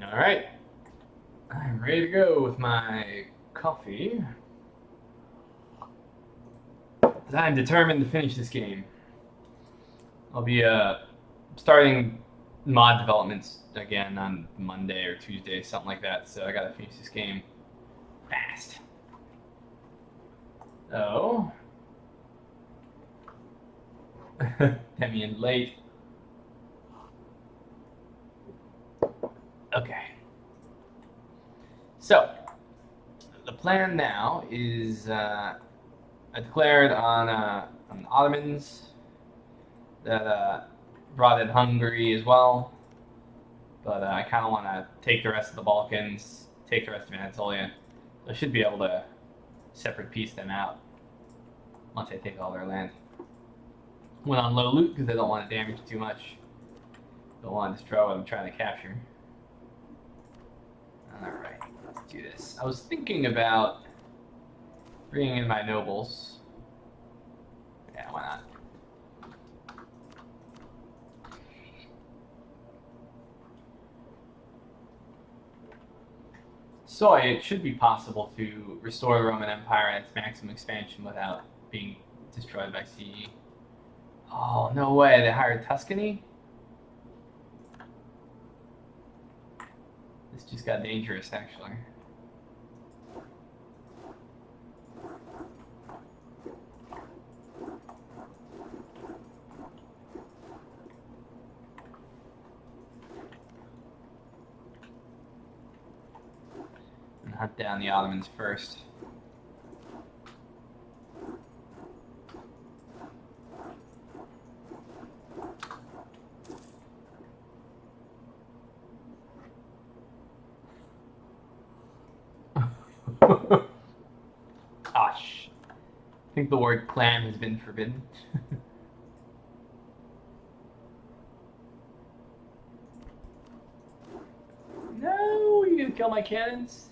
Alright, I'm ready to go with my coffee. I'm determined to finish this game. I'll be starting mod developments again on Monday or Tuesday, something like that, so I gotta finish this game fast. Oh. Came in late. Okay. So, the plan now is I declared on the Ottomans that brought in Hungary as well, but I kind of want to take the rest of the Balkans, take the rest of Anatolia. So I should be able to separate piece them out once I take all their land. Went on low loot because I don't want to damage too much. Don't want to destroy what I'm trying to capture. Alright, let's do this. I was thinking about bringing in my nobles. Yeah, why not? So it should be possible to restore the Roman Empire at its maximum expansion without being destroyed by CE. Oh, no way, they hired Tuscany? This just got dangerous, actually. And hunt down the Ottomans first. Gosh. I think the word clan has been forbidden. No, you gonna kill my cannons?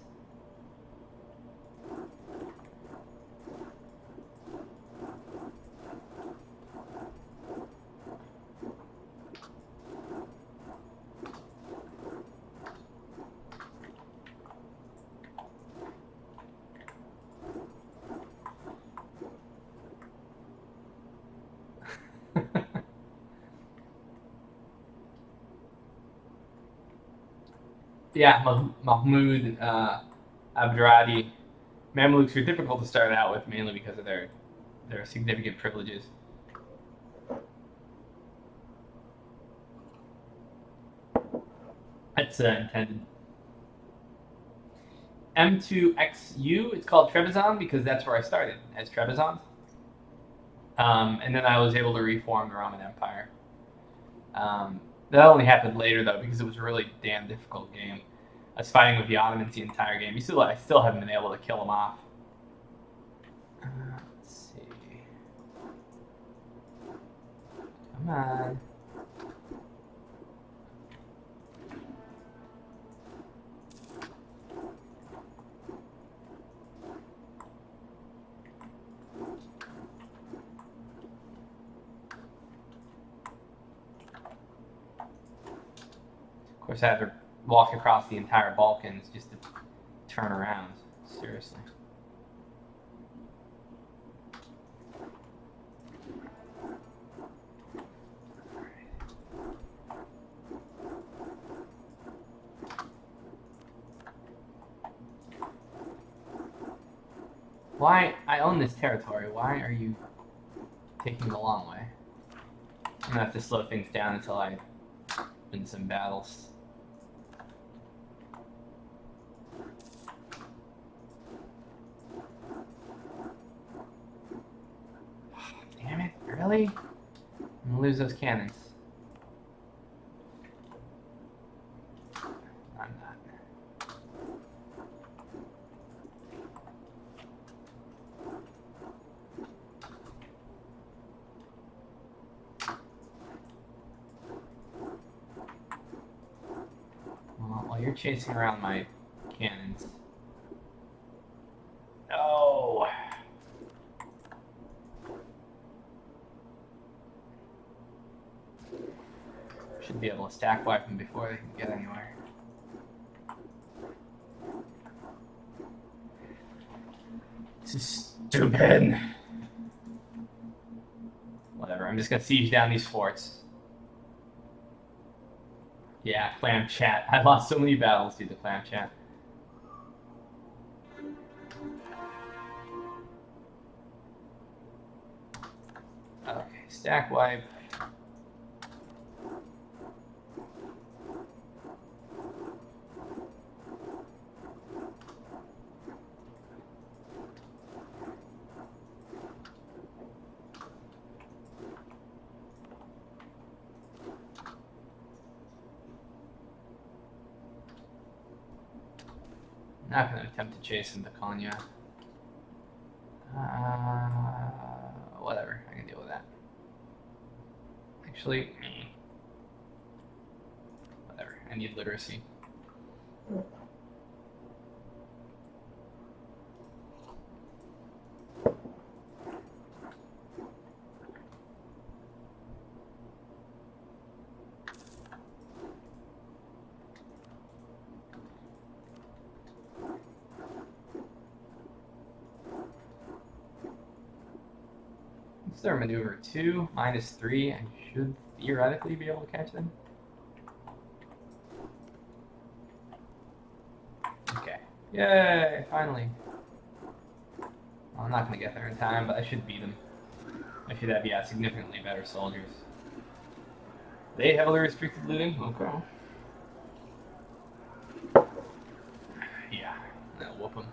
Yeah, Mahmud Abderradi. Mamluks are difficult to start out with, mainly because of their significant privileges. That's intended. M2XU, it's called Trebizond because that's where I started, as Trebizond. And then I was able to reform the Roman Empire. That only happened later, though, because it was a really damn difficult game. I was fighting with the Ottomans the entire game. I still haven't been able to kill them off. Let's see. Come on. Of course, I had to walk across the entire Balkans just to turn around. Seriously. Why? I own this territory. Why are you taking the long way? I'm gonna have to slow things down until I win some battles. Damn it, really? I'm gonna lose those cannons. I'm not. Well, while you're chasing around my cannons. No! Should be able to stack wipe them before they can get anywhere. This is stupid. Whatever, I'm just gonna siege down these forts. Yeah, clam chat. I lost so many battles due to clam chat. Okay, stack wipe. Not gonna attempt to chase into Konya. Whatever, I can deal with that. Actually, whatever. I need literacy. Is there maneuver 2, -3? I should theoretically be able to catch them. Okay. Yay, finally. Well, I'm not going to get there in time, but I should beat them. I should have, yeah, significantly better soldiers. They heavily restricted looting? Okay. Yeah, that'll whoop them.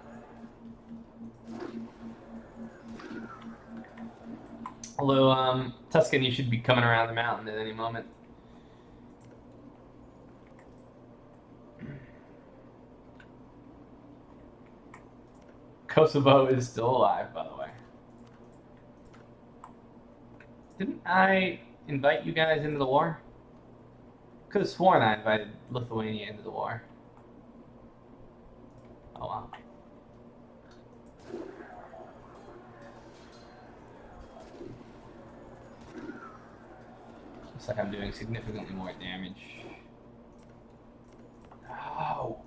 Although, Tuscany should be coming around the mountain at any moment. Kosovo is still alive, by the way. Didn't I invite you guys into the war? Could have sworn I invited Lithuania into the war. Oh wow. Looks like I'm doing significantly more damage. Oh.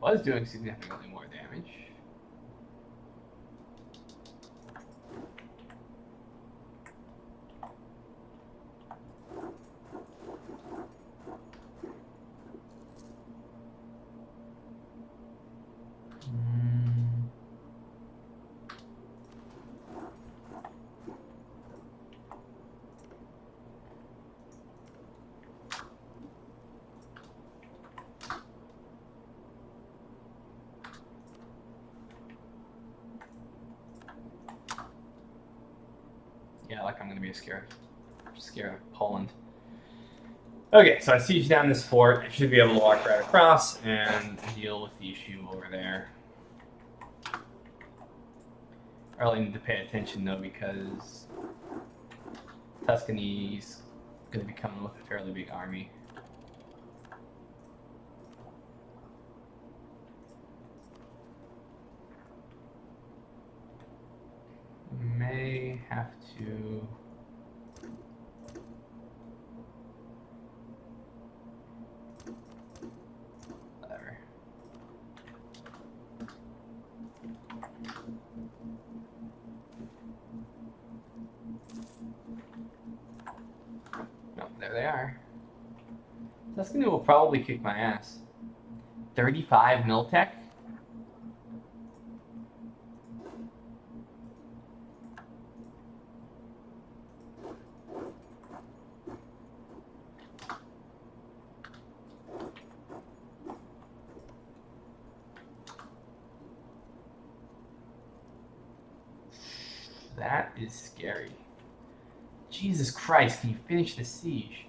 I was doing significantly more damage. Yeah, like I'm gonna be scared of Poland. Okay, so I siege down this fort. I should be able to walk right across and deal with the issue over there. I really need to pay attention though because Tuscany's gonna be coming with a fairly big army. May have to. Whatever. No, there they are. Tuscany will probably kick my ass. 35 Miltech? That is scary. Jesus Christ, can you finish the siege?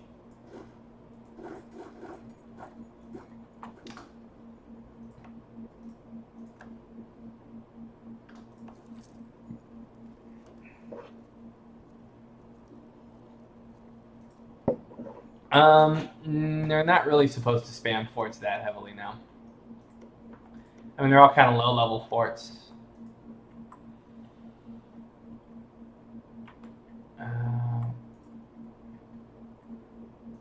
They're not really supposed to spam forts that heavily now. I mean, they're all kind of low-level forts.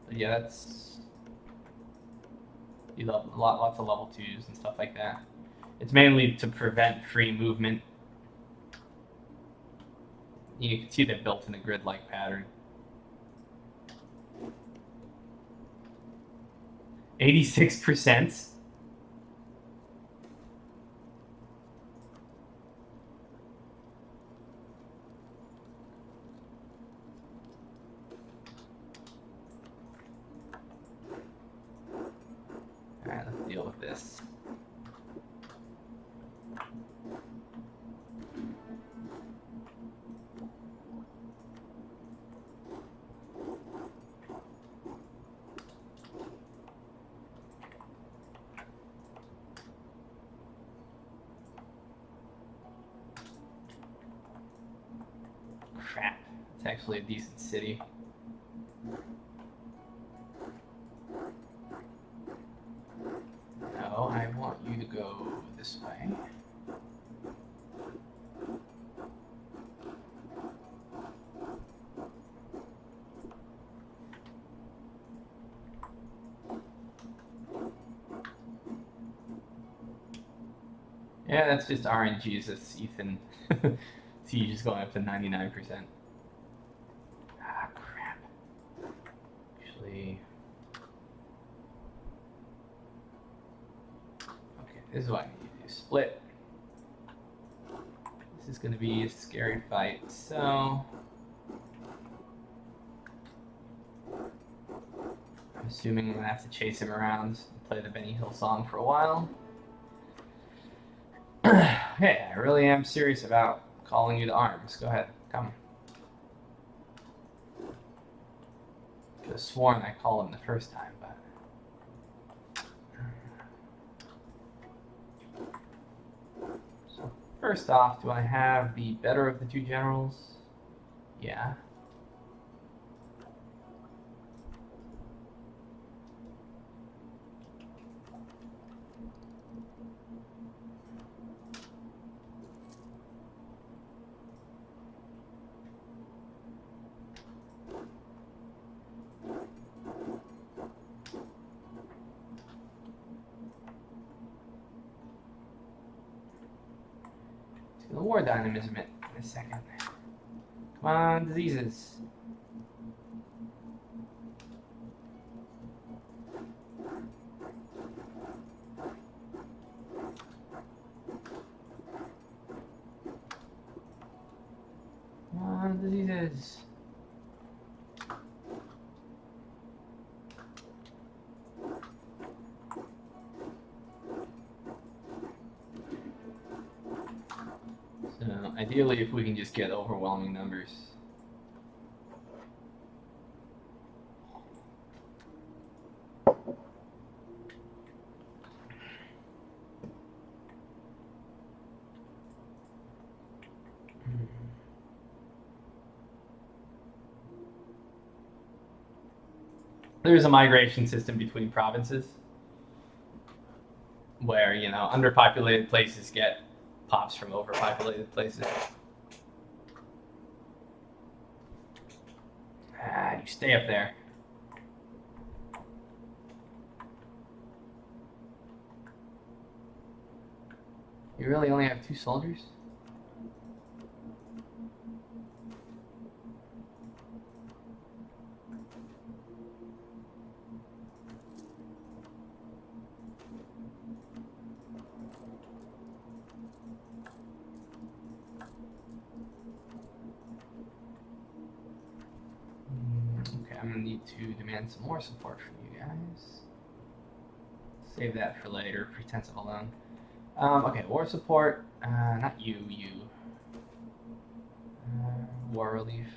But yeah, that's you love lots of level 2s and stuff like that. It's mainly to prevent free movement. You can see they're built in a grid-like pattern. 86%. Alright, let's deal with this. Crap. It's actually a decent city. No, I want you to go this way. Yeah, that's just RNG, it's Ethan. See, just going up to 99%. Ah, crap. Actually... Okay, this is what I need to do. Split. This is going to be a scary fight, so... I'm assuming I'm going to have to chase him around and play the Benny Hill song for a while. Hey, I really am serious about calling you to arms. Go ahead, come. Could have sworn I called him the first time, but... So, first off, do I have the better of the two generals? Yeah. The war dynamism in a second. Come on, diseases. Come on, diseases. So, ideally, if we can just get overwhelming numbers. There's a migration system between provinces where, you know, underpopulated places get pops from overpopulated places. Ah, you stay up there. You really only have 2 soldiers? Okay, I'm gonna need to demand some more support from you guys. Save that for later, pretense of a loan. Okay, war support. Not you, you. War relief.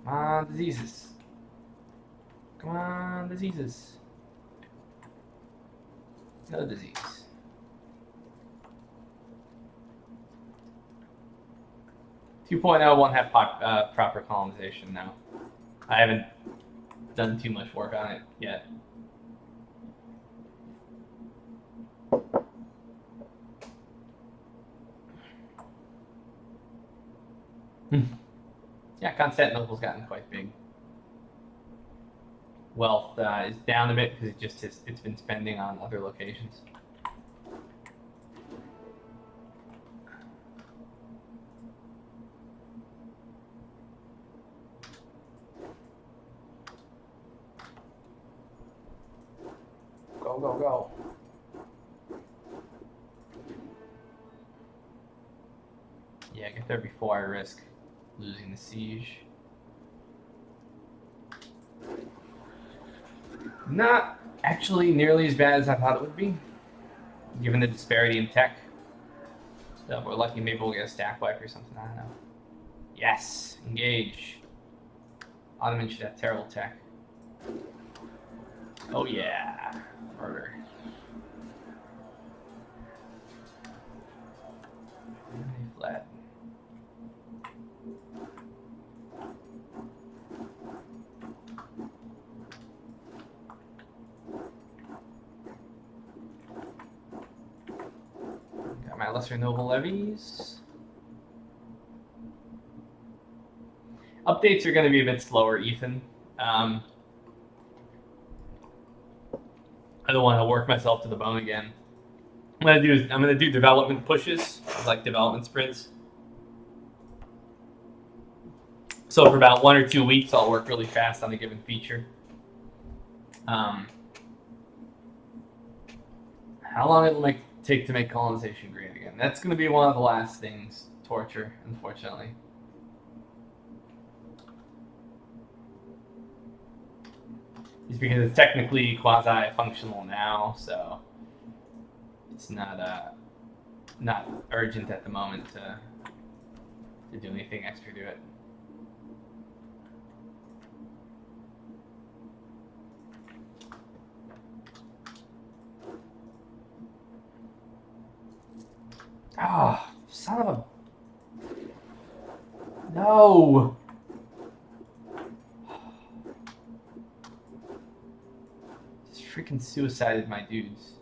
Come on, diseases. Come on, diseases. No disease. 2.0 won't have proper colonization now. I haven't done too much work on it yet. Yeah, Constantinople's gotten quite big. Wealth is down a bit because it's been spending on other locations. Go, go, go. Yeah, get there before I risk losing the siege. Not actually nearly as bad as I thought it would be, given the disparity in tech. So if we're lucky, maybe we'll get a stack wipe or something, I don't know. Yes, engage. Ottoman should have terrible tech. Oh yeah, murder. And they fled. Got my lesser noble levies. Updates are going to be a bit slower, Ethan. I don't want to work myself to the bone again. I'm gonna do development pushes, like development sprints. So for about 1 or 2 weeks, I'll work really fast on a given feature. How long it'll take to make colonization great again? That's going to be one of the last things. Torture, unfortunately. Just because it's technically quasi-functional now, so it's not urgent at the moment to do anything extra to it. Oh, son of a... No! Just freaking suicided my dudes.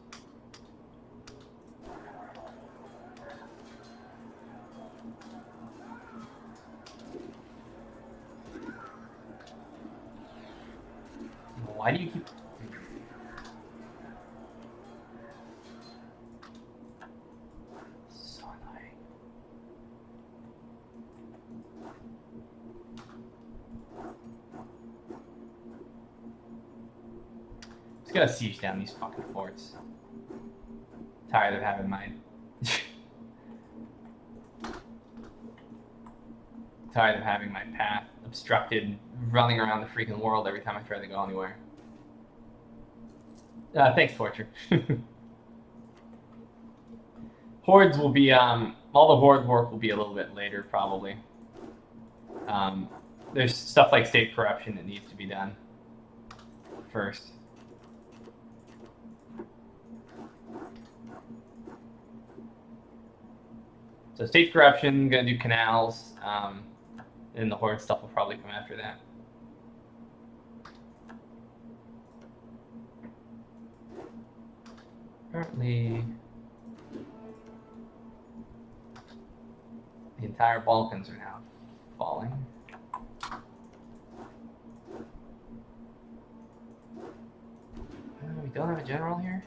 Why do you keep... So annoying. Just gotta siege down these fucking forts. Tired of having my... Tired of having my path obstructed, running around the freaking world every time I try to go anywhere. Thanks, Torture. Hordes will be, all the horde work will be a little bit later, probably. There's stuff like state corruption that needs to be done first. So state corruption, gonna do canals, and the horde stuff will probably come after that. Currently, the entire Balkans are now falling. We don't have a general here?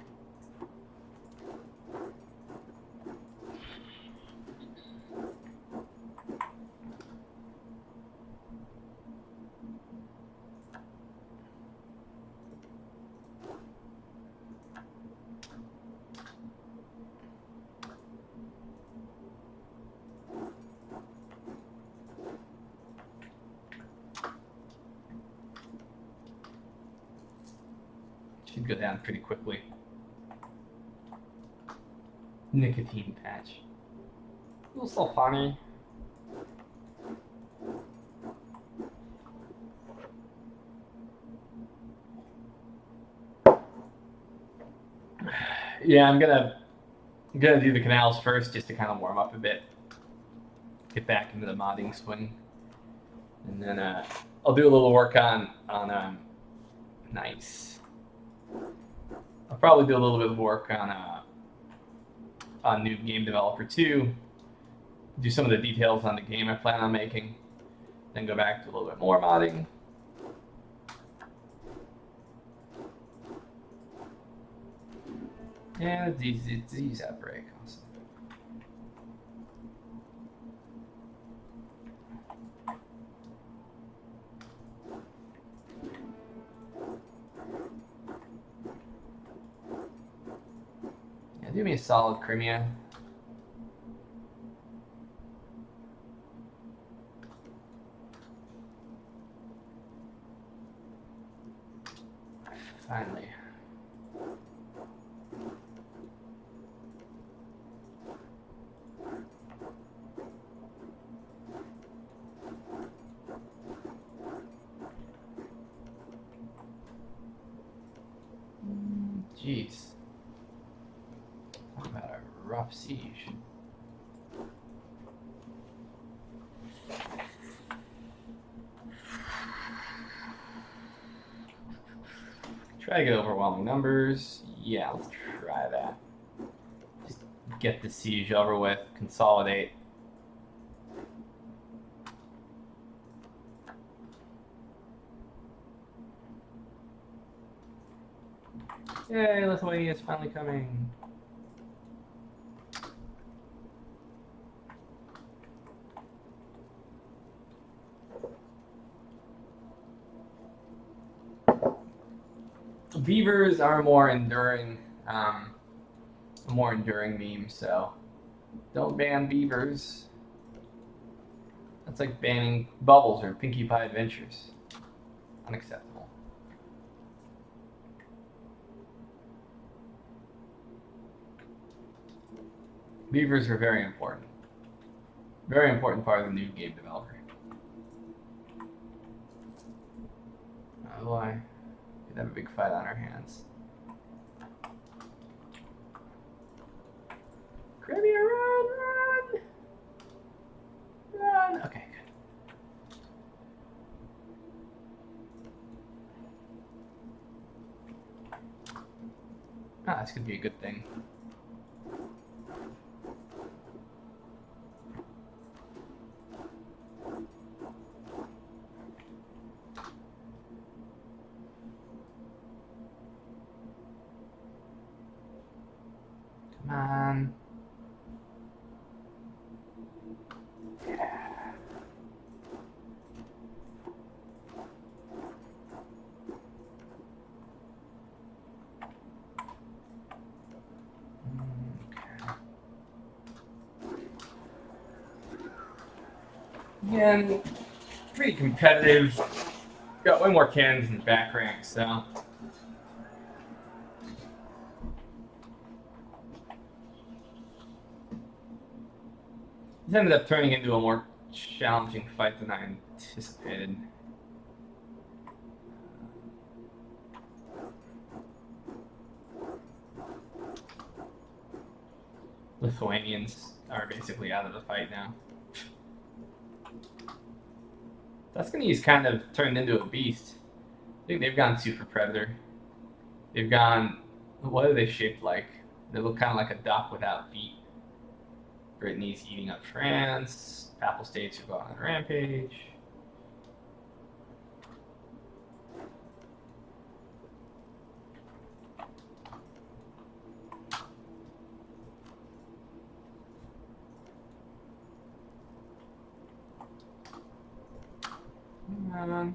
Should go down pretty quickly. Nicotine patch. It was so funny. Yeah, I'm gonna do the canals first just to kind of warm up a bit. get back into the modding swing, and then I'll do a little work on nice. I'll probably do a little bit of work on New Game Developer 2. Do some of the details on the game I plan on making. Then go back to a little bit more modding. And disease outbreak. Awesome. Yeah, do me a solid, Crimea. Finally. Jeez. Talk about a rough siege. Try to get overwhelming numbers. Yeah, let's try that. Just get the siege over with, consolidate. Yay, Lithuania is finally coming. Beavers are more enduring meme, so don't ban beavers. That's like banning Bubbles or Pinkie Pie Adventures. Unacceptable. Beavers are very important. Very important part of the new game developer. Oh boy. We'd have a big fight on our hands. Crimea, run, run! Run! Okay, good. Ah, that's gonna be a good thing. Come on. Yeah. Again, pretty competitive. Got way more cannons in the back rank, so. This ended up turning into a more challenging fight than I anticipated. Lithuanians are basically out of the fight now. Tuscany's kind of turned into a beast. I think they've gone Super Predator. They've gone. What are they shaped like? They look kind of like a duck without feet. Brittany's eating up France. Papal States are going on a rampage. Come on.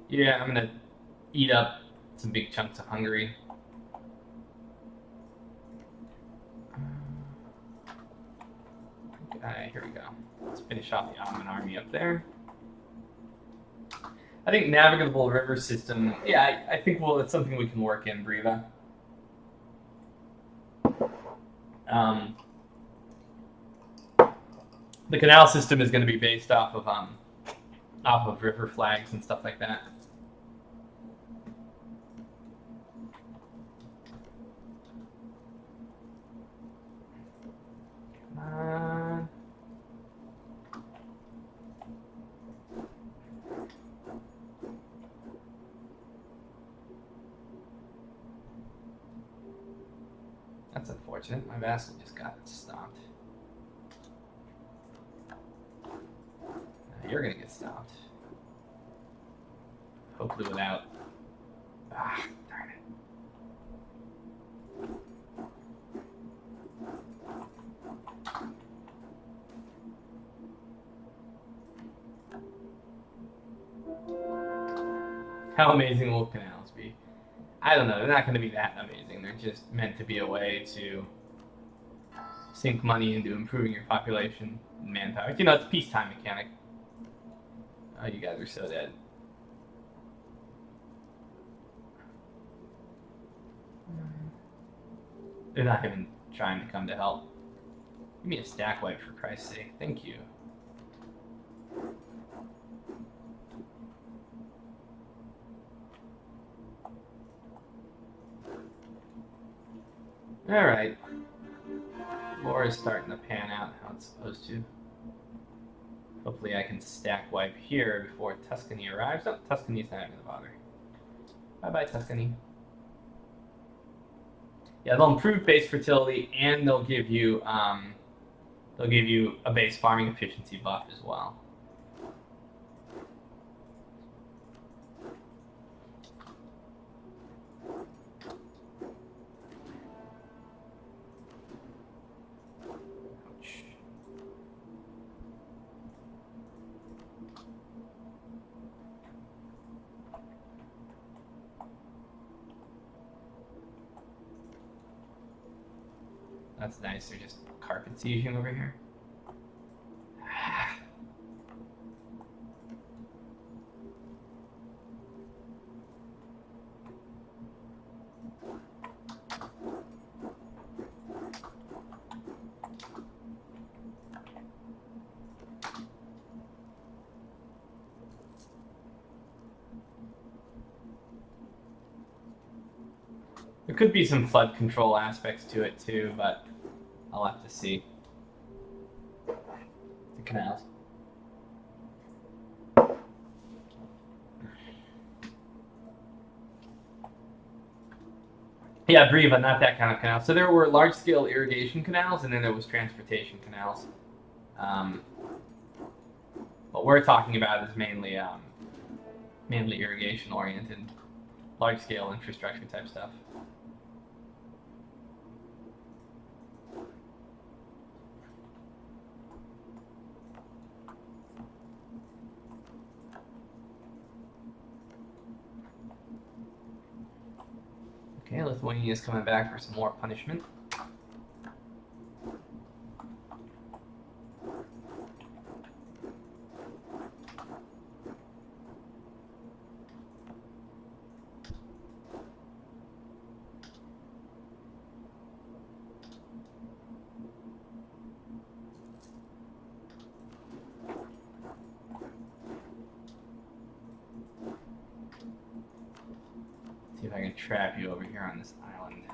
Yeah, I'm gonna eat up some big chunks of Hungary. Here we go. Let's finish off the Ottoman army up there. I think navigable river system. Yeah, I think it's something we can work in Briva. The canal system is going to be based off of river flags and stuff like that. on. That's unfortunate. My vassal just got stopped. Now you're gonna get stopped. Hopefully without. Ah, darn it. How amazing will canals be? I don't know. They're not going to be that amazing. They're just meant to be a way to sink money into improving your population and manpower. You know, it's a peacetime mechanic. Oh, you guys are so dead. They're not even trying to come to help. Give me a stack wipe for Christ's sake. Thank you. Alright. War is starting to pan out how it's supposed to. Hopefully I can stack wipe here before Tuscany arrives. Oh, Tuscany's not going to bother. Bye-bye, Tuscany. Yeah, they'll improve base fertility and they'll give you a base farming efficiency buff as well. Ouch. That's nice. They're just carpet sieging over here. There could be some flood control aspects to it too, but I'll have to see. The canals. Yeah, Briva, not that kind of canal. So there were large-scale irrigation canals, and then there was transportation canals. What we're talking about is mainly irrigation-oriented, large-scale infrastructure type stuff. Okay, Lithuania is coming back for some more punishment. See if I can trap you over here on this island.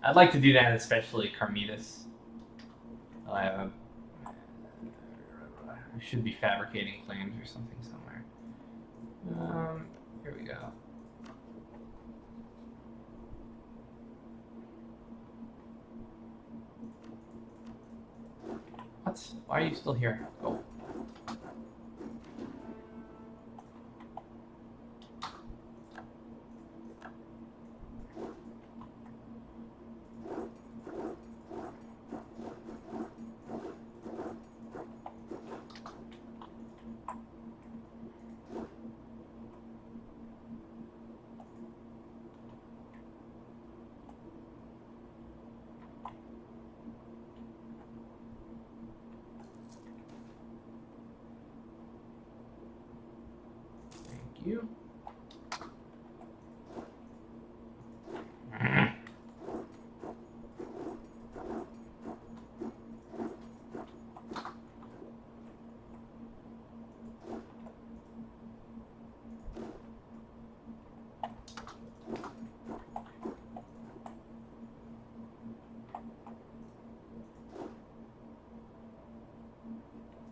I'd like to do that, especially Carmitas. I should be fabricating claims or something somewhere. Here we go. What? Why are you still here? Go.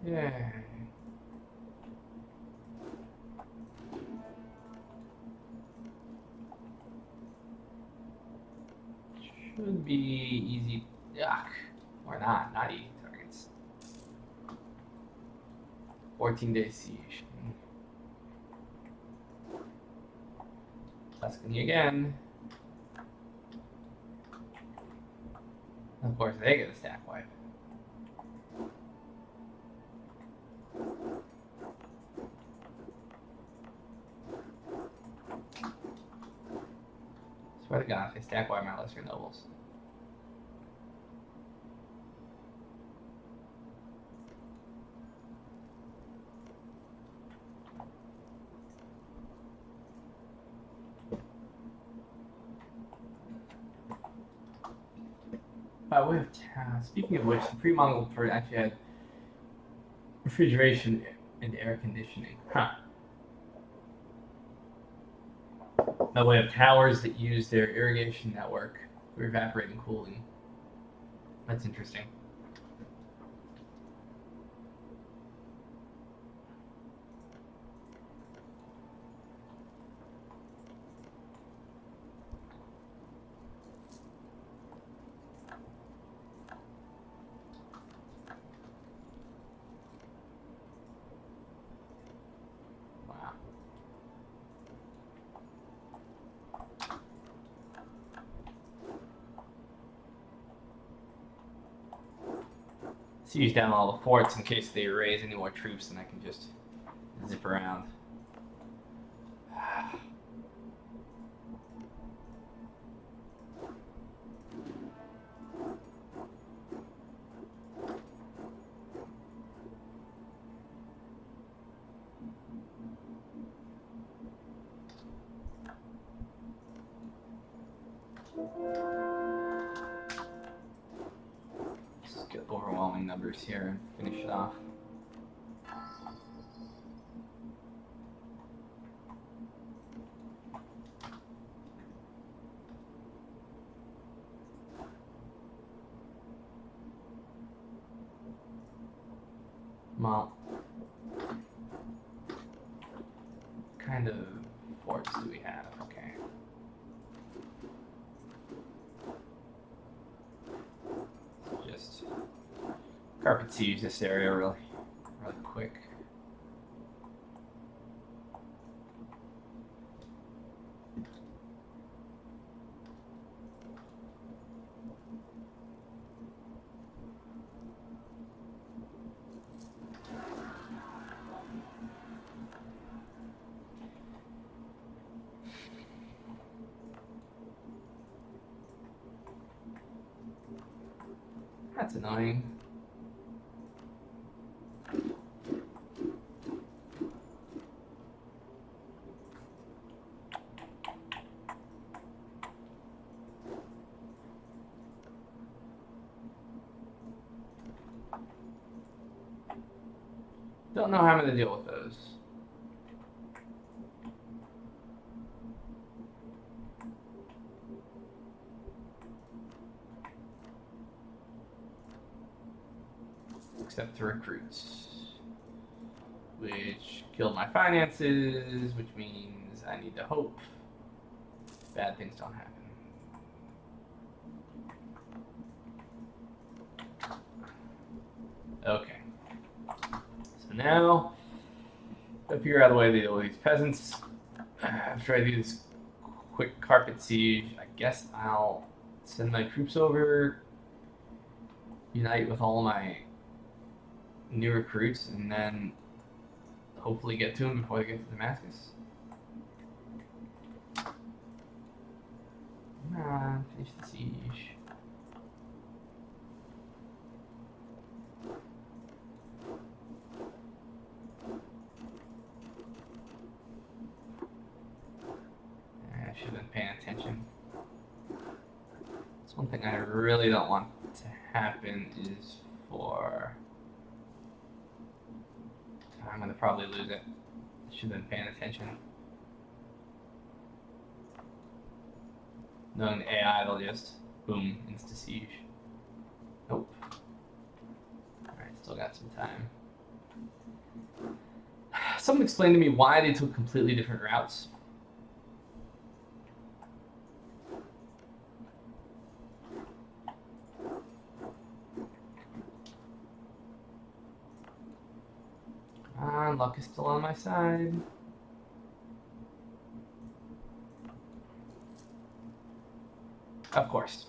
Yeah. Should be easy. Yuck. Or not easy targets. 14-day siege. Tuscany again. Of course, they get a stack wipe. Swear to God, they stack wipe my lesser nobles. By way of town, speaking of which, the pre-Mongol period actually had refrigeration and air conditioning. Huh. By way of towers that use their irrigation network for evaporating cooling. That's interesting. Wow. Siege down all the forts in case they raise any more troops, and I can just zip around. Just get overwhelming numbers here and finish it off. Well, what kind of forts do we have? Okay. Just carpet siege this area really quick. That's annoying. Don't know how I'm going to deal with those. Except the recruits, which killed my finances, which means I need to hope bad things don't happen. Okay. So now, to figure out a way to deal with these peasants, after I do this quick carpet siege, I guess I'll send my troops over, unite with all my new recruits, and then hopefully get to them before they get to Damascus. Nah, finish the siege. I should have been paying attention. That's one thing I really don't want to happen is for... I'm going to probably lose it. I should have been paying attention. Knowing the AI, they'll just, boom, insta-siege. Nope. Alright, still got some time. Someone explained to me why they took completely different routes. Luck is still on my side. Of course.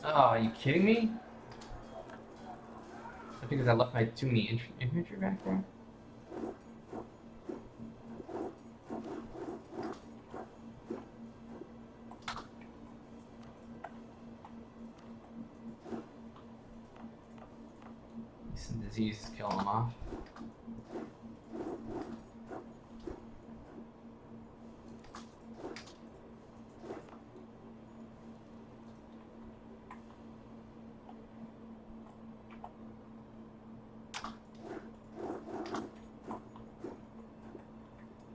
Oh, are you kidding me? I think because I left my too many infantry back there. Some disease is killing them off.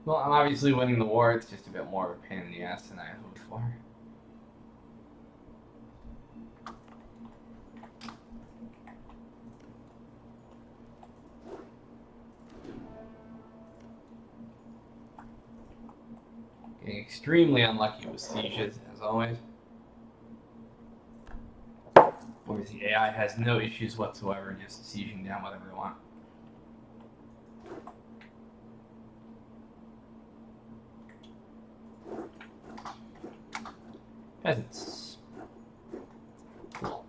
Well, I'm obviously winning the war. It's just a bit more of a pain in the ass than I hoped for. Getting extremely unlucky with sieges, as always. Whereas the AI has no issues whatsoever, just sieging down whatever they want. Peasants. Cool.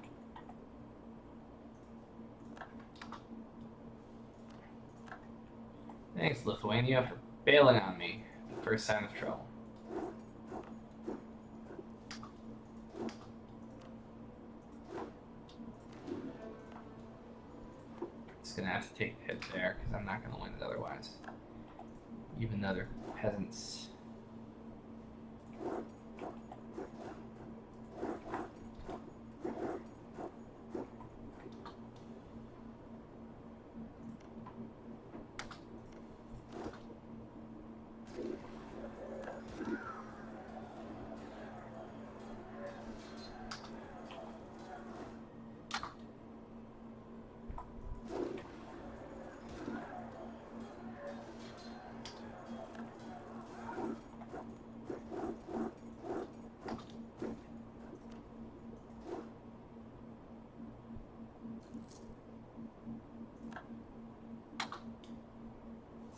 Thanks, Lithuania, for bailing on me. First sign of trouble. Just gonna have to take the hit there because I'm not gonna win it otherwise. Even though they're peasants.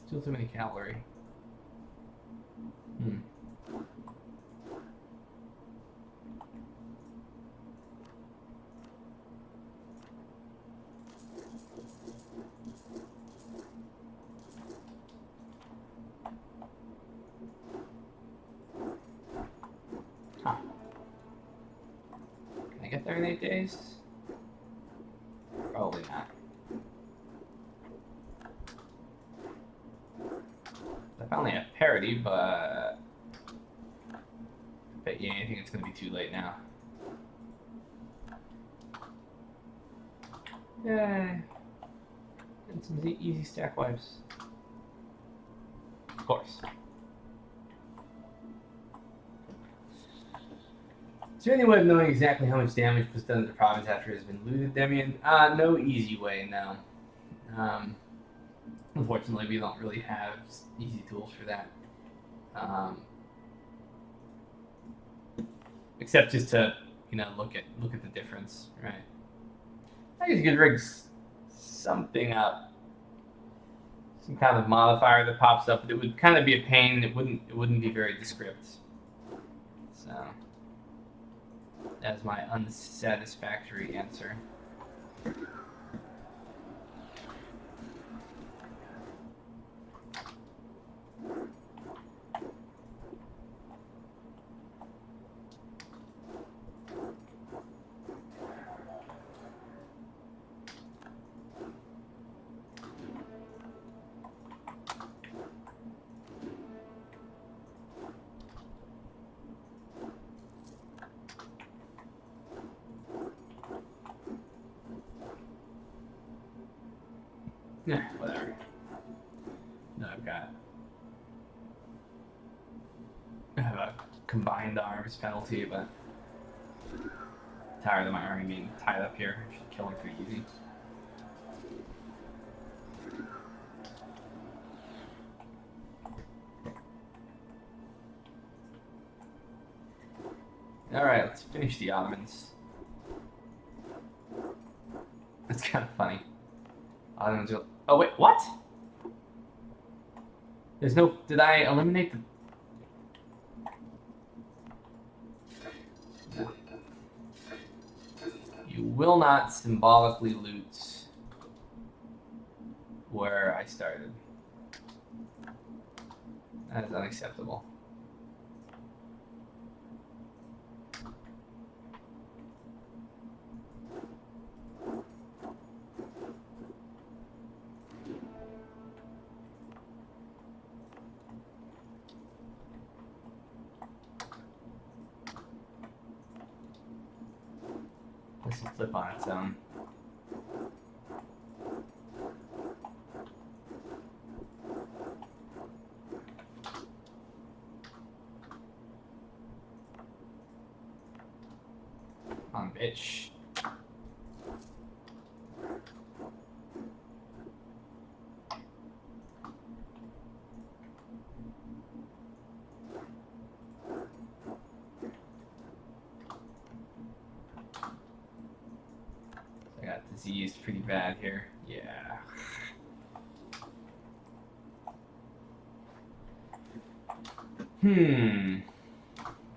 Still too many cavalry. Huh. Can I get there in 8 days? Probably not. I finally have parity, but I bet you anything it's going to be too late now. Yay. And some easy stack wipes. Of course. Is there any way of knowing exactly how much damage was done to the province after it has been looted, Demian? No easy way, no. Unfortunately, we don't really have easy tools for that. Except just to, look at the difference, right? I guess you could rig something up, some kind of modifier that pops up, but it would kind of be a pain. It wouldn't be very descript. So that's my unsatisfactory answer. Yeah, whatever. No, I have a combined arms penalty, but tired of my army being tied up here. I should kill him pretty easy. Alright, let's finish the Ottomans. It's kind of funny. Ottomans will... Oh, wait, what? There's no... Did I eliminate the... No. You will not symbolically loot where I started. That is unacceptable. This will flip on its own. On bitch. I got diseased pretty bad here. Yeah.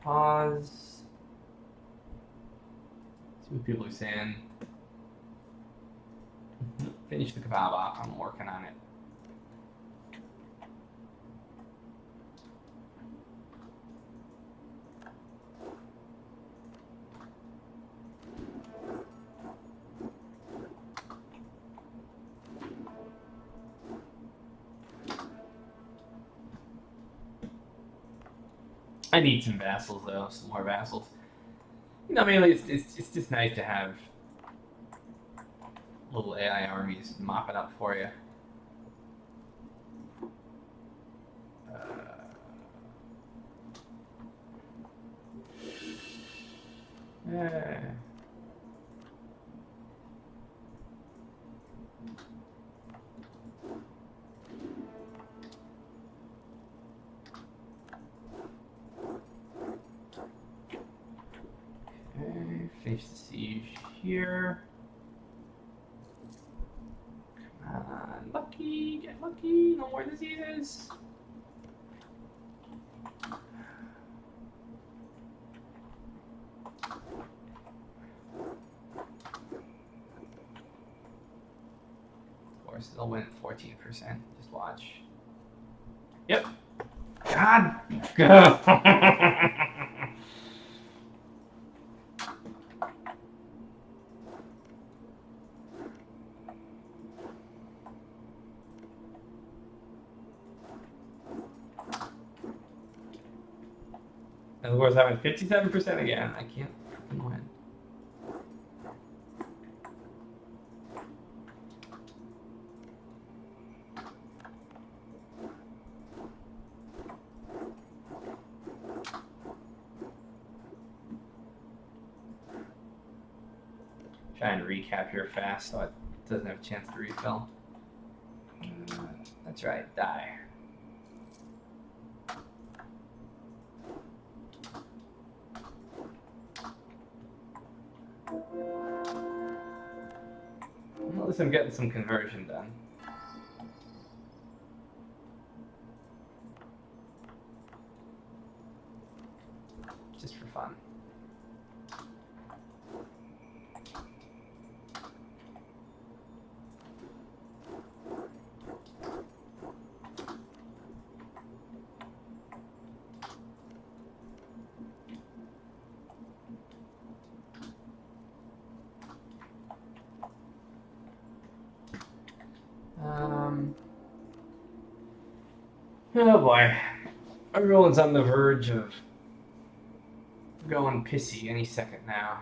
Pause. See what people are saying. Finish the kebab off. I'm working on it. I need some vassals though, some more vassals. You know, mainly it's just nice to have little AI armies mop it up for you. Yeah. Okay, finish the siege here. Come on, lucky, get lucky, no more diseases. Of course, they'll win at 14%. Just watch. Yep. God. And of course, I'm at 57% again. I can't freaking win. Trying to recap here fast so it doesn't have a chance to refill. That's right, die. At least I'm getting some conversion done. Just for fun. Oh boy. Everyone's on the verge of going pissy any second now.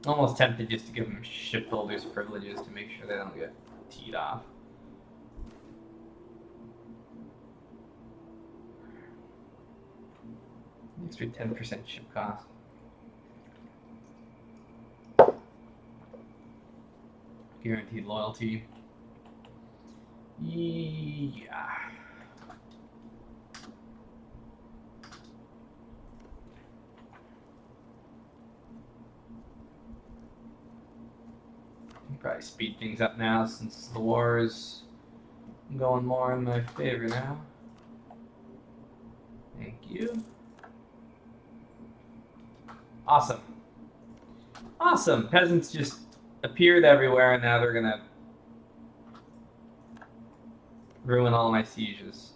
Almost tempted just to give them shipbuilders privileges to make sure they don't get teed off. Extra 10% ship cost. Guaranteed loyalty. Yeah. Probably speed things up now since the war is going more in my favor now. Thank you. Awesome. Awesome. Peasants just appeared everywhere and now they're gonna ruin all my sieges.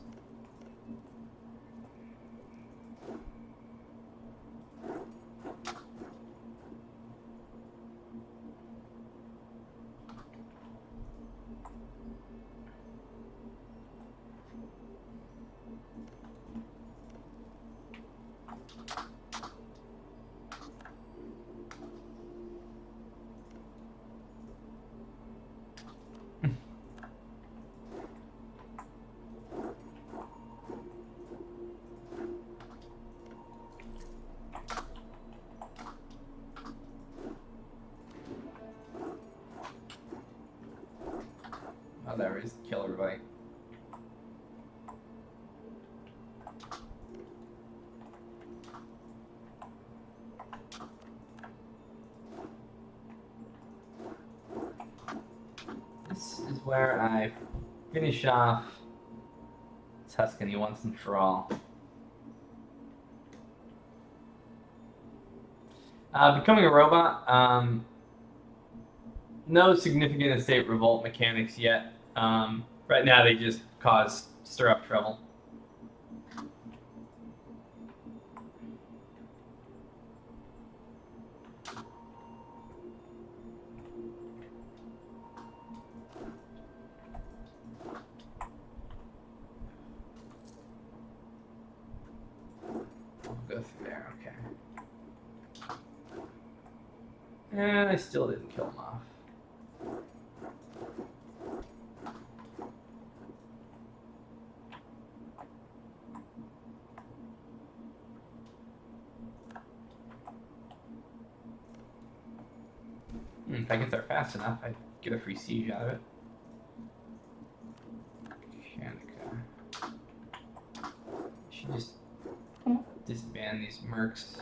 Oh, there is. Kill everybody. This is where I finish off Tuscany once and for all. Becoming a robot. No significant estate revolt mechanics yet. Right now they just stir up trouble. I'll go through there, okay. And I still didn't kill him off. If I get there fast enough, I'd get a free siege out of it. Should just disband these mercs.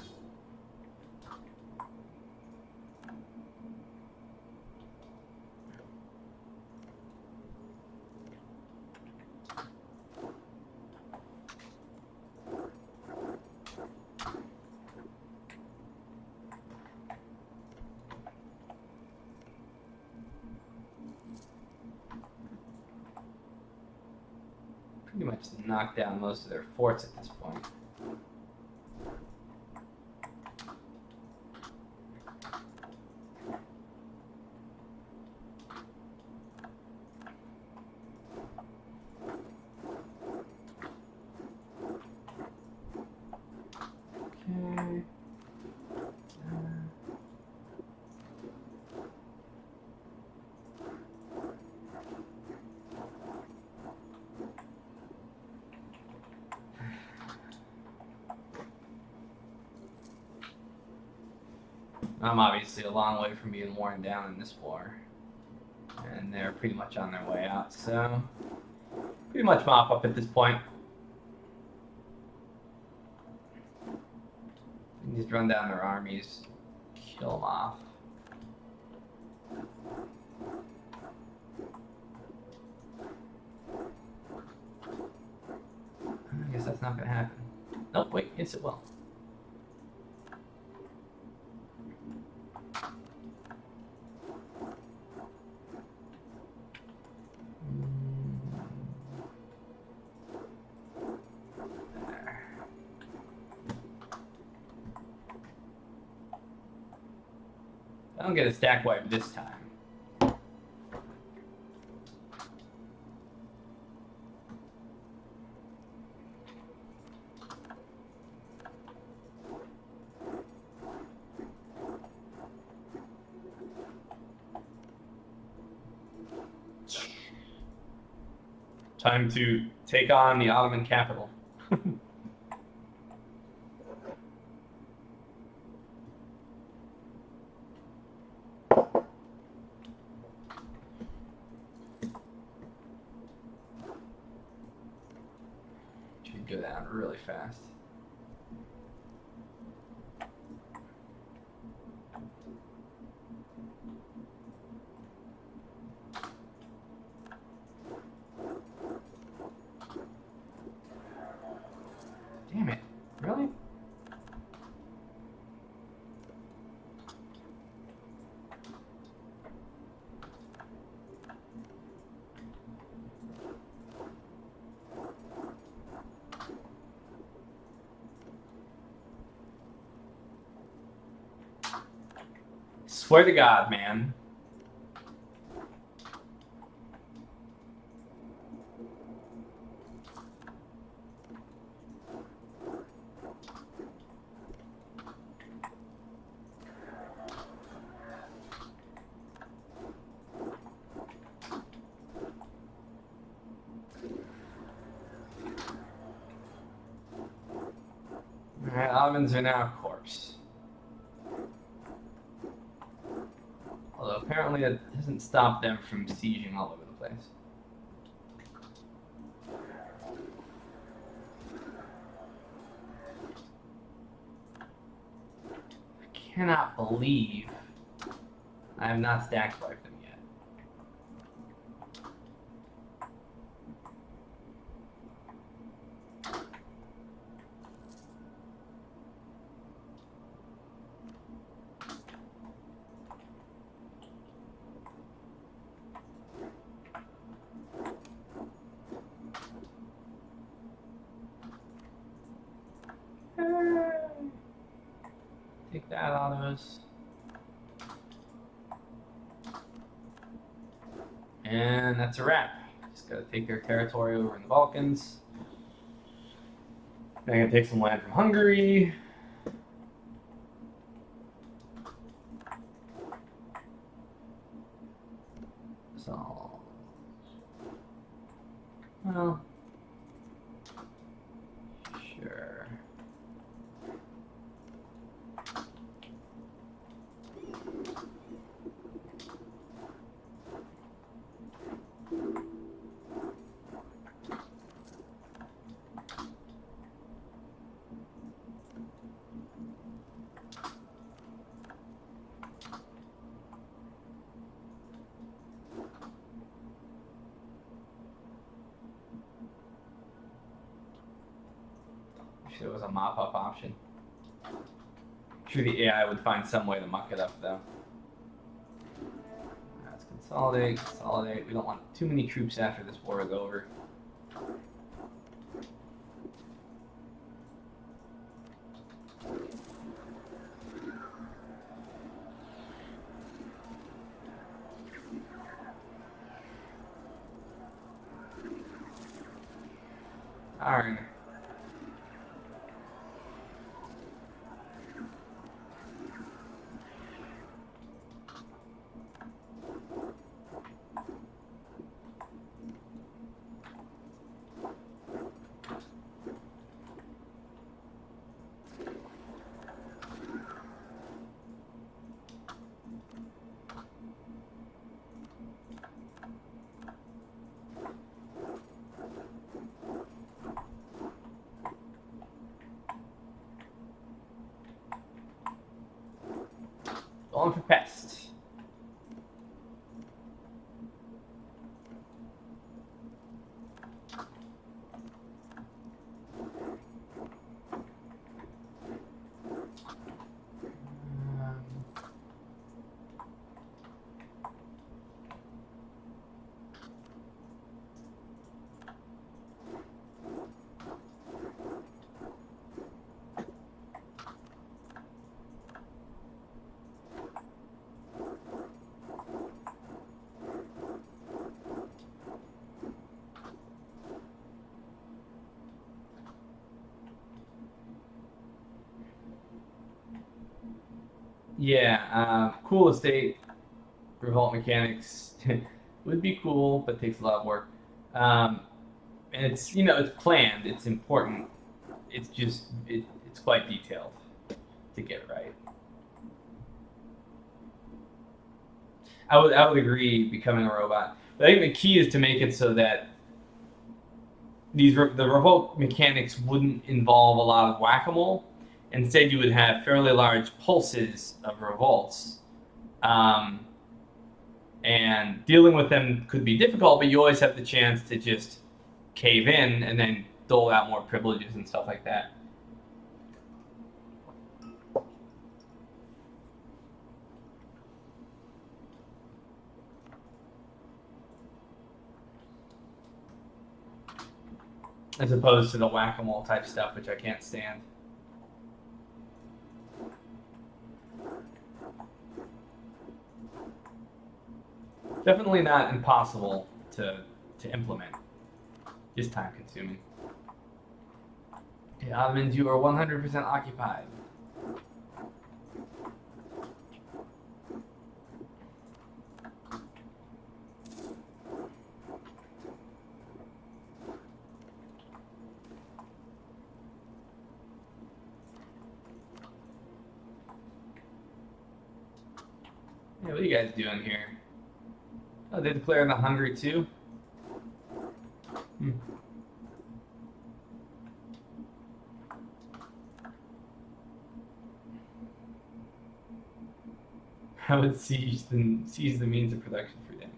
Pretty much knocked down most of their forts at this point. Okay. I'm obviously a long way from being worn down in this war. And they're pretty much on their way out, so pretty much mop up at this point. And just run down their armies, kill them off. I guess that's not going to happen. Nope, wait, yes it will. I don't get a stack wipe this time. Time to take on the Ottoman capital. Should go down really fast. Damn it. Really? Swear to God, man. Alright, Ottomans are now a corpse. Although apparently it hasn't stopped them from sieging all over the place. I cannot believe I have not stack wiped them yet. Take that out of us. And that's a wrap. Just gotta take their territory over in the Balkans. I'm gonna take some land from Hungary. So, well, sure. It was a mop-up option. I'm sure the AI would find some way to muck it up, though. Let's consolidate, consolidate. We don't want too many troops after this war is over. Darn. Going for pest. Yeah, cool estate, revolt mechanics would be cool, but takes a lot of work. And it's, you know, it's planned, it's important. It's just it's quite detailed to get right. I would agree becoming a robot. But I think the key is to make it so that the revolt mechanics wouldn't involve a lot of whack-a-mole. Instead, you would have fairly large pulses of revolts. And dealing with them could be difficult, but you always have the chance to just cave in and then dole out more privileges and stuff like that. As opposed to the whack-a-mole type stuff, which I can't stand. Definitely not impossible to implement. Just time consuming. Okay, Ottomans, you are 100% occupied. Yeah, what are you guys doing here? Oh, they declared the Hungary too? I would seize the means of production for them.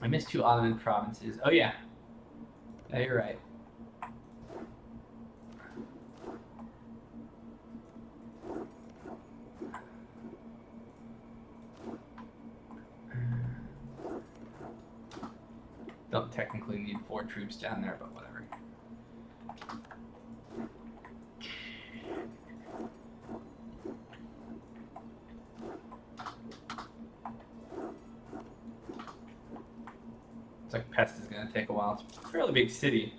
I missed 2 Ottoman provinces. Oh yeah. Yeah, you're right. Don't technically need 4 troops down there, but whatever. Looks like Pest is going to take a while. It's a fairly big city.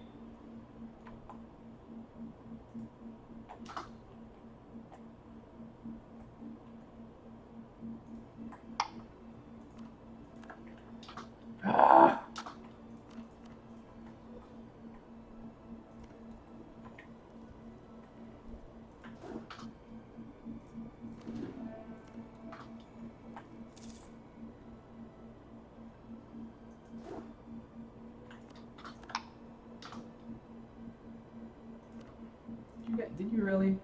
Ah! Did you really?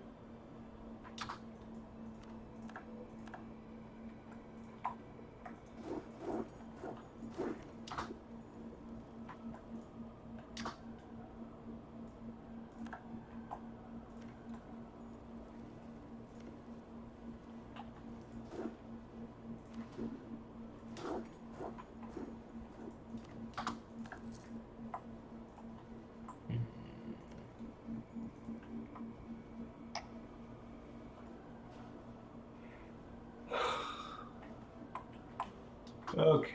Okay.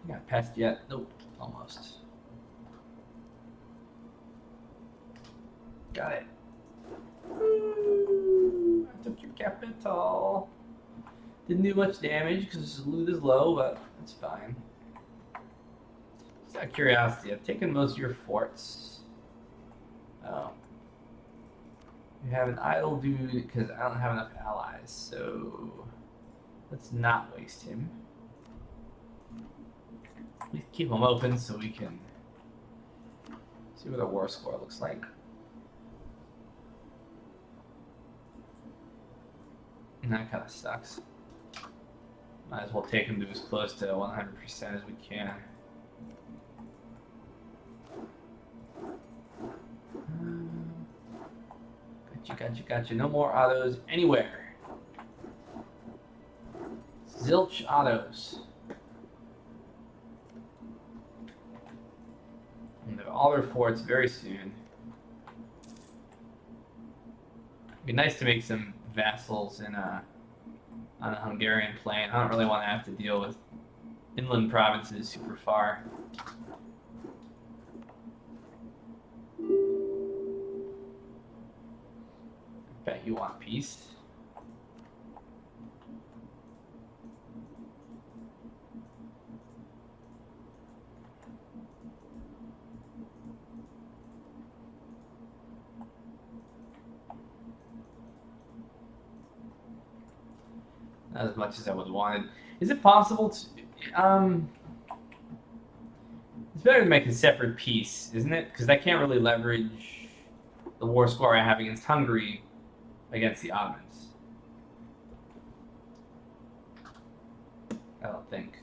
You got Pest yet? Nope. Almost. Got it. Ooh, I took your capital. Didn't do much damage because loot is low, but it's fine. Just out of curiosity, I've taken most of your forts. Oh. You have an idle dude because I don't have enough allies, so let's not waste him. At least keep them open so we can see what our war score looks like. And that kind of sucks. Might as well take him to as close to 100% as we can. Gotcha. No more autos anywhere. Zilch autos. And they're all their forts very soon. It'd be nice to make some vassals in on a Hungarian plain. I don't really want to have to deal with inland provinces super far. Bet you want peace. Not as much as I would have wanted. Is it possible to... It's better to make a separate piece, isn't it? Because I can't really leverage the war score I have against Hungary against the Ottomans. I don't think.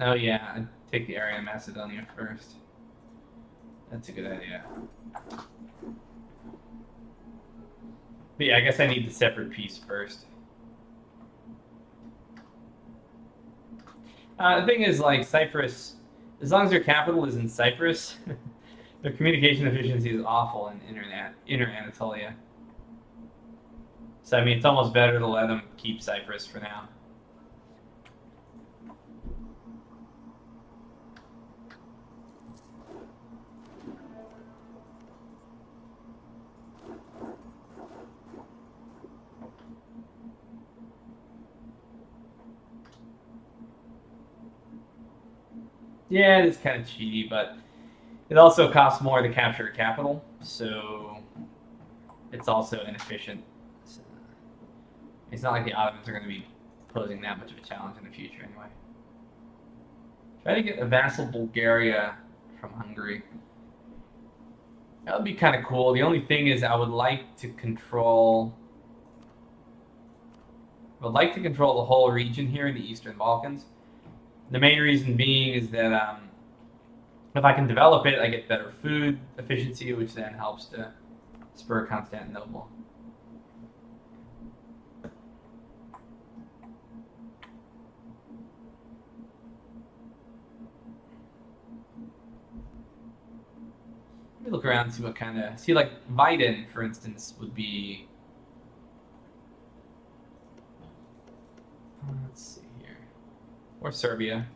Oh yeah, I'd take the area of Macedonia first. That's a good idea. But yeah, I guess I need the separate piece first. The thing is, like, Cyprus, as long as their capital is in Cyprus, their communication efficiency is awful in inner Anatolia. So, I mean, it's almost better to let them keep Cyprus for now. Yeah, it is kind of cheaty, but it also costs more to capture a capital, so it's also inefficient. So it's not like the Ottomans are going to be posing that much of a challenge in the future anyway. Try to get a vassal Bulgaria from Hungary. That would be kind of cool. The only thing is I would like to control the whole region here in the Eastern Balkans. The main reason being is that if I can develop it, I get better food efficiency, which then helps to spur Constantinople. Let me look around and see what kind of... See, like, Vidin, for instance, would be... Let's see here. Or Serbia.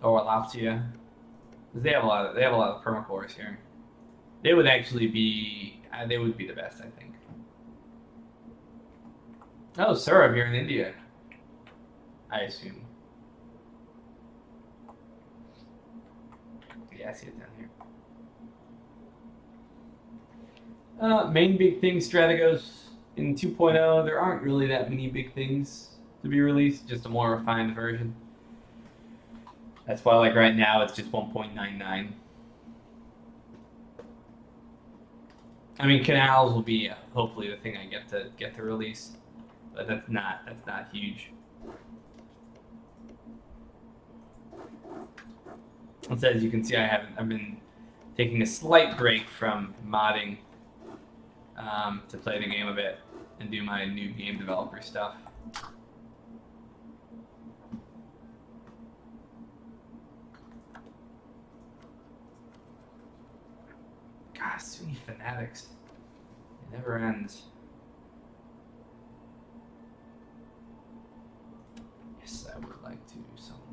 Or Latvia. Because they have a lot of permacores here. They would actually be... they would be the best, I think. Oh, Saurabh, you're in India. I assume. Yeah, I see it down here. Main big things, Strategos. In 2.0, there aren't really that many big things to be released, just a more refined version. That's why, like, right now, it's just 1.99. I mean, canals will be hopefully the thing I get to release, but that's not huge. And so as you can see, I've been taking a slight break from modding to play the game a bit and do my new game developer stuff. God, so many fanatics. It never ends. Yes, I would like to someone.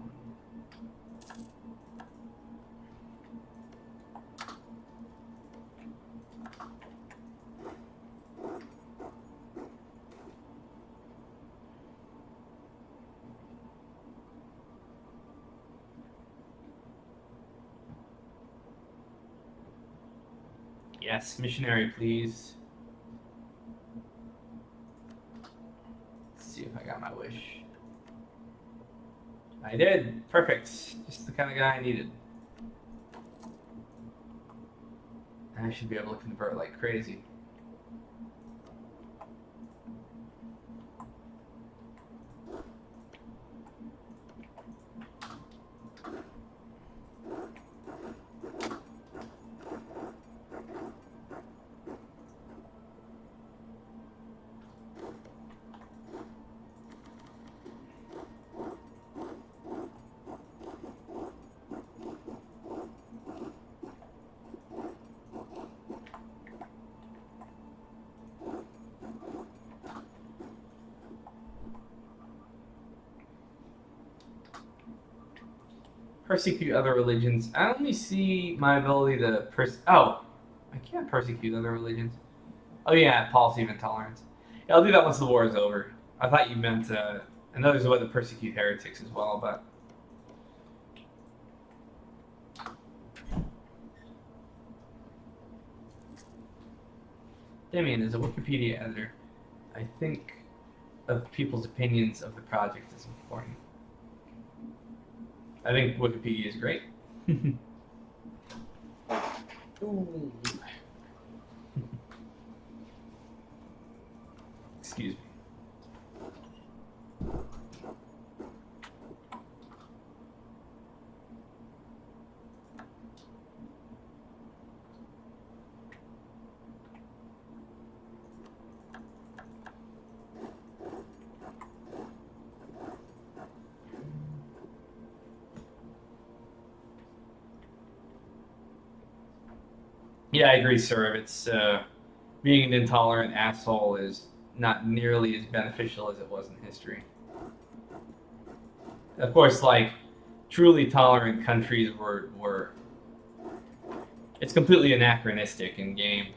Yes, missionary, please. Let's see if I got my wish. I did. Perfect. Just the kind of guy I needed. I should be able to convert like crazy. Persecute other religions. I only see my ability to I can't persecute other religions. Oh yeah, policy of intolerance. Yeah, I'll do that once the war is over. I thought you meant. I know there's a way to persecute heretics as well, but. Damien, as a Wikipedia editor, I think of people's opinions of the project is important. I think Wikipedia is great. Ooh. Excuse me. Yeah, I agree, sir. It's being an intolerant asshole is not nearly as beneficial as it was in history. Of course, like truly tolerant countries were it's completely anachronistic in game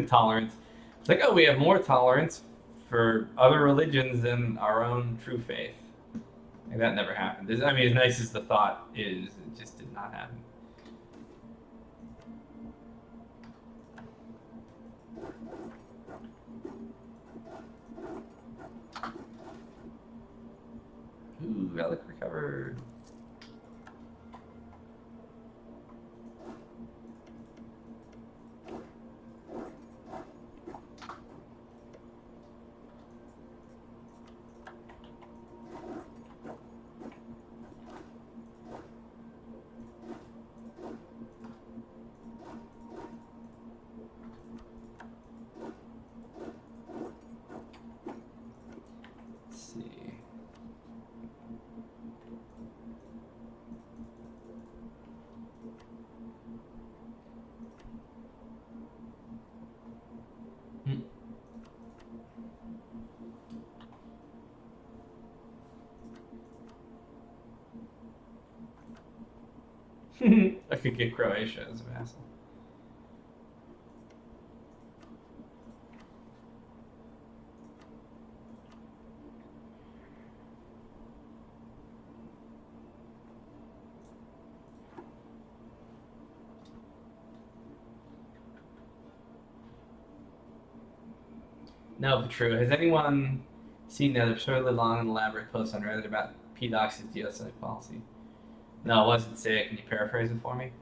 tolerance. It's like, oh, we have more tolerance for other religions than our own true faith. Like, that never happened. I mean, as nice as the thought is, it just did not happen. Ooh, relic recovered. I could get Croatia as a vassal. No, but true. Has anyone seen that absurdly long and elaborate post on Reddit about PDoX's geosync policy? No, it wasn't sick. Can you paraphrase it for me?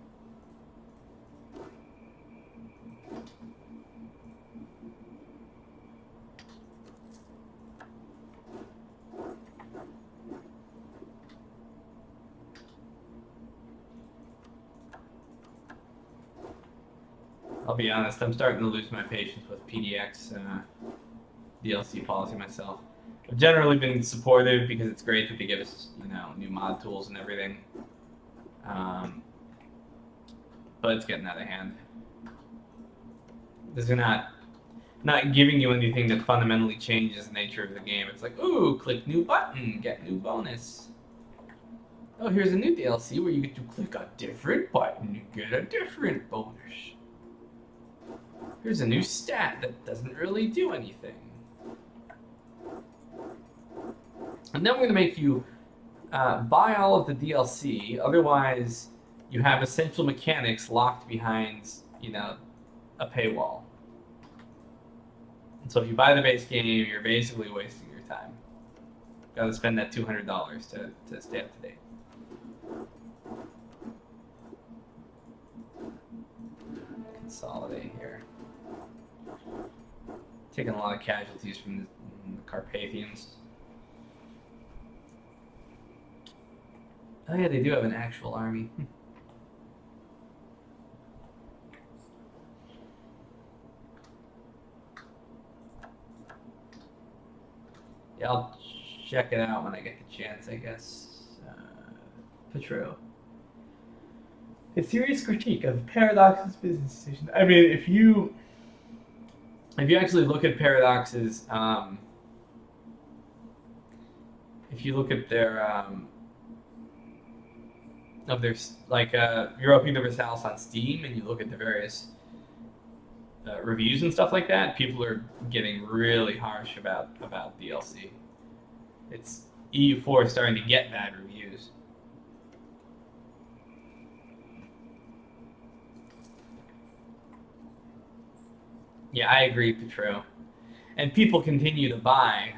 I'll be honest, I'm starting to lose my patience with PDX DLC policy myself. I've generally been supportive because it's great that they give us, new mod tools and everything. But it's getting out of hand. This is not giving you anything that fundamentally changes the nature of the game. It's like, ooh, click new button, get new bonus. Oh, here's a new DLC where you get to click a different button, you get a different bonus. Here's a new stat that doesn't really do anything. And then we're going to make you buy all of the DLC, otherwise you have essential mechanics locked behind, a paywall. And so if you buy the base game, you're basically wasting your time. Got to spend that $200 to stay up to date. Consolidate here. Taking a lot of casualties from the Carpathians. Oh yeah, they do have an actual army. Yeah, I'll check it out when I get the chance, I guess. Petro. A serious critique of Paradox's business decision. I mean, if you actually look at Paradox's, if you look at their Europa Universalis on Steam, and you look at the various reviews and stuff like that, people are getting really harsh about DLC. It's EU4 is starting to get bad reviews. Yeah, I agree, Petro. And people continue to buy,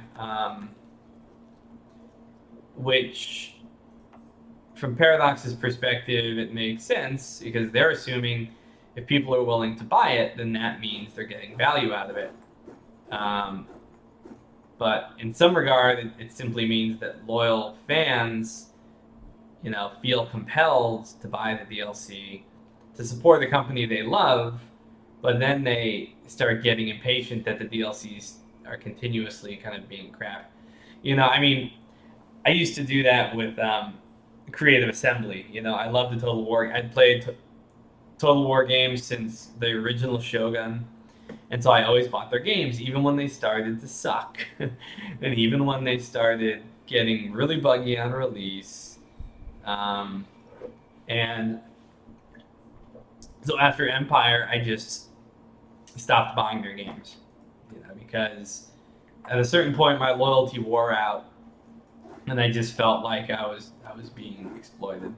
which, from Paradox's perspective, it makes sense because they're assuming if people are willing to buy it, then that means they're getting value out of it. But in some regard, it simply means that loyal fans, feel compelled to buy the DLC to support the company they love, but then they start getting impatient that the DLCs are continuously kind of being crap. I mean, I used to do that with Creative Assembly. I love the Total War. I'd played Total War games since the original Shogun, and so I always bought their games, even when they started to suck, and even when they started getting really buggy on release. And so after Empire, I just stopped buying their games, because at a certain point my loyalty wore out, and I just felt like I was being exploited.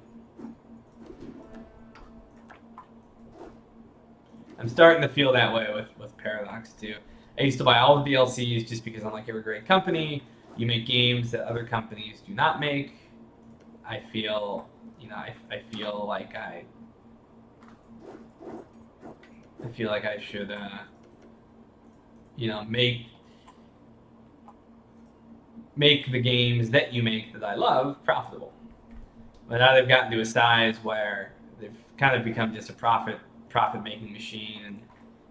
I'm starting to feel that way with Paradox too. I used to buy all the DLCs just because I'm like, you're a great company. You make games that other companies do not make. I feel, I feel like I feel like I should, make the games that you make that I love profitable. But now they've gotten to a size where they've kind of become just a profit making machine and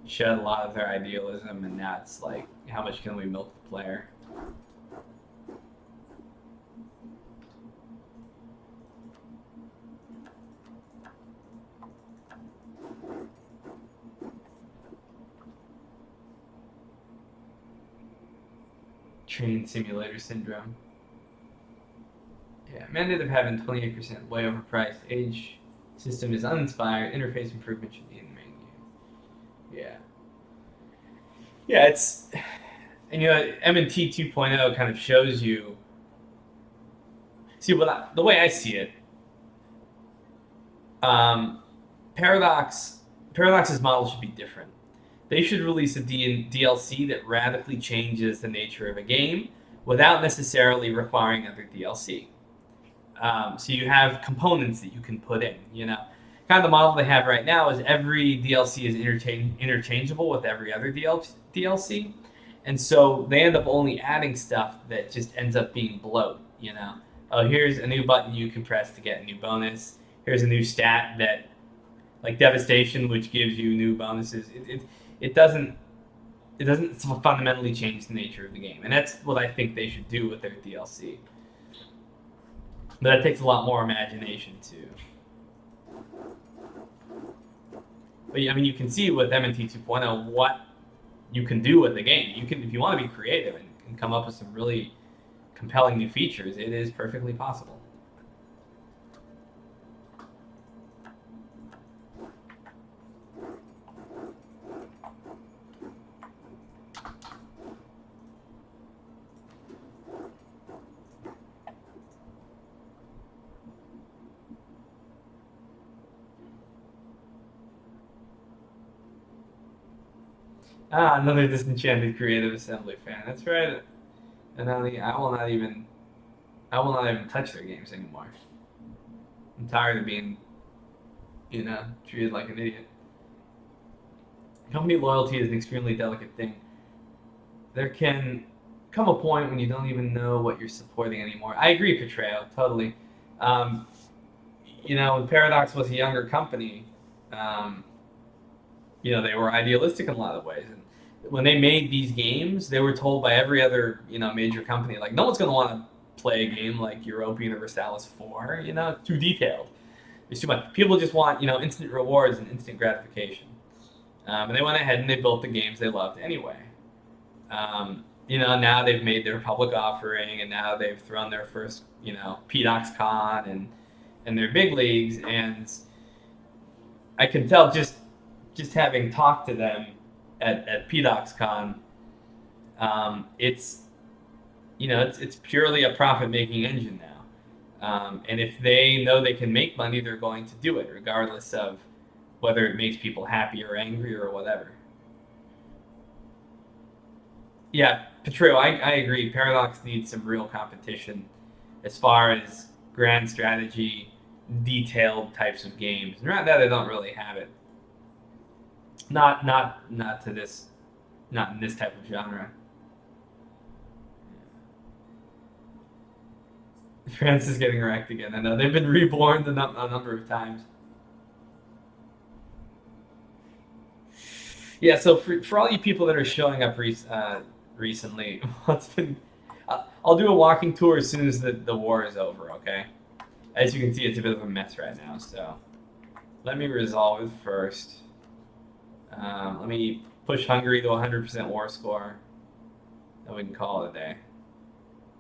shed a lot of their idealism, and now it's like, how much can we milk the player? Train simulator syndrome. Yeah, mandate of having 28% way overpriced. Age system is uninspired. Interface improvement should be in the main game. Yeah. Yeah, it's, and M&T 2.0 kind of shows you. See, the way I see it, Paradox's model should be different. They should release a DLC that radically changes the nature of a game without necessarily requiring other DLC. So you have components that you can put in. Kind of the model they have right now is every DLC is interchangeable with every other DLC, and so they end up only adding stuff that just ends up being bloat. Oh, here's a new button you can press to get a new bonus. Here's a new stat that, like Devastation, which gives you new bonuses. It doesn't fundamentally change the nature of the game, and that's what I think they should do with their DLC. But that takes a lot more imagination too. But I mean, you can see with M&T 2.0 what you can do with the game. You can, if you want to be creative and come up with some really compelling new features, it is perfectly possible. Ah, another disenchanted Creative Assembly fan. That's right. And I will not even touch their games anymore. I'm tired of being, treated like an idiot. Company loyalty is an extremely delicate thing. There can come a point when you don't even know what you're supporting anymore. I agree, Petreo, totally. When Paradox was a younger company, they were idealistic in a lot of ways. And when they made these games, they were told by every other, major company, like, no one's going to want to play a game like Europa Universalis 4, it's too detailed. It's too much. People just want, instant rewards and instant gratification. And they went ahead and they built the games they loved anyway. Now they've made their public offering, and now they've thrown their first, PDoxCon and their big leagues, and I can tell just having talked to them at PDoxCon, it's it's purely a profit making engine now. And if they know they can make money, they're going to do it, regardless of whether it makes people happy or angry or whatever. Yeah, Petro, I agree. Paradox needs some real competition as far as grand strategy, detailed types of games. And right now, they don't really have it. Not to this, not in this type of genre. France is getting wrecked again. I know they've been reborn a number of times. Yeah, so for all you people that are showing up recently, what's been I'll do a walking tour as soon as the war is over, okay? As you can see, it's a bit of a mess right now, so let me resolve it first. Let me push Hungary to 100% war score. Then we can call it a day.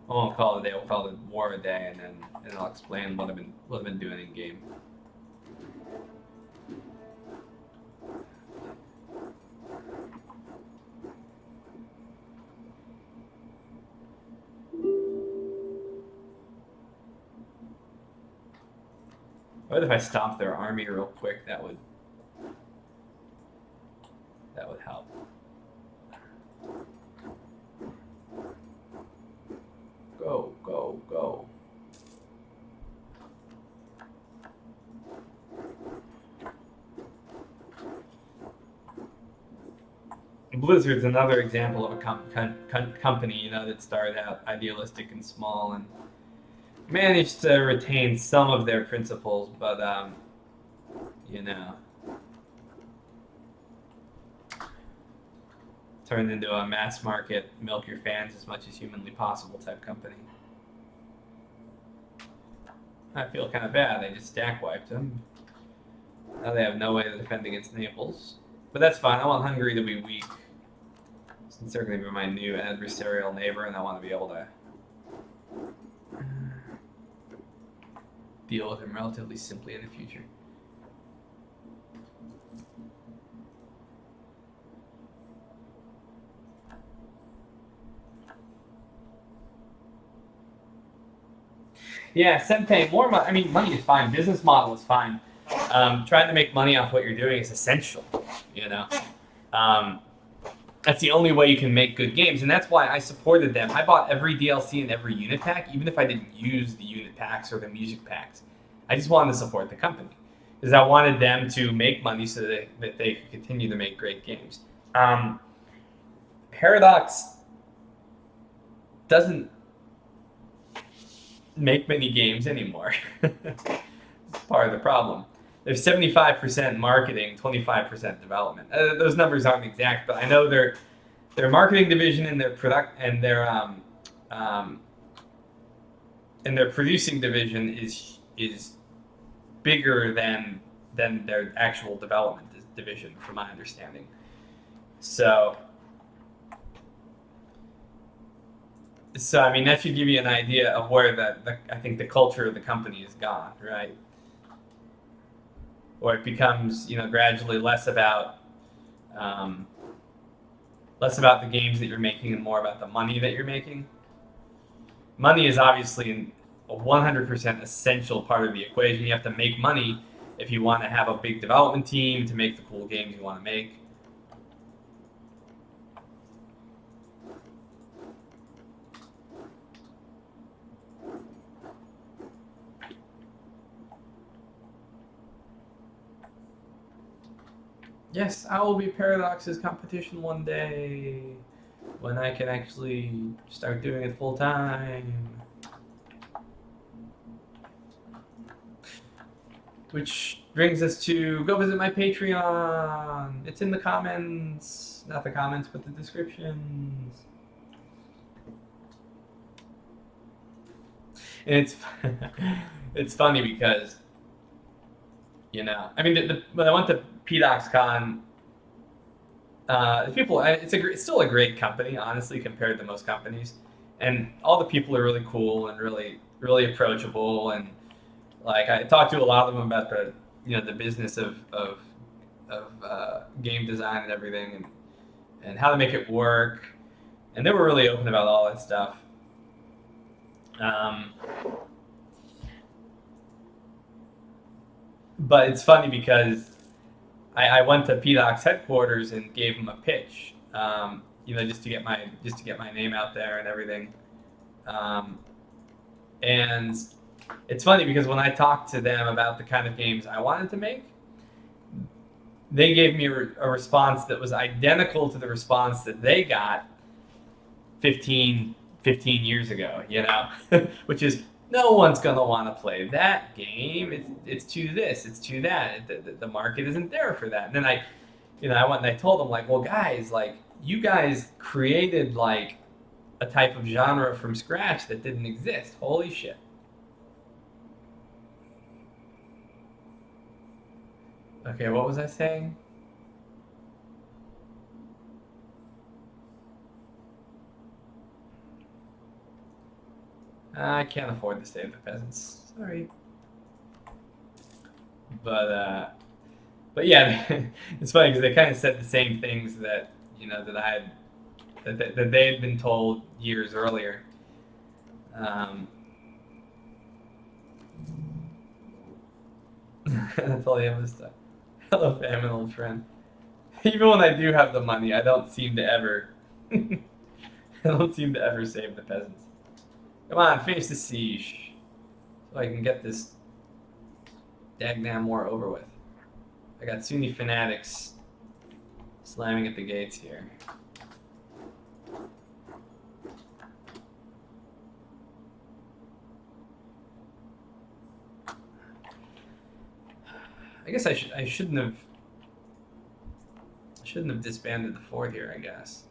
I won't call it a day, we'll call it war a day, and then I'll explain what I've been doing in game. What if I stomp their army real quick? That would help. Go, go, go. Blizzard's another example of a company, that started out idealistic and small and managed to retain some of their principles, but turned into a mass market, milk your fans as much as humanly possible type company. I feel kind of bad. They just stack wiped them. Now they have no way to defend against Naples. But that's fine. I want Hungary to be weak, since they're going to be my new adversarial neighbor, and I want to be able to deal with him relatively simply in the future. Yeah, Senpei, more money. I mean, money is fine. Business model is fine. Trying to make money off what you're doing is essential. You know, that's the only way you can make good games, and that's why I supported them. I bought every DLC and every unit pack, even if I didn't use the unit packs or the music packs. I just wanted to support the company because I wanted them to make money so that they could continue to make great games. Paradox doesn't make many games anymore. It's part of the problem. There's 75% marketing, 25% development. Those numbers aren't exact, but I know their marketing division and their product and their producing division is bigger than their actual development division, from my understanding. So I mean, that should give you an idea of where I think the culture of the company is gone, right? Or it becomes, gradually less about the games that you're making and more about the money that you're making. Money is obviously a 100% essential part of the equation. You have to make money if you want to have a big development team to make the cool games you want to make. Yes, I will be Paradox's competition one day when I can actually start doing it full time. Which brings us to go visit my Patreon. It's in the comments. Not the comments, but the descriptions. And it's funny because, I mean, when I went to PDoxCon, it's still a great company, honestly, compared to most companies, and all the people are really cool and really really approachable, and like I talked to a lot of them about the business of game design and everything, and how to make it work, and they were really open about all that stuff. Um, but it's funny because I went to PDOC's headquarters and gave him a pitch, just to get my name out there and everything. Um, and it's funny because when I talked to them about the kind of games I wanted to make, they gave me a response that was identical to the response that they got 15 years ago, which is no one's going to want to play that game. It's too this, it's too that. The market isn't there for that. And then I went and I told them, like, well, guys, like, you guys created, like, a type of genre from scratch that didn't exist. Holy shit. Okay, what was I saying? I can't afford to save the peasants. Sorry. But yeah, it's funny because they kind of said the same things that that I had that they had been told years earlier. That's all you have this time. Hello, family, old friend. Even when I do have the money, I don't seem to ever. I don't seem to ever save the peasants. Come on, finish the siege, so I can get this dagnam war over with. I got Sunni fanatics slamming at the gates here. I guess I shouldn't have disbanded the fort here, I guess.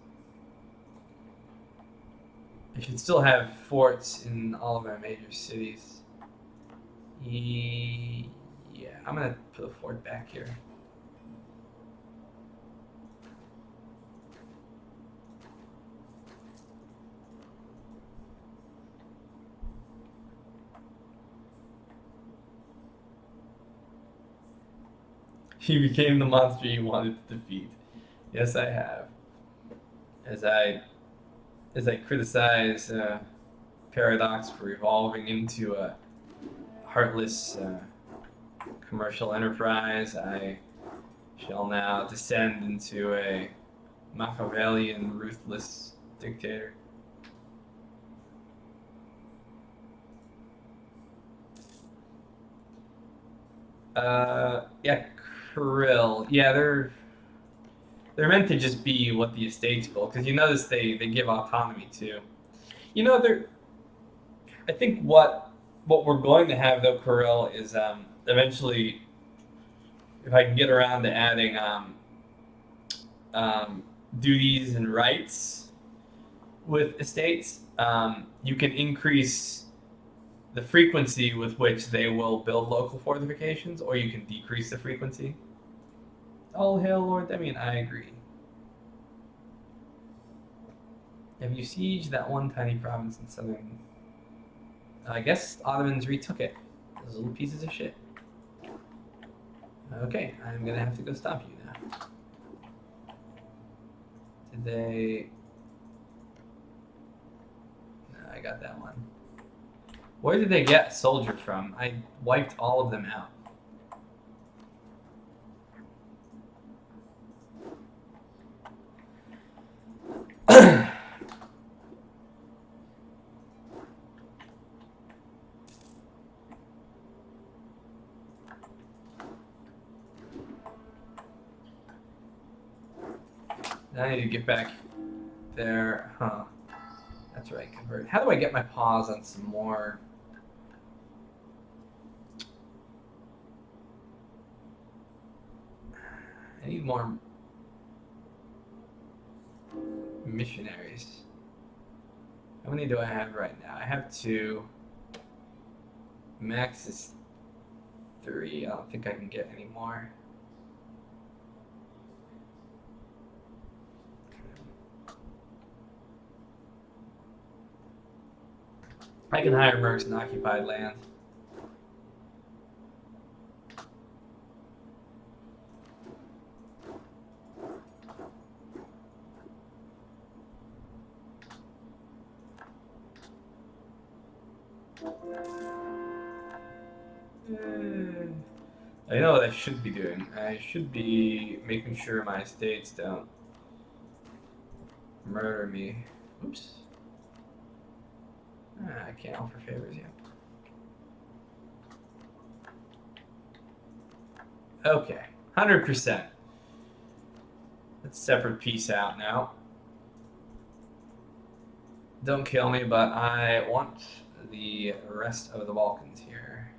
I should still have forts in all of our major cities. Yeah, I'm gonna put a fort back here. You became the monster you wanted to defeat. Yes, I have. As I criticize Paradox for evolving into a heartless commercial enterprise, I shall now descend into a Machiavellian, ruthless dictator. Yeah, Krill. Yeah, they're meant to just be what the estates build, because you notice they give autonomy too. They're. I think what we're going to have though, Krill, is eventually, if I can get around to adding duties and rights with estates, you can increase the frequency with which they will build local fortifications, or you can decrease the frequency. All hail Lord Demian, I agree. Have you sieged that one tiny province in southern... I guess Ottomans retook it. Those little pieces of shit. Okay, I'm gonna have to go stop you now. Did they... No, I got that one. Where did they get soldier from? I wiped all of them out. I need to get back there. Huh. That's right, convert. How do I get my paws on some more... I need more missionaries. How many do I have right now? I have 2. Max is 3. I don't think I can get any more. I can hire mercs in occupied land. I know what I should be doing. I should be making sure my estates don't murder me. Oops. I can't offer favors yet. Okay, 100%. Let's separate peace out now. Don't kill me, but I want the rest of the Balkans here.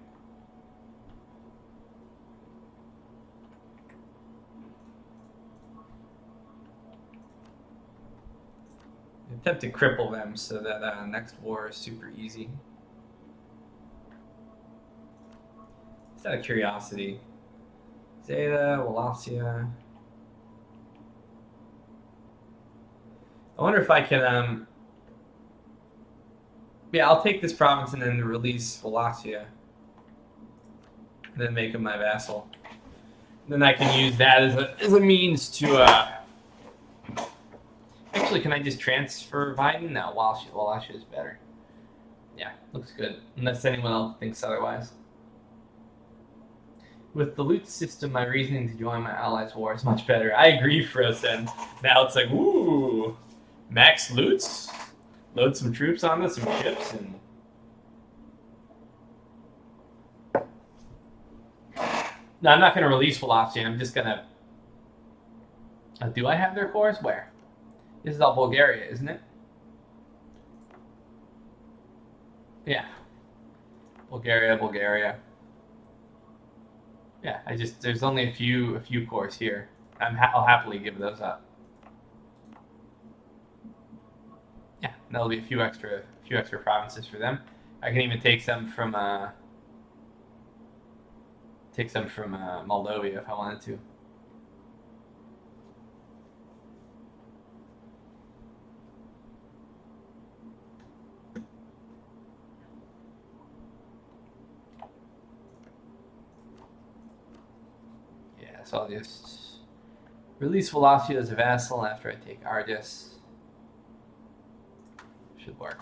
Attempt to cripple them so that next war is super easy. Just out of curiosity. Zeta, Wallachia. I wonder if I can, yeah, I'll take this province and then release Wallachia. And then make him my vassal. Then I can use that as a means to, actually, can I just transfer Biden? No, Wallachia is better. Yeah, looks good. Unless anyone else thinks otherwise. With the loot system, my reasoning to join my allies' war is much better. I agree, Frozen. Now it's like, ooh, max loots, load some troops onto some ships, and no, I'm not going to release Wallachia. I'm just going to. Do I have their cores? Where? This is all Bulgaria, isn't it? Yeah. Bulgaria. Yeah, there's only a few cores here. I'll happily give those up. Yeah, that'll be a few extra provinces for them. I can even take some from Moldova if I wanted to. So I'll just release Wallachia as a vassal after I take Argus. Should work.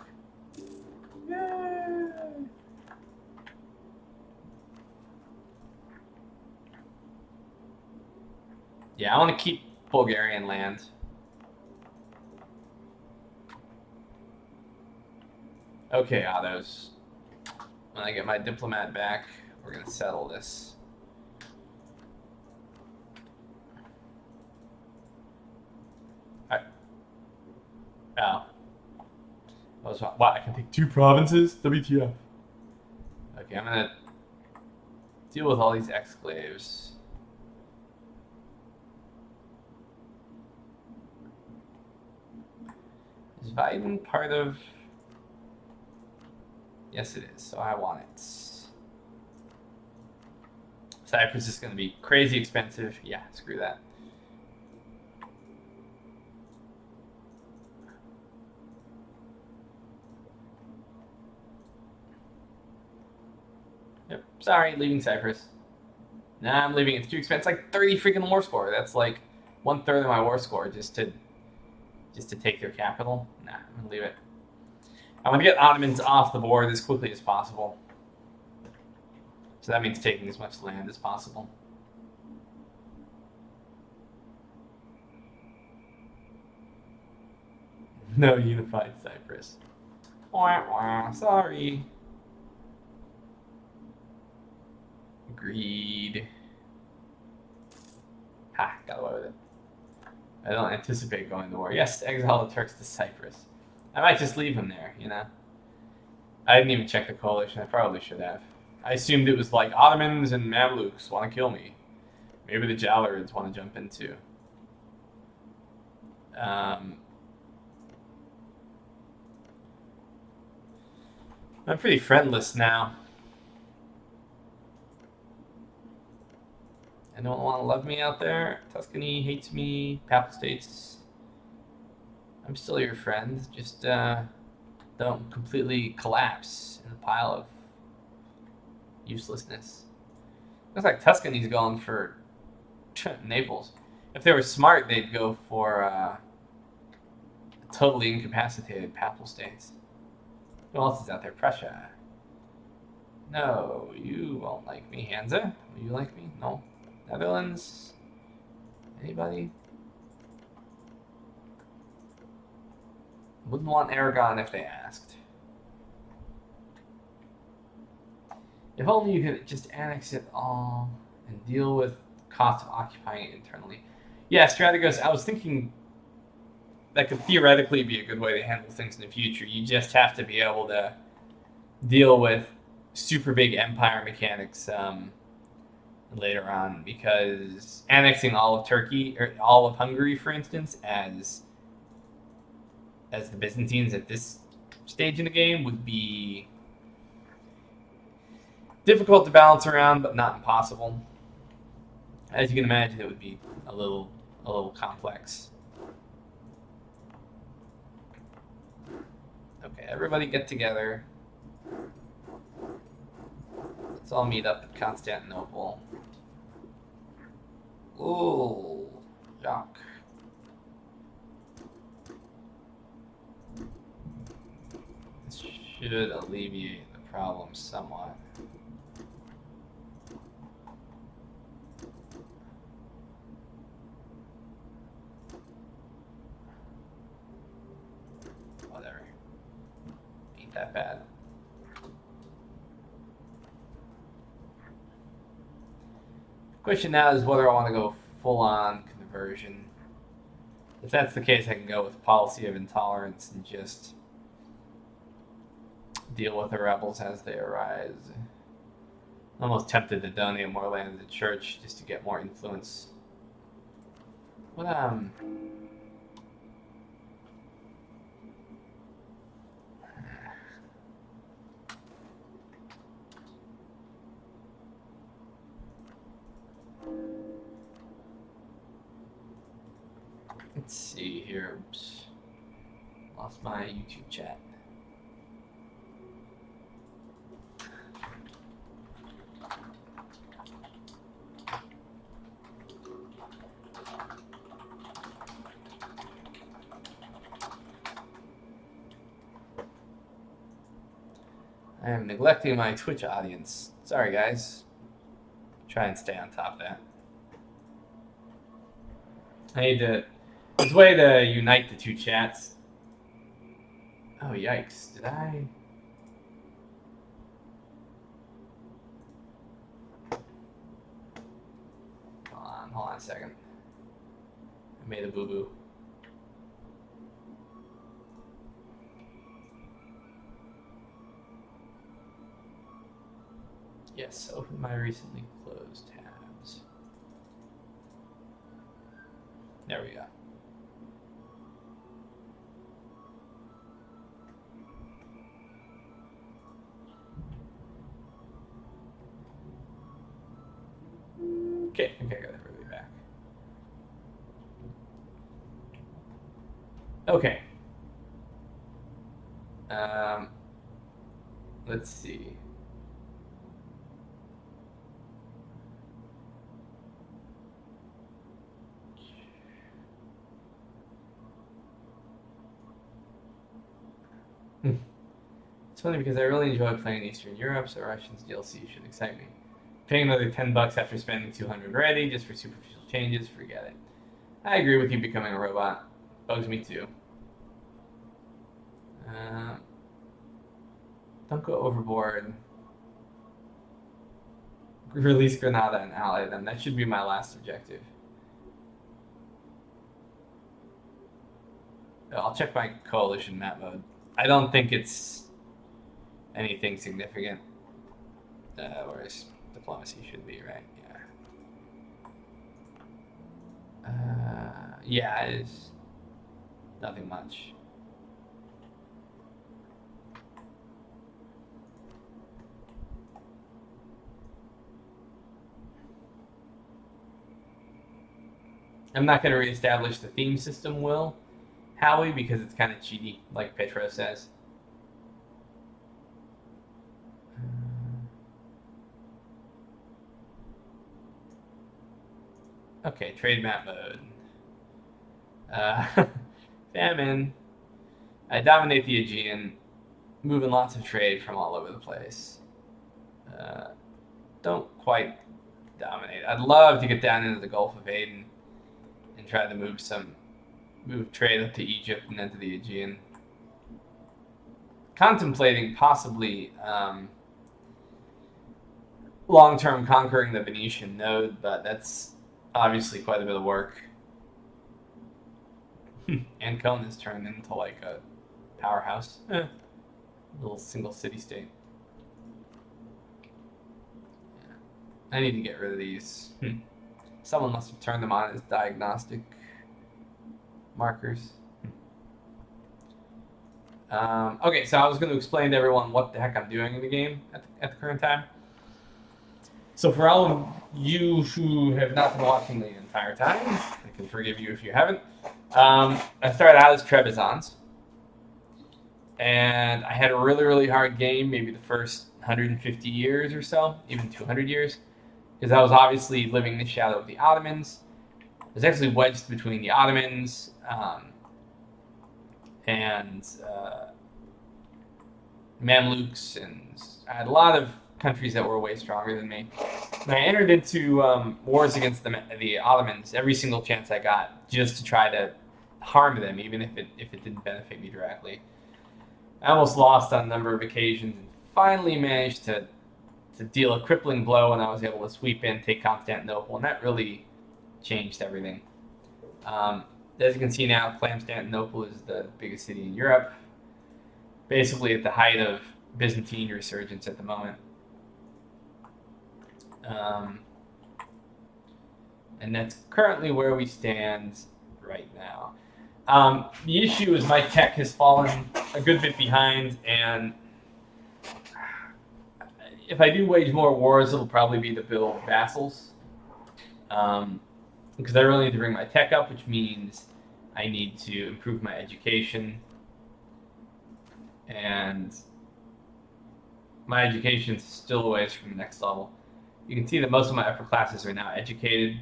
Yay! Yeah, I want to keep Bulgarian land. Okay, Ottos. When I get my diplomat back, we're going to settle this. Oh. Wow, I can take 2 provinces? WTF. Okay, I'm gonna deal with all these exclaves. Is Biden part of... Yes, it is, so I want it. Cyprus is gonna be crazy expensive. Yeah, screw that. Yep. Sorry, leaving Cyprus. Nah, I'm leaving. It's too expensive. It's like 30 freaking war score. That's like 1/3 of my war score just to take their capital. Nah, I'm gonna leave it. I'm gonna get Ottomans off the board as quickly as possible. So that means taking as much land as possible. No unified Cyprus. Wah, wah, sorry. Agreed. Ha, got away with it. I don't anticipate going to war. Yes, exile the Turks to Cyprus. I might just leave them there, you know? I didn't even check the coalition. I probably should have. I assumed it was like Ottomans and Mamluks want to kill me. Maybe the Jalurids want to jump in too. I'm pretty friendless now. Anyone want to love me out there? Tuscany hates me. Papal States. I'm still your friend. Just don't completely collapse in a pile of uselessness. Looks like Tuscany's going for Naples. If they were smart, they'd go for totally incapacitated Papal States. Who else is out there? Prussia. No, you won't like me. Hansa, will you like me? No. Netherlands? Anybody? Wouldn't want Aragon if they asked. If only you could just annex it all and deal with the cost of occupying it internally. Yeah, Strategos, I was thinking that could theoretically be a good way to handle things in the future. You just have to be able to deal with super big empire mechanics later on, because annexing all of Turkey or all of Hungary, for instance, as the Byzantines at this stage in the game would be difficult to balance around, but not impossible. As you can imagine, it would be a little complex. Okay, everybody get together. Let's all meet up at Constantinople. Ooh, yuck. This should alleviate the problem somewhat. Whatever. Ain't that bad. Question now is whether I want to go full-on conversion. If that's the case, I can go with policy of intolerance and just deal with the rebels as they arise. I'm almost tempted to donate more land to the church just to get more influence. What let's see here. Oops. Lost my YouTube chat. I am neglecting my Twitch audience. Sorry, guys. Try and stay on top of that. I need to. There's a way to unite the two chats. Oh, yikes. Did I? Hold on a second. I made a boo-boo. Yes, open my recently closed tabs. There we go. Okay, I think I got everybody back. Okay. Let's see. It's funny because I really enjoy playing Eastern Europe, so Russians DLC should excite me. Paying another $10 after spending $200 already just for superficial changes, forget it. I agree with you becoming a robot. Bugs me too. Don't go overboard. Release Granada and ally them. That should be my last objective. I'll check my coalition map mode. I don't think it's anything significant. Whereas diplomacy should be, right? Yeah. Yeah, it's nothing much. I'm not going to reestablish the theme system, Will, Howie, because it's kind of cheaty, like Petro says. Okay, trade map mode. Famine. I dominate the Aegean, moving lots of trade from all over the place. don't quite dominate. I'd love to get down into the Gulf of Aden and try to move trade up to Egypt and then to the Aegean. Contemplating possibly long-term conquering the Venetian node, but that's obviously quite a bit of work. Ancona is turned into like a powerhouse. Little single city-state. I need to get rid of these. Someone must have turned them on as diagnostic markers. Okay, so I was going to explain to everyone what the heck I'm doing in the game at the current time. So for all of you who have not been watching the entire time, I can forgive you if you haven't. I started out as Trebizond, and I had a really, really hard game, maybe the first 150 years or so, even 200 years, because I was obviously living in the shadow of the Ottomans. I was actually wedged between the Ottomans and Mamluks, and I had a lot of countries that were way stronger than me. And I entered into wars against the Ottomans every single chance I got, just to try to harm them, even if it didn't benefit me directly. I almost lost on a number of occasions, and finally managed to deal a crippling blow when I was able to sweep in, take Constantinople, and that really changed everything. As you can see now, Constantinople is the biggest city in Europe, basically at the height of Byzantine resurgence at the moment. And that's currently where we stand right now. The issue is my tech has fallen a good bit behind, and if I do wage more wars, it'll probably be to build vassals. Because I really need to bring my tech up, which means I need to improve my education. And my education's still a ways from the next level. You can see that most of my upper classes are now educated.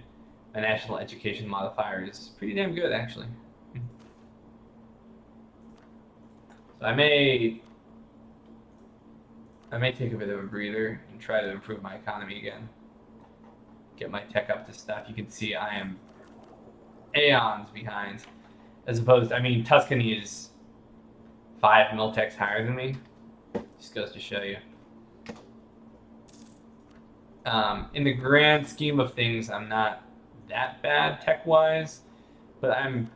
My national education modifier is pretty damn good, actually. So I may take a bit of a breather and try to improve my economy again. Get my tech up to stuff. You can see I am aeons behind. As opposed, Tuscany is 5 miltechs higher than me. Just goes to show you. In the grand scheme of things, I'm not that bad tech-wise, but I'm,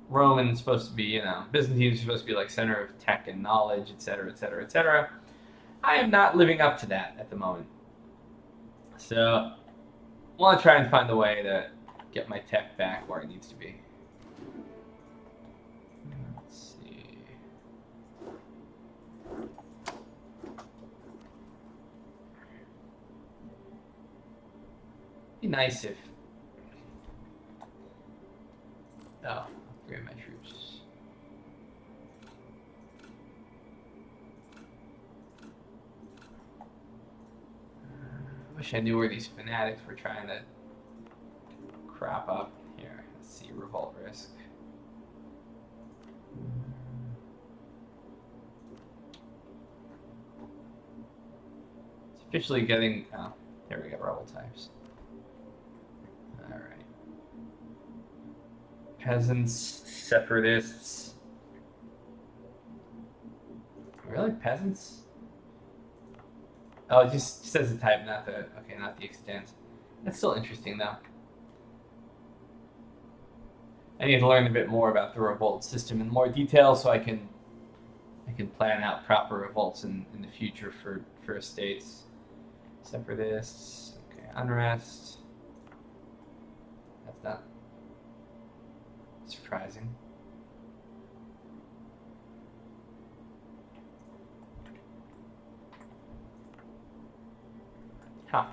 Roman's supposed to be, Byzantine's supposed to be like center of tech and knowledge, etc., etc., etc. I am not living up to that at the moment. So, I want to try and find a way to get my tech back where it needs to be. Let's see. Be nice if... Oh, upgrade my troops. Wish I knew where these fanatics were trying to crop up. Here, let's see, revolt risk. It's officially getting... Oh, there we go, rebel types. Alright. Peasants, separatists. Really? Peasants? Oh, it just says the type, not the extent. That's still interesting, though. I need to learn a bit more about the revolt system in more detail, so I can plan out proper revolts in the future for estates. Separatists. Okay, unrest. That's not surprising. Huh.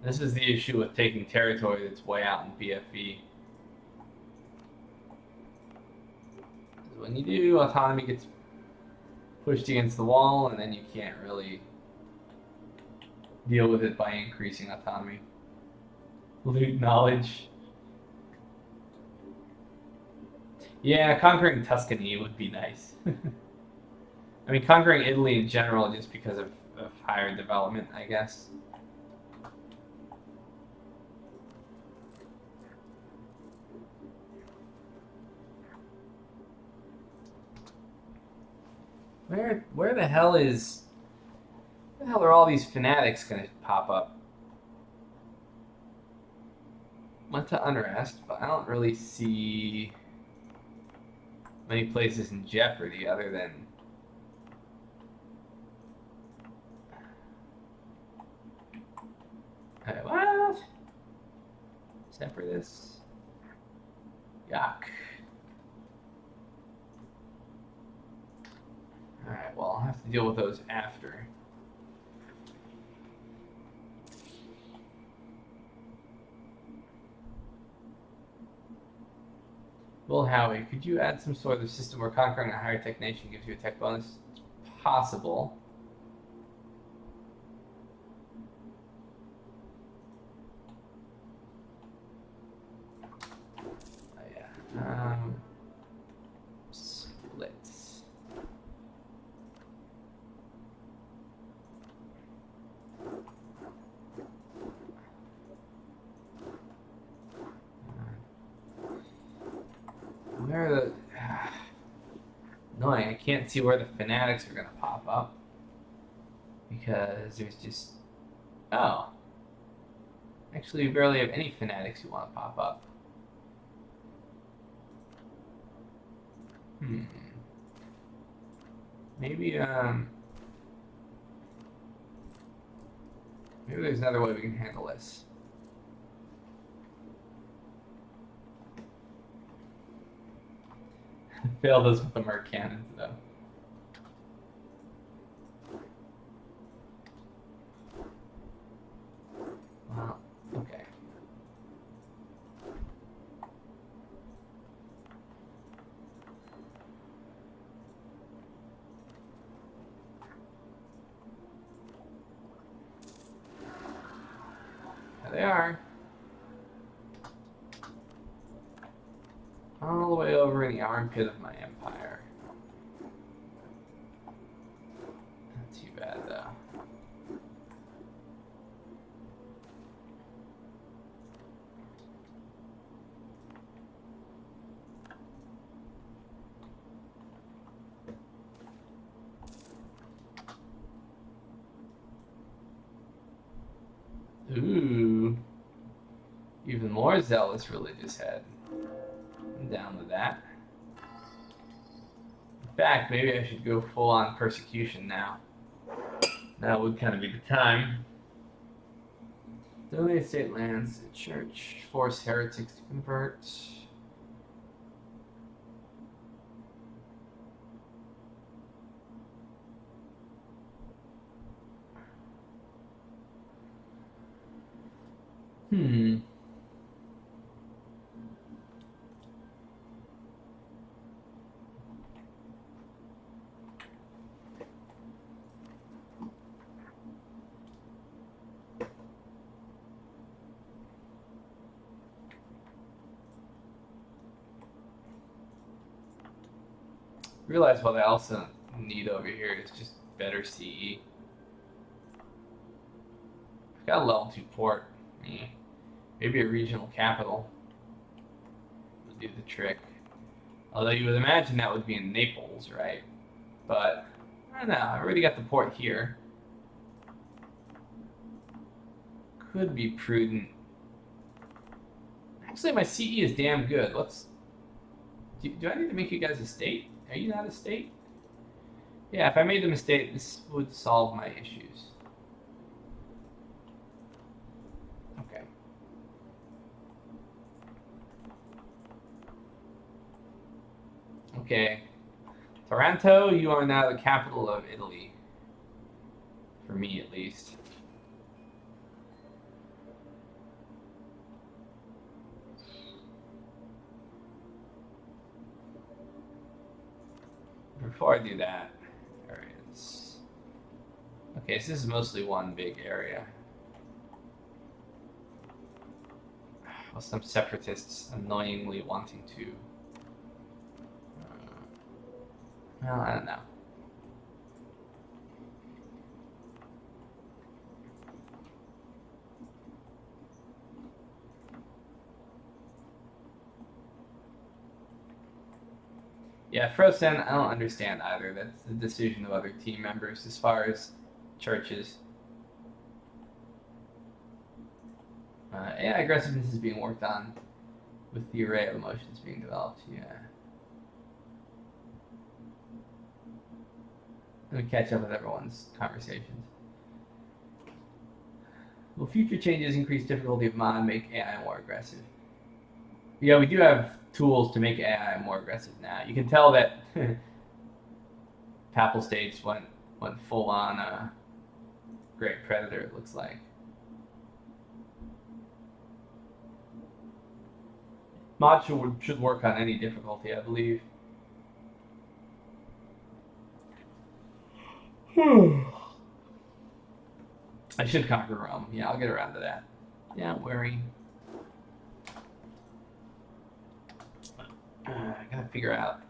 This is the issue with taking territory that's way out in BFE. When you do, autonomy gets pushed against the wall, and then you can't really deal with it by increasing autonomy. Loot knowledge. Yeah, conquering Tuscany would be nice. I mean, conquering Italy in general just because of higher development, I guess. Where the hell is... Where the hell are all these fanatics going to pop up? Went to unrest, but I don't really see many places in jeopardy other than... What? Separatists? Yuck. Alright, well, I'll have to deal with those after. Well, Howie, could you add some sort of system where conquering a higher tech nation gives you a tech bonus? It's possible. Oh, yeah. Splits. Where are the... Annoying, I can't see where the fanatics are going to pop up. Because there's just... Oh. Actually, we barely have any fanatics who want to pop up. Maybe, maybe there's another way we can handle this. Fail those with the Merc cannons, though. Wow, okay. There they are. All the way over in the armpit of my empire. Not too bad, though. Ooh. Even more zealous religious head. I'm down with that. In fact, maybe I should go full on persecution now. That would kind of be the time. Donate state lands to church. Force heretics to convert. Realize what I also need over here is just better CE. I've got a level 2 port. Maybe a regional capital would do the trick. Although you would imagine that would be in Naples, right? But I don't know. I already got the port here. Could be prudent. Actually, my CE is damn good. Let's. Do I need to make you guys a state? Are you not a state? Yeah, if I made the mistake, this would solve my issues. Okay. Okay. Taranto, you are now the capital of Italy. For me, at least. Before I do that, areas. Okay, so this is mostly one big area. Well, some separatists annoyingly wanting to Well, I don't know. Yeah, Frozen, I don't understand either. That's the decision of other team members as far as churches. AI aggressiveness is being worked on with the array of emotions being developed. Yeah. Let me catch up with everyone's conversations. Will future changes increase difficulty of mod, make AI more aggressive? Yeah, we do have tools to make AI more aggressive now. You can tell that Papal States went full on Great Predator, it looks like. Mod should work on any difficulty, I believe. I should conquer Rome. Yeah, I'll get around to that. Yeah, don't worry. I gotta figure out.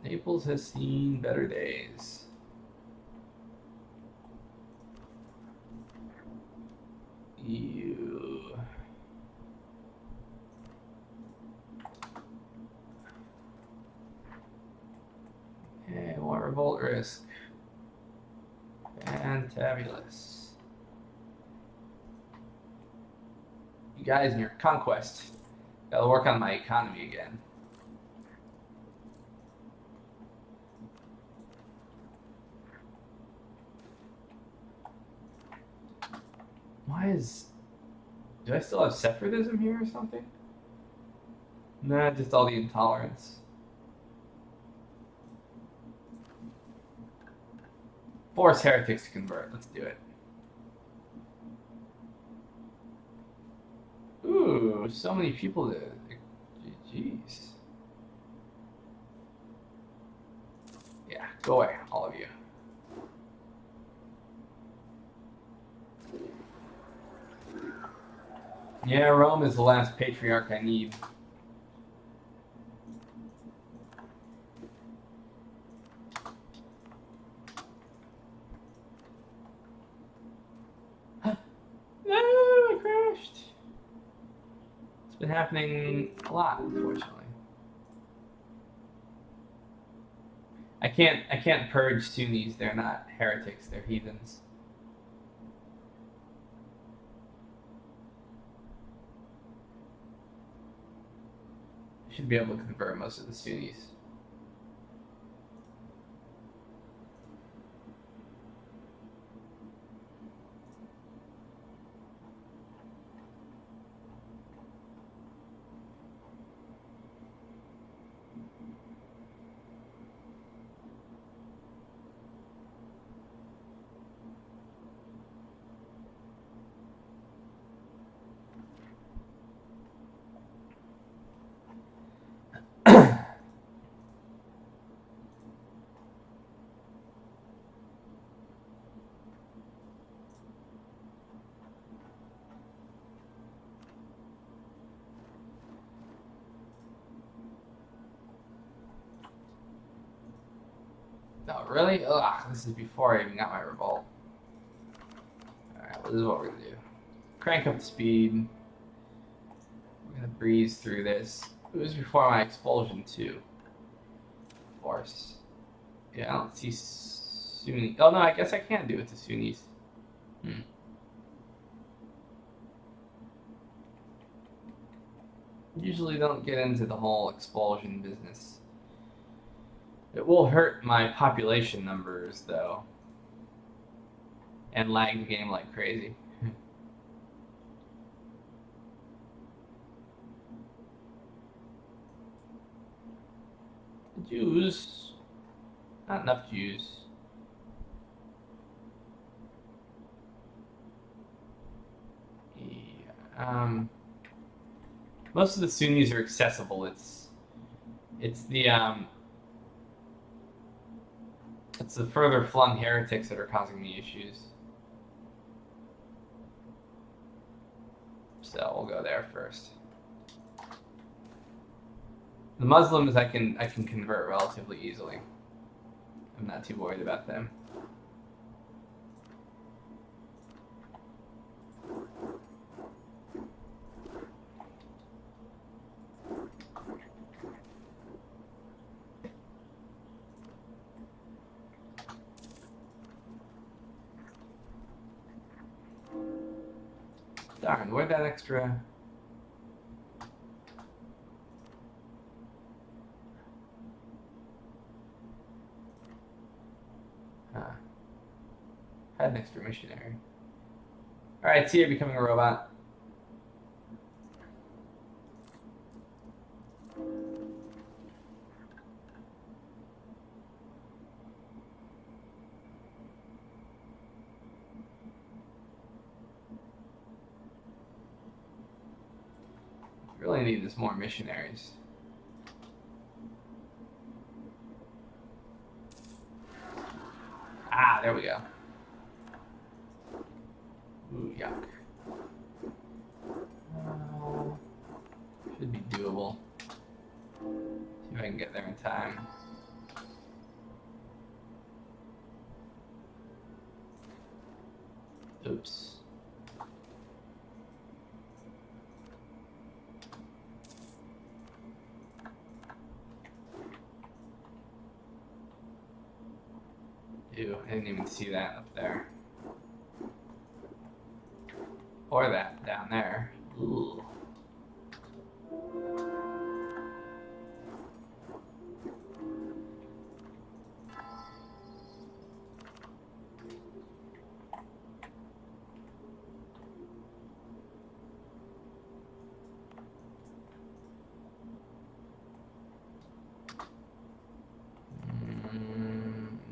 Naples has seen better days. You. Okay, more revolt risk. Fantabulous. You guys and your conquest. Gotta work on my economy again. Why is... Do I still have separatism here or something? Nah, just all the intolerance. Force heretics to convert. Let's do it. Ooh, so many people to... Jeez. Yeah, go away, all of you. Yeah, Rome is the last patriarch I need. No, I crashed. It's been happening a lot, unfortunately. I can't purge Sunnis. They're not heretics. They're heathens. I should be able to convert most of the Sunnis. No, really? Ugh, this is before I even got my revolt. Alright, well, this is what we're gonna do. Crank up the speed. We're gonna breeze through this. It was before my expulsion, too. Force. Yeah, I don't see Sunni. Oh, no, I guess I can't do it to Sunnis. Usually don't get into the whole expulsion business. It will hurt my population numbers, though. And lag the game like crazy. Jews. Not enough Jews. Yeah, most of the Sunnis are accessible. It's the further flung heretics that are causing me issues. So we'll go there first. The Muslims I can convert relatively easily. I'm not too worried about them. Darn, where'd that extra... Had an extra missionary. Alright, see, you're becoming a robot. Really need this more missionaries. Ah, there we go. Ooh, yuck. Should be doable. See if I can get there in time. Oops. Ew, I didn't even see that up there. Or that down there. Ooh.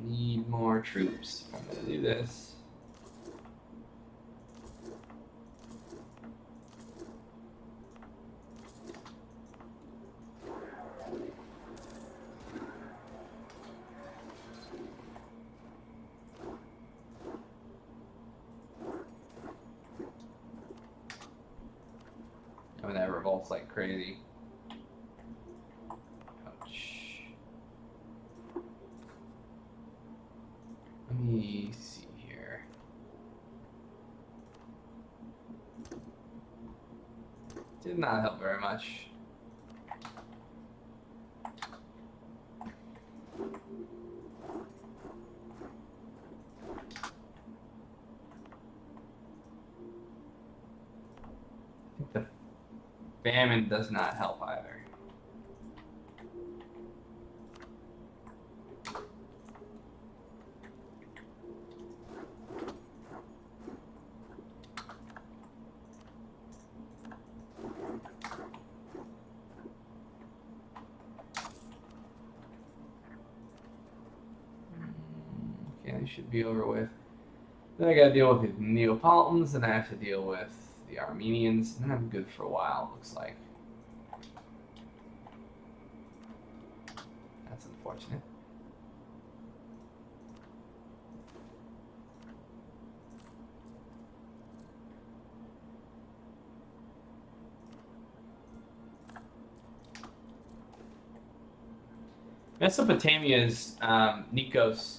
Need more troops. I'm gonna do this. I mean, that revolts like crazy. Ouch. Let me see here. Did not help very much. I think the famine does not help either. Okay, this should be over with. Then I gotta deal with the Neapolitans, and I have to deal with the Armenians, and then I'm good for a while, it looks like. That's unfortunate. Mesopotamia's Nikos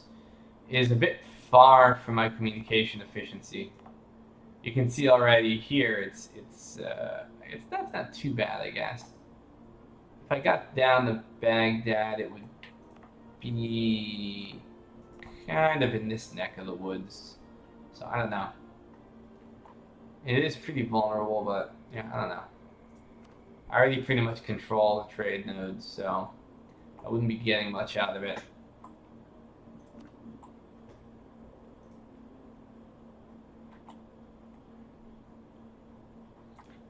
is a bit far from my communication efficiency. You can see already here it's not too bad, I guess. If I got down to Baghdad, it would be kind of in this neck of the woods. So I don't know. It is pretty vulnerable, but yeah, I don't know. I already pretty much control the trade nodes, so I wouldn't be getting much out of it.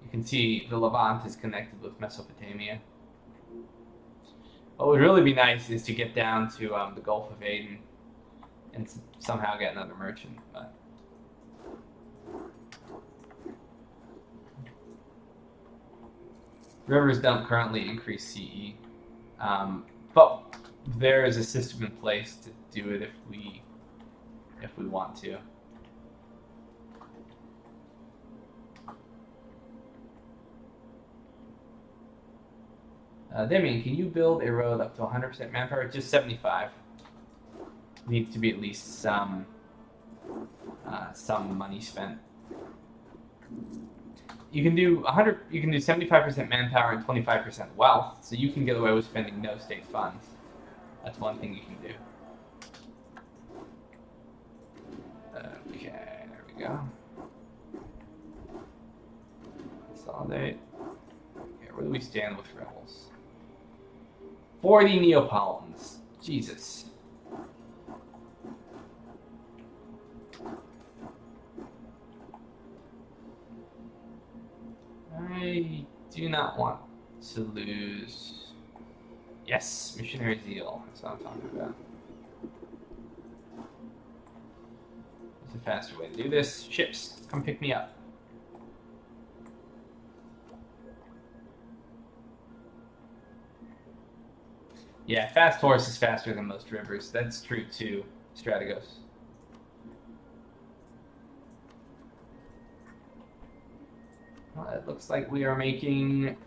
You can see the Levant is connected with Mesopotamia. What would really be nice is to get down to the Gulf of Aden and somehow get another merchant. But rivers don't currently increase CE, but there is a system in place to do it if we want to. Damien, can you build a road up to 100% manpower? Just 75. Needs to be at least some money spent. You can do 100. You can do 75% manpower and 25% wealth, so you can get away with spending no state funds. That's one thing you can do. Okay, there we go. Consolidate. Okay, where do we stand with rebels? 40 Neapolitans. Jesus. I do not want to lose. Yes, missionary zeal. That's what I'm talking about. There's a faster way to do this. Ships, come pick me up. Yeah, fast horse is faster than most rivers. That's true too, Strategos. Well, it looks like we are making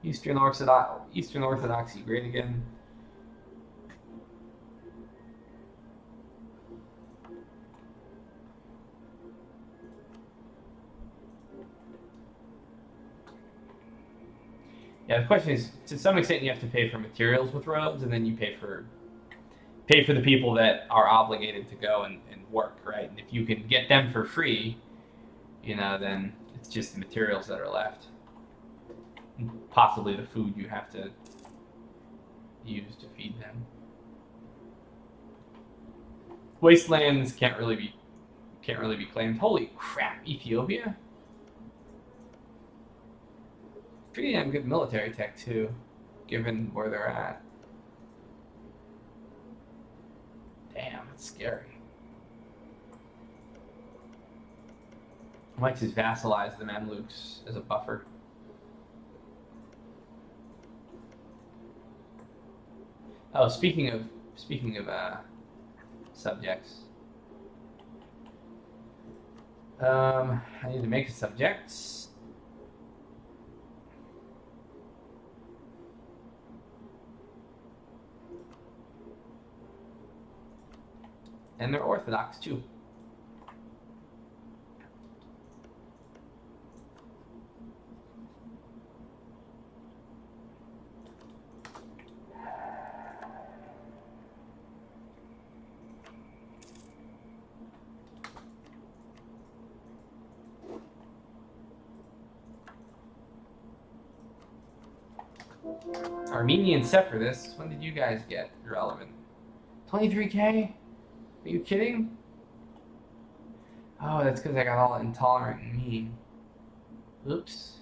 Eastern Orthodoxy great again. Yeah, the question is, to some extent, you have to pay for materials with roads, and then you pay for the people that are obligated to go and work, right? And if you can get them for free, then it's just the materials that are left. And possibly the food you have to use to feed them. Wastelands can't really be claimed. Holy crap, Ethiopia? Pretty damn good military tech too, given where they're at. Damn, it's scary. I might just vassalize the Mamluks as a buffer. Oh, speaking of subjects, I need to make a subject. And they're Orthodox too. Armenian separatists? When did you guys get irrelevant? 23K? Are you kidding? Oh, that's because I got all intolerant and mean. Oops.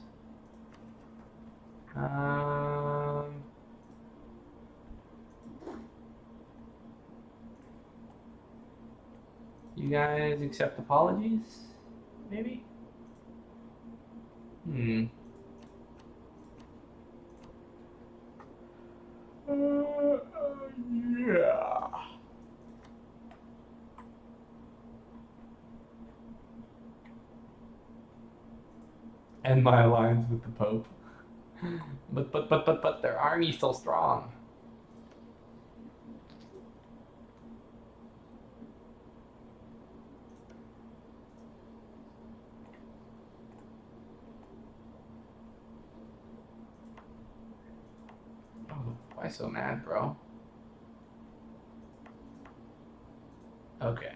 You guys accept apologies? Maybe? Yeah. And my alliance with the Pope. But their army's still strong. Oh, why so mad, bro? Okay.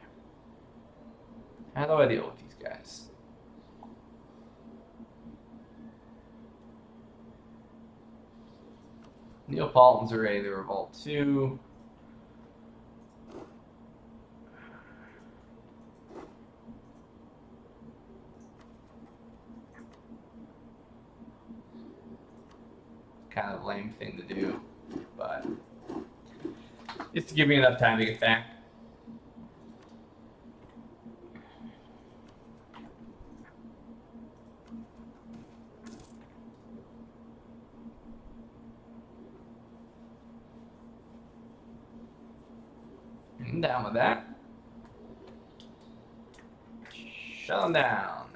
How do I deal with these guys? Neapolitans are ready to revolt too. Kind of a lame thing to do, but just to give me enough time to get back. I'm down with that. Shut them down.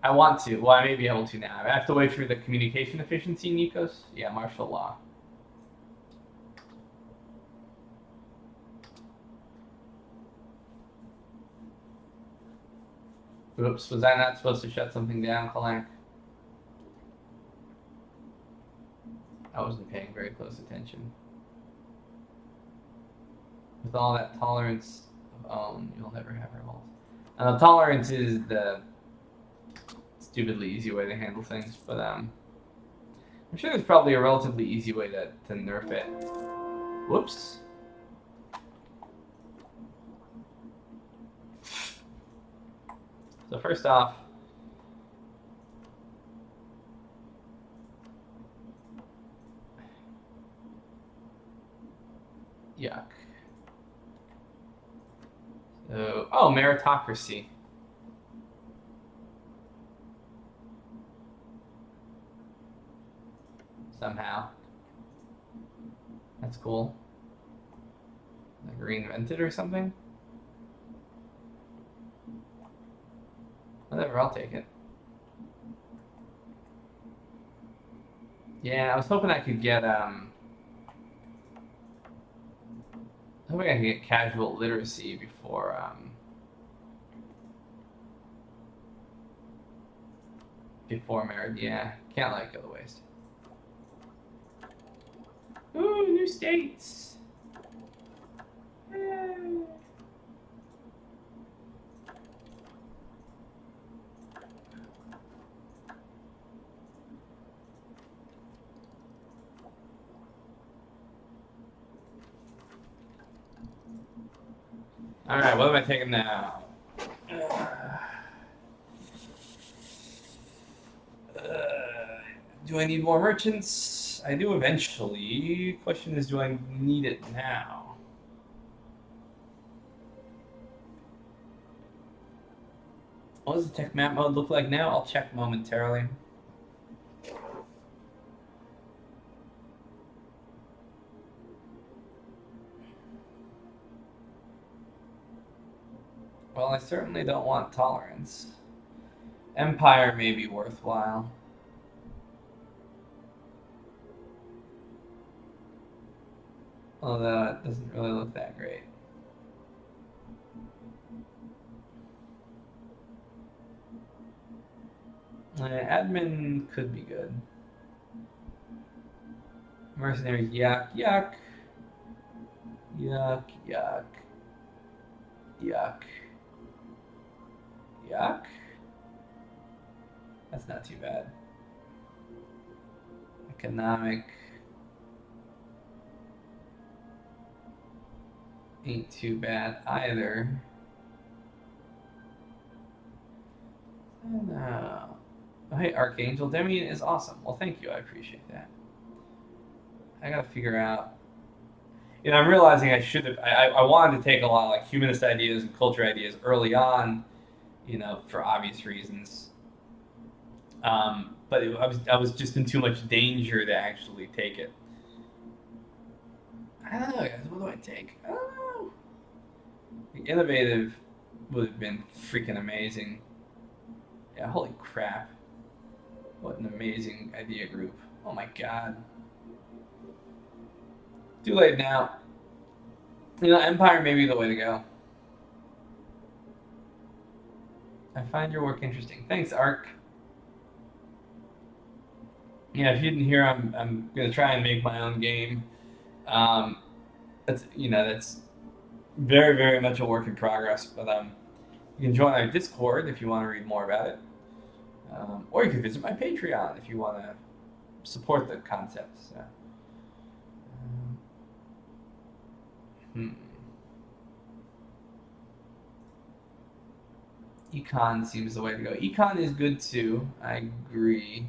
I want to. Well, I may be able to now. I have to wait for the communication efficiency, Nikos. Yeah, martial law. Oops, was I not supposed to shut something down, Kalank? I wasn't paying very close attention. With all that tolerance of own, you'll never have revolt. Tolerance is the stupidly easy way to handle things, but I'm sure there's probably a relatively easy way to nerf it. Whoops. So first off, yuck. So, oh, meritocracy. Somehow. That's cool. Like reinvented or something? Whatever, I'll take it. Yeah, I was hoping I could get hoping I could get casual literacy before merit. Yeah, can't let it go to waste. Ooh, new states. Yay. All right, what am I taking now? Do I need more merchants? I do eventually. Question is, do I need it now? What does the tech map mode look like now? I'll check momentarily. Well, I certainly don't want tolerance. Empire may be worthwhile. Although it doesn't really look that great. Admin could be good. Mercenaries, yuck, yuck. Yuck, yuck. Yuck. Yuck. That's not too bad. Economic ain't too bad either. No. Oh, hey, Archangel Demian is awesome. Well, thank you. I appreciate that. I gotta figure out. You know, I'm realizing I should have. I wanted to take a lot of like humanist ideas and culture ideas early on, you know, for obvious reasons. But I was just in too much danger to actually take it. I don't know, guys. What do I take? I don't know. The innovative would have been freaking amazing. Yeah, holy crap. What an amazing idea group. Oh my god. Too late now. You know, Empire may be the way to go. I find your work interesting. Thanks, Ark. Yeah, if you didn't hear, I'm gonna try and make my own game. That's very very much a work in progress. But you can join our Discord if you want to read more about it, or you can visit my Patreon if you want to support the concept. So. Econ seems the way to go. Econ is good too. I agree.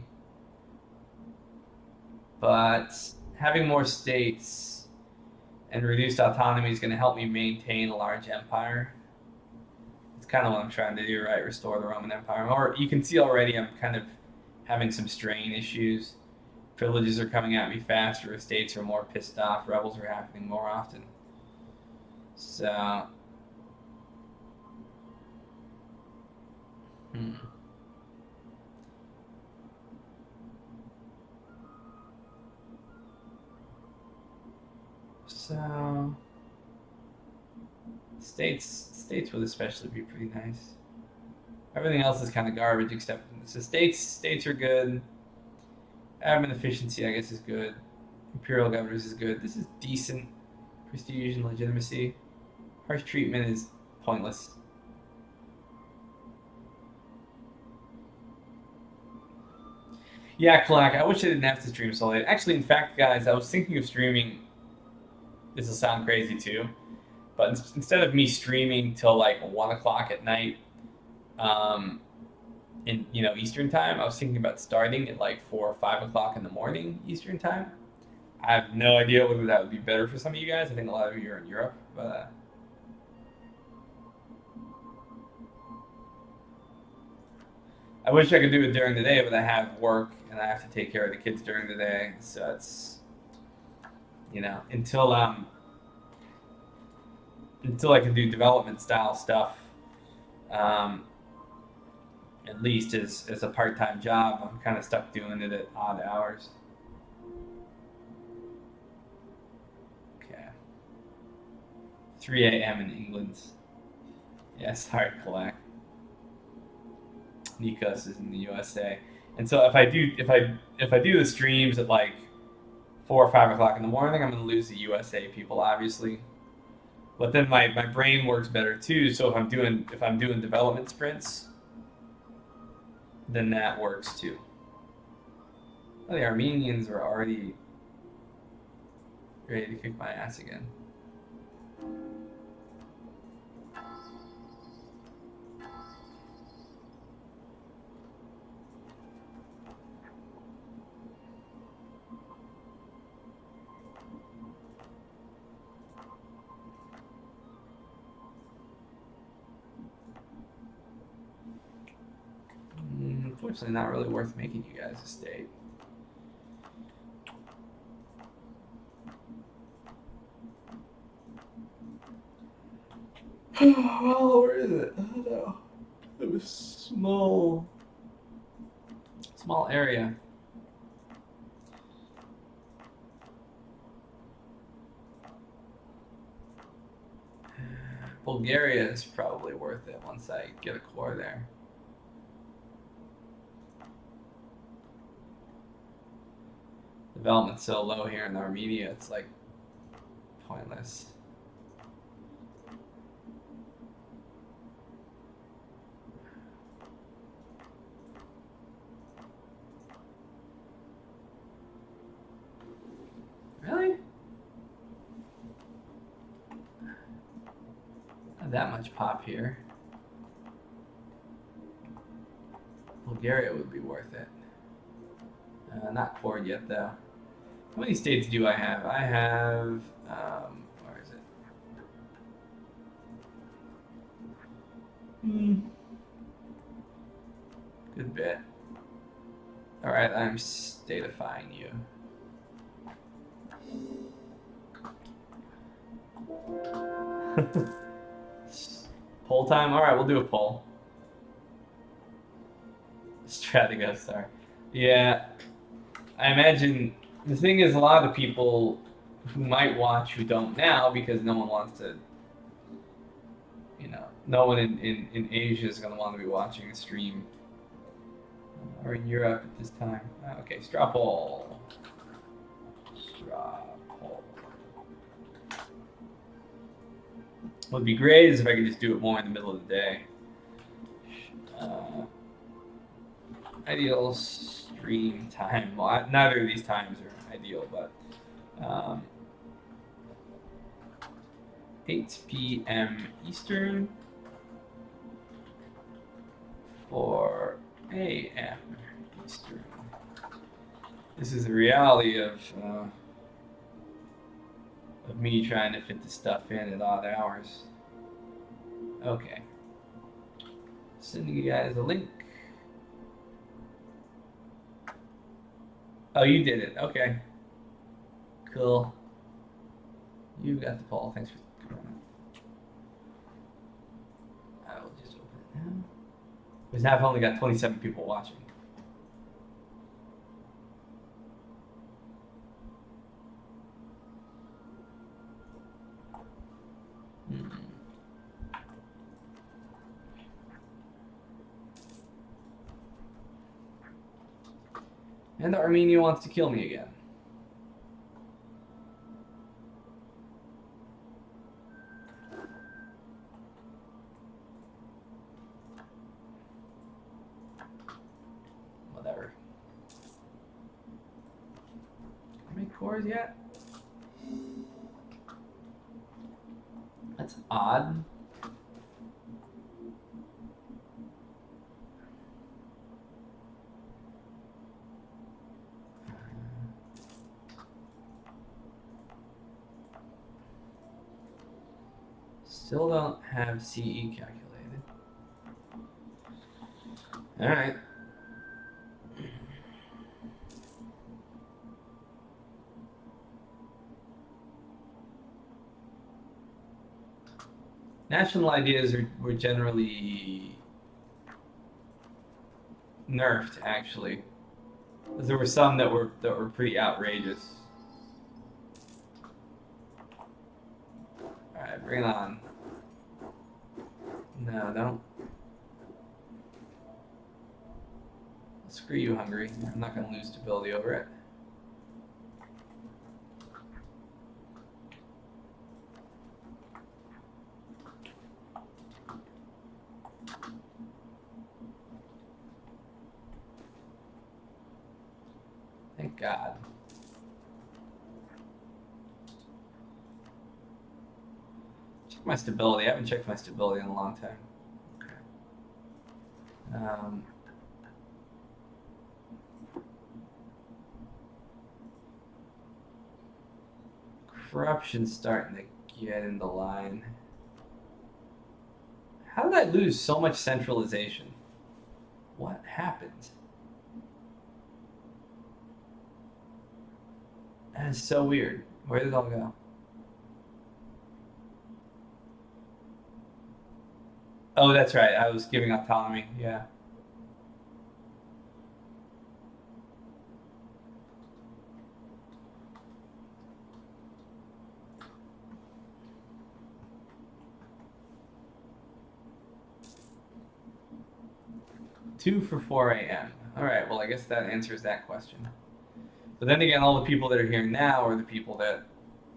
But having more states and reduced autonomy is going to help me maintain a large empire. It's kind of what I'm trying to do, right? Restore the Roman Empire. Or you can see already I'm kind of having some strain issues. Privileges are coming at me faster. States are more pissed off. Rebels are happening more often. So Hmm. So states would especially be pretty nice. Everything else is kind of garbage except so states are good. Admin efficiency, I guess, is good. Imperial governors is good. This is decent. Prestige and legitimacy. Harsh treatment is pointless. Yeah, Clack, I wish I didn't have to stream so late. Actually, in fact, guys, I was thinking of streaming. This will sound crazy too, but instead of me streaming till like 1 o'clock at night, um, in Eastern time, I was thinking about starting at like 4 or 5 o'clock in the morning Eastern time. I have no idea whether that would be better for some of you guys. I think a lot of you are in Europe, but I wish I could do it during the day, but I have work and I have to take care of the kids during the day. So it's until I can do development style stuff, um, at least as a part time job, I'm kind of stuck doing it at odd hours. Okay, 3 a.m. in England. Yes, hard collect. Nikos is in the USA, and so if I do the streams at like 4 or 5 o'clock in the morning, I'm gonna lose the USA people, obviously. But then my brain works better too. So if I'm doing development sprints, then that works too. Oh, the Armenians are already ready to kick my ass again. Unfortunately, not really worth making you guys a state. Well, where is it? I don't know. It was small area. Bulgaria is probably worth it once I get a core there. Development's so low here in Armenia, it's like pointless. Really? Not that much pop here. Bulgaria would be worth it. Not poured yet, though. How many states do I have? I have. Where is it? Good bit. Alright, I'm statifying you. Poll time? Alright, we'll do a poll. Stratigo, sorry. Yeah, I imagine the thing is a lot of the people who might watch who don't now because no one wants to, no one in Asia is going to want to be watching a stream or in Europe at this time. Okay, straw poll. Straw poll. What would be great is if I could just do it more in the middle of the day. Ideal stream time. Well, neither of these times are ideal, but 8 p.m. Eastern, 4 a.m. Eastern. This is the reality of me trying to fit the stuff in at odd hours. Okay. Sending you guys a link. Oh, you did it. Okay. Cool. You got the poll. Thanks for coming on. I will just open it now. Because now I've only got 27 people watching. And Armenia wants to kill me again. Whatever. How many cores yet? That's odd. Still don't have CE calculated. All right. National ideas were generally nerfed, actually. There were some that were pretty outrageous. All right, bring it on. No, don't. Screw you, Hungary. I'm not going to lose stability over it. Thank God. Check my stability. I haven't checked my stability in a long time. Okay. Corruption's starting to get in the line. How did I lose so much centralization? What happened? That is so weird. Where did it all go? Oh, that's right. I was giving autonomy. Yeah. Two for 4 a.m. All right. Well, I guess that answers that question. But then again, all the people that are here now are the people that,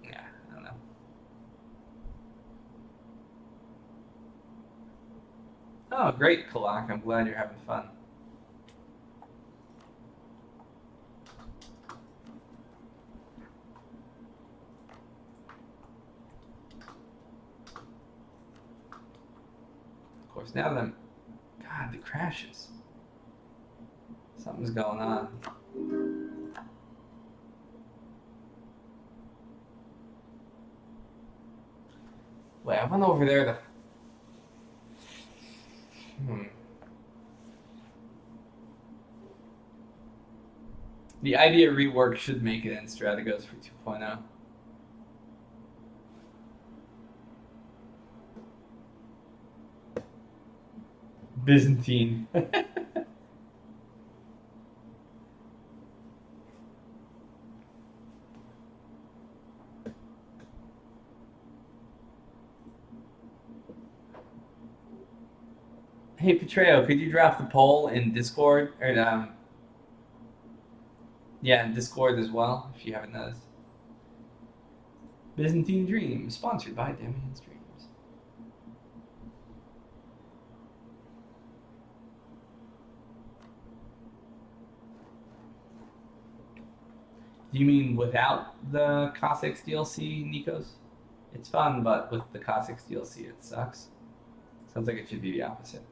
yeah, I don't know. Oh, great, Kalak. I'm glad you're having fun. Of course, now that I'm... God, the crashes. Something's going on. Wait, I went over there to... The idea rework should make it in Strategos for 2.0. Byzantine. Hey, Petreo, could you drop the poll in Discord? Or, yeah, in Discord as well, if you haven't noticed. Byzantine Dreams, sponsored by Damian Streams. Do you mean without the Cossacks DLC, Nikos? It's fun, but with the Cossacks DLC, it sucks. Sounds like it should be the opposite.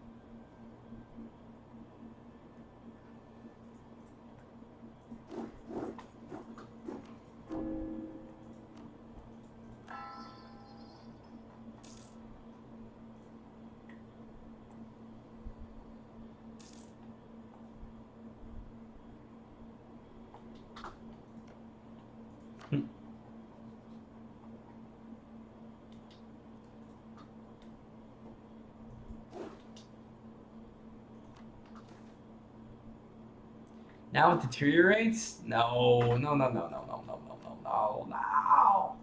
Now it deteriorates? No, no, no, no, no, no, no, no, no, no, no.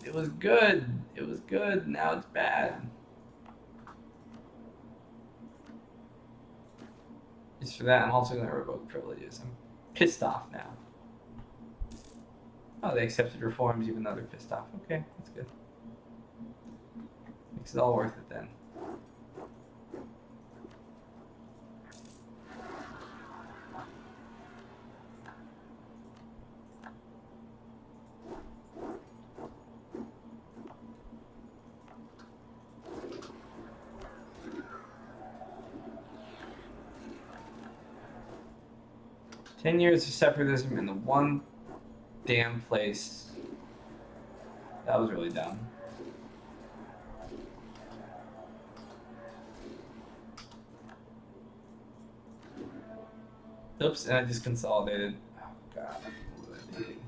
It was good. It was good. Now it's bad. Just for that, I'm also going to revoke privileges. I'm pissed off now. Oh, they accepted reforms even though they're pissed off. Okay, that's good. Makes it all worth it then. "10 years of separatism in the one damn place." That was really dumb. Oops, and I just consolidated. Oh, God. What was I thinking?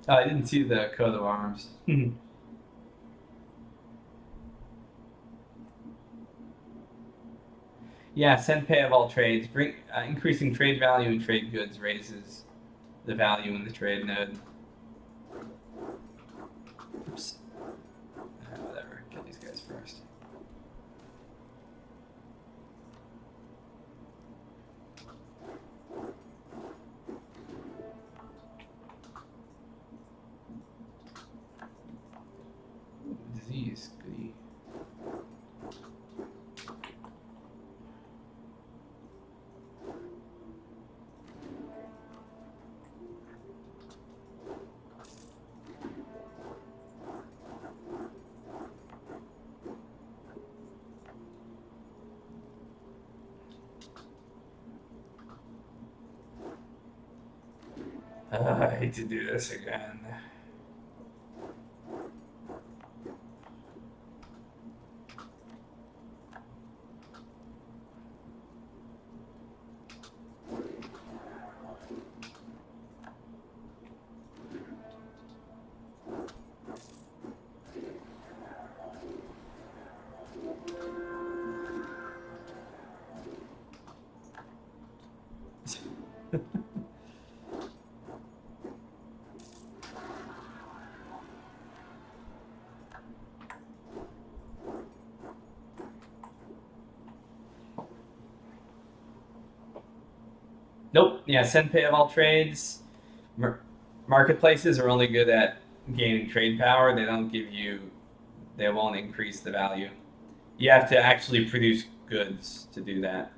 Oh, I didn't see the coat of arms. Yeah, send pay of all trades. Increasing trade value in trade goods raises the value in the trade node. Oops. Whatever. Kill these guys first. Ooh, disease. Goody. I hate to do this again. Nope. Yeah, send pay of all trades. Marketplaces are only good at gaining trade power. They don't give you. They won't increase the value. You have to actually produce goods to do that.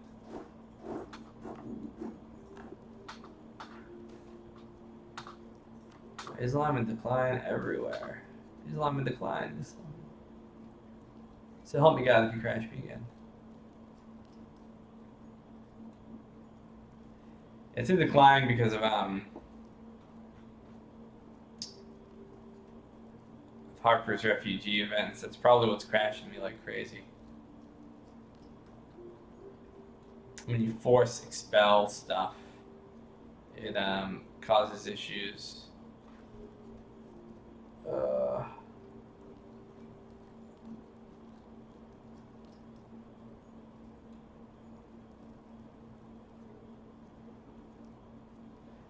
Islam in decline everywhere. Islam in decline. Islam. So help me God if you crash me again. It's in decline because of Harper's refugee events. That's probably what's crashing me like crazy. When you force expel stuff, it causes issues.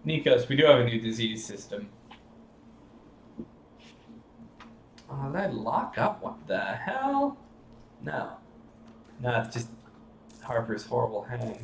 Nikos, we do have a new disease system. Oh, did I lock up? What the hell? No. No, it's just Harper's horrible hang.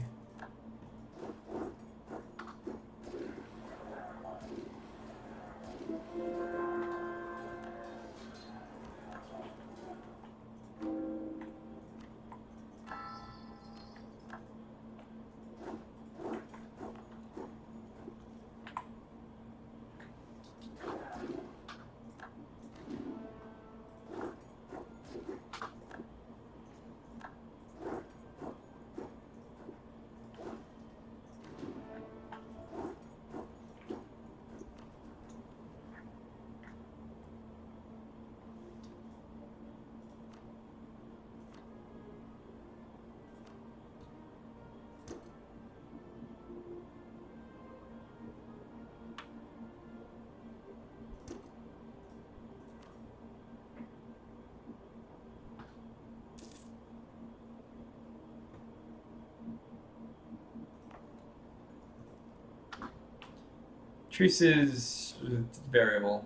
Truces, it's variable.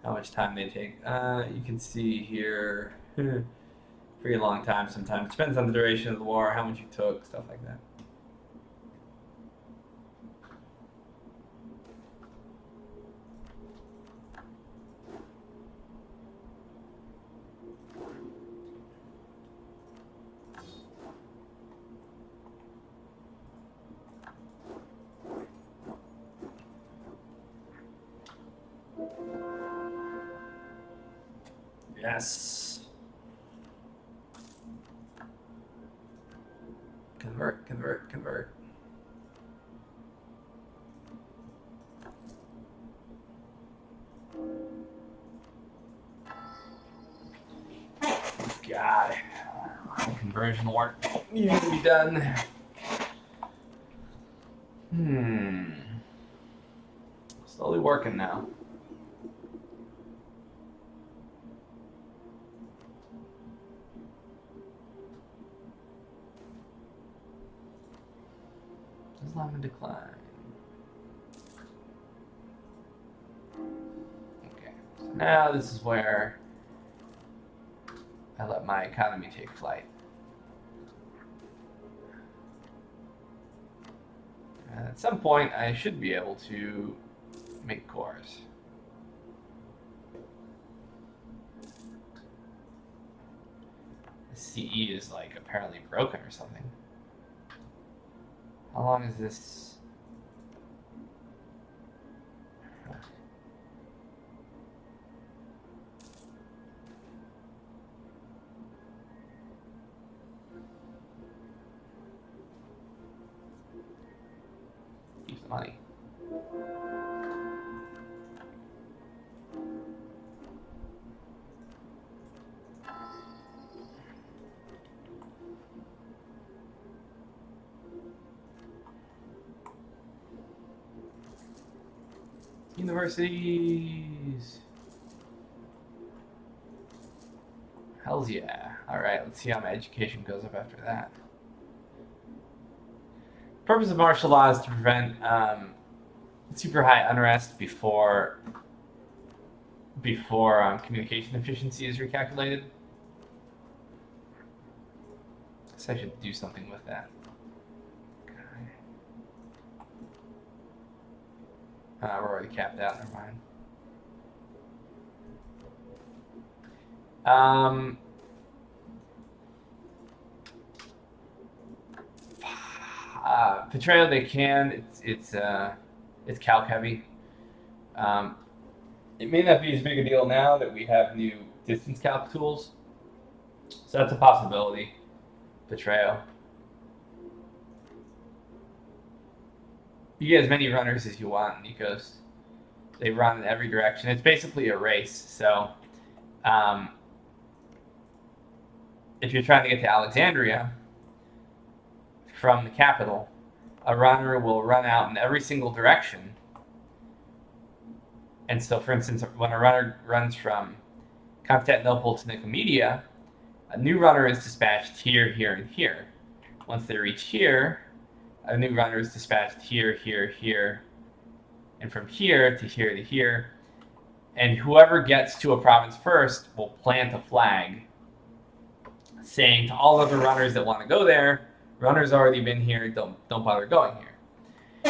How much time they take. You can see here, pretty long time sometimes. Depends on the duration of the war, how much you took, stuff like that. Yes. Convert, convert, convert. God. Conversion work needs to be done. Slowly working now. Islamic decline. Okay, so now this is where I let my economy take flight. And at some point, I should be able to make cores. The CE is like apparently broken or something. How long is this? Keeps the money. Universities. Hells yeah. Alright, let's see how my education goes up after that. The purpose of martial law is to prevent super high unrest before communication efficiency is recalculated. I guess I should do something with that. We're already capped out, never mind. Betrayal they can. It's calc heavy. It may not be as big a deal now that we have new distance calc tools. So that's a possibility. Betrayal. You get as many runners as you want in Nikos. They run in every direction. It's basically a race. So if you're trying to get to Alexandria from the capital, a runner will run out in every single direction. And so, for instance, when a runner runs from Constantinople to Nicomedia, a new runner is dispatched here, here, and here. Once they reach here, a new runner is dispatched here, here, here, and from here to here to here. And whoever gets to a province first will plant a flag saying to all other runners that want to go there, runner's already been here, don't bother going here.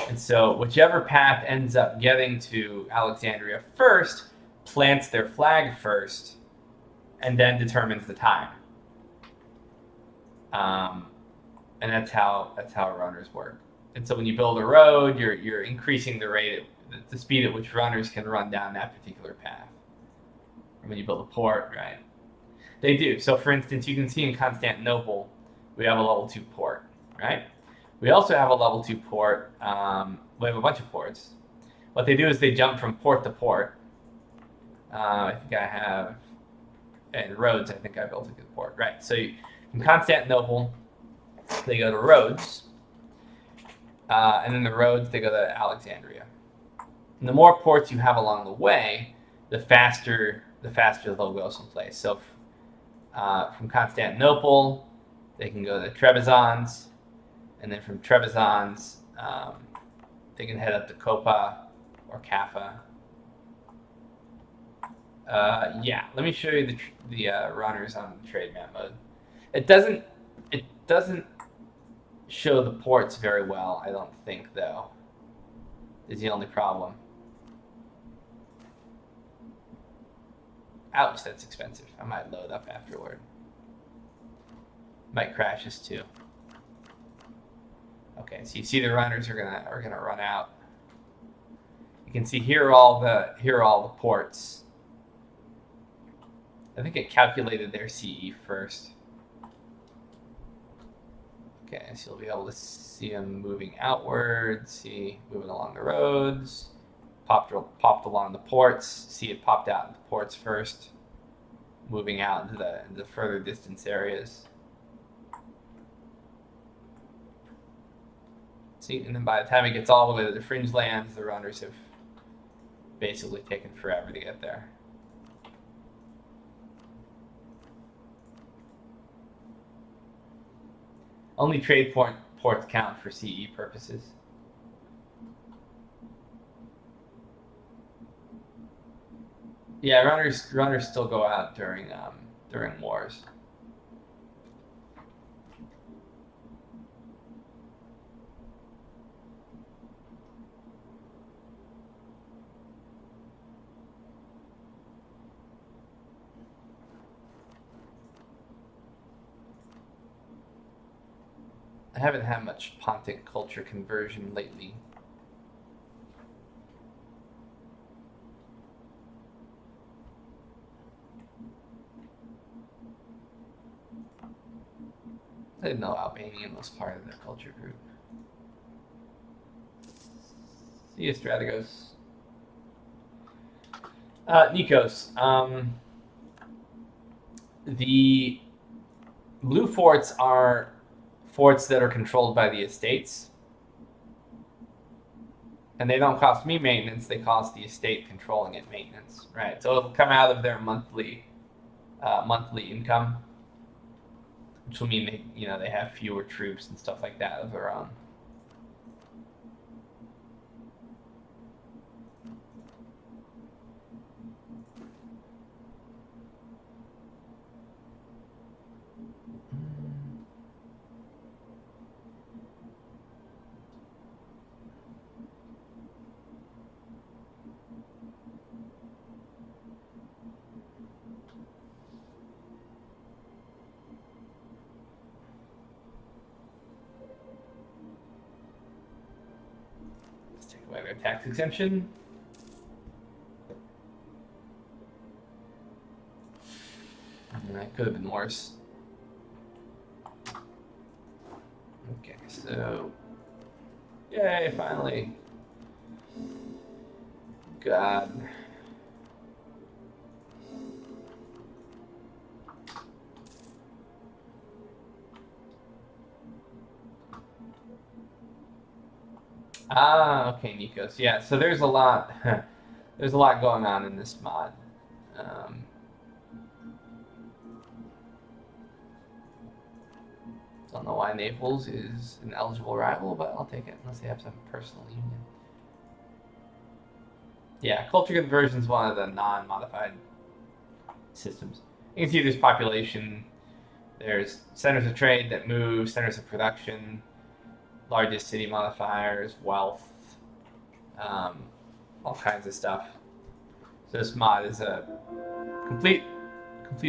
And so whichever path ends up getting to Alexandria first plants their flag first and then determines the time. And that's how runners work. And so when you build a road, you're increasing the speed at which runners can run down that particular path. Or when you build a port, right? They do. So for instance, you can see in Constantinople, we have a level 2 port, right? We also have a level 2 port. We have a bunch of ports. What they do is they jump from port to port. I think I have, and Rhodes, I think I built a good port, right? So from Constantinople, they go to Rhodes, and then the Rhodes, they go to Alexandria. And the more ports you have along the way, the faster they'll go someplace. So from Constantinople, they can go to Trebizond, and then from Trebizond, they can head up to Kopa or Kaffa. Yeah, let me show you the runners on the trade map mode. It doesn't show the ports very well, I don't think, though. Is the only problem. Ouch, that's expensive. I might load up afterward. Might crash this too. Okay, so you see the runners are gonna run out. You can see here are all the ports. I think it calculated their CE first. Okay, so you'll be able to see them moving outwards, see moving along the roads, popped along the ports, see it popped out in the ports first, moving out into the further distance areas. See, and then by the time it gets all the way to the fringe lands, the runners have basically taken forever to get there. Only trade ports count for CE purposes. Yeah, runners still go out during wars. I haven't had much Pontic culture conversion lately. I didn't know Albanian was part of the culture group. See you, Strategos. Nikos. The blue forts are forts that are controlled by the estates. And they don't cost me maintenance, they cost the estate controlling it maintenance, right? So it'll come out of their monthly income, which will mean they have fewer troops and stuff like that of their own. Away their tax exemption. That could have been worse. Okay, so yay, finally. God. Ah, okay, Nikos. Yeah, so there's a lot going on in this mod. Don't know why Naples is an eligible rival, but I'll take it unless they have some personal union. Yeah, culture conversion is one of the non-modified systems. You can see there's population, there's centers of trade that move, centers of production, largest city modifiers, wealth, all kinds of stuff. So this mod is a complete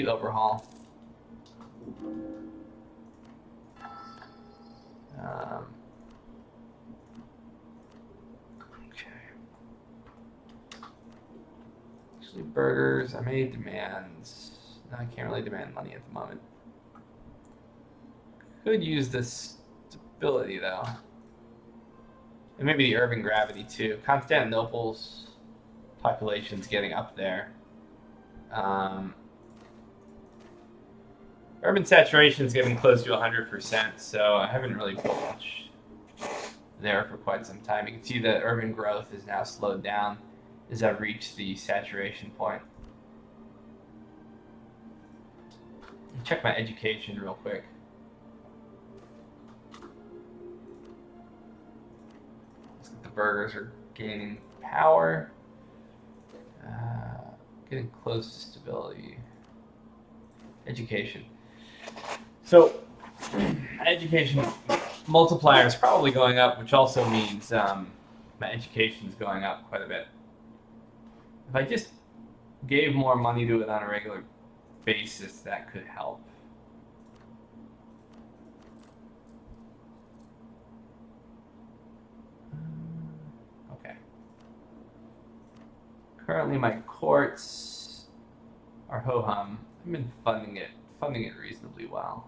overhaul. Okay. Actually, burgers. I made demands. No, I can't really demand money at the moment. Could use this stability though. And maybe the urban gravity too. Constantinople's population's getting up there. Urban saturation is getting close to 100%, so I haven't really put much there for quite some time. You can see that urban growth is now slowed down as I've reached the saturation point. Check my education real quick. burghers are gaining power. Getting close to stability. Education. So, education multiplier is probably going up, which also means my education is going up quite a bit. If I just gave more money to it on a regular basis, that could help. Okay. Currently, my courts are ho-hum. I've been funding it reasonably well.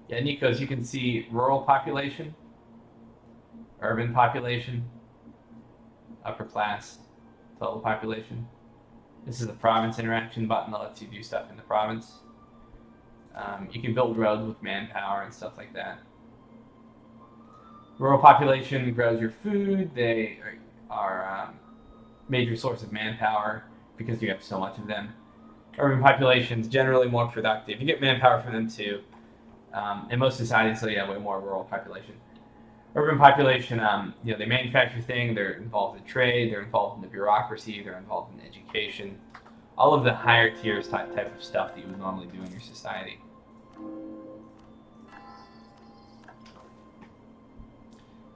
Yeah, Nikos, you can see rural population, urban population, upper class, total population. This is the province interaction button that lets you do stuff in the province. You can build roads with manpower and stuff like that. Rural population grows your food. They are a major source of manpower because you have so much of them. Urban population is generally more productive. You get manpower from them too. In most societies, so yeah, way more rural population. Urban population, they manufacture things. They're involved in trade. They're involved in the bureaucracy. They're involved in education. All of the higher tiers type of stuff that you would normally do in your society.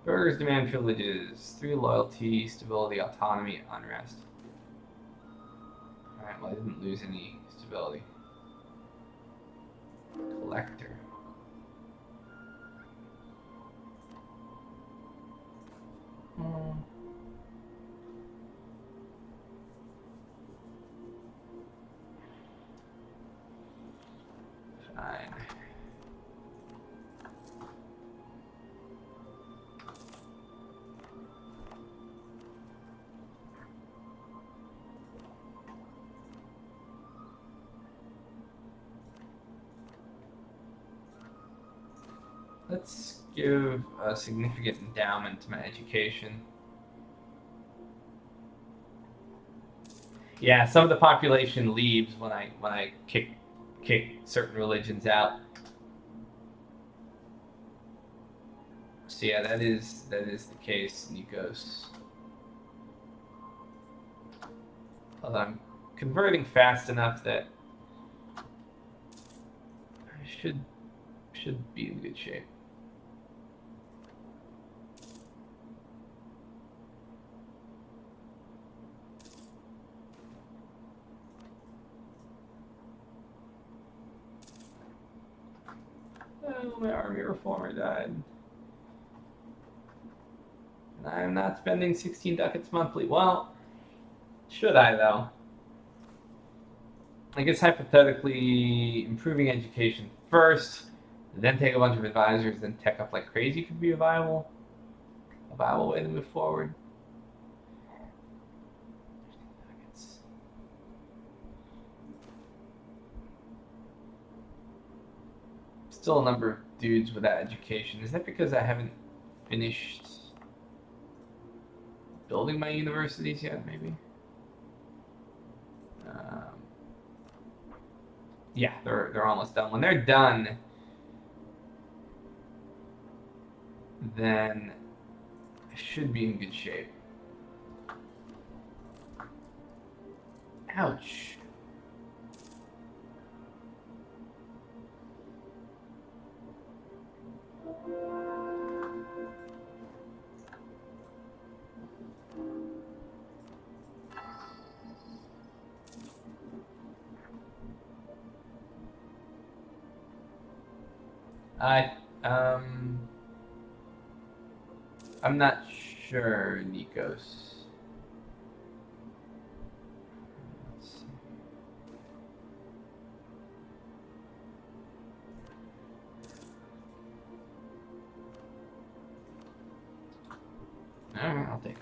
Burghers demand privileges. 3 loyalty, stability, autonomy, unrest. Alright, well I didn't lose any stability. Collector. Fine. Let's give a significant endowment to my education. Yeah, some of the population leaves when I kick certain religions out. So yeah, that is the case, Nikos. Although I'm converting fast enough that I should be in good shape. Oh, my army reformer died. And I am not spending 16 ducats monthly. Well, should I though? I guess hypothetically, improving education first, then take a bunch of advisors, then tech up like crazy could be a viable way to move forward. Still a number of dudes without education. Is that because I haven't finished building my universities yet, maybe? Yeah, they're almost done. When they're done, then I should be in good shape. Ouch. I'm not sure, Nikos. Let's see. All right, I'll take it.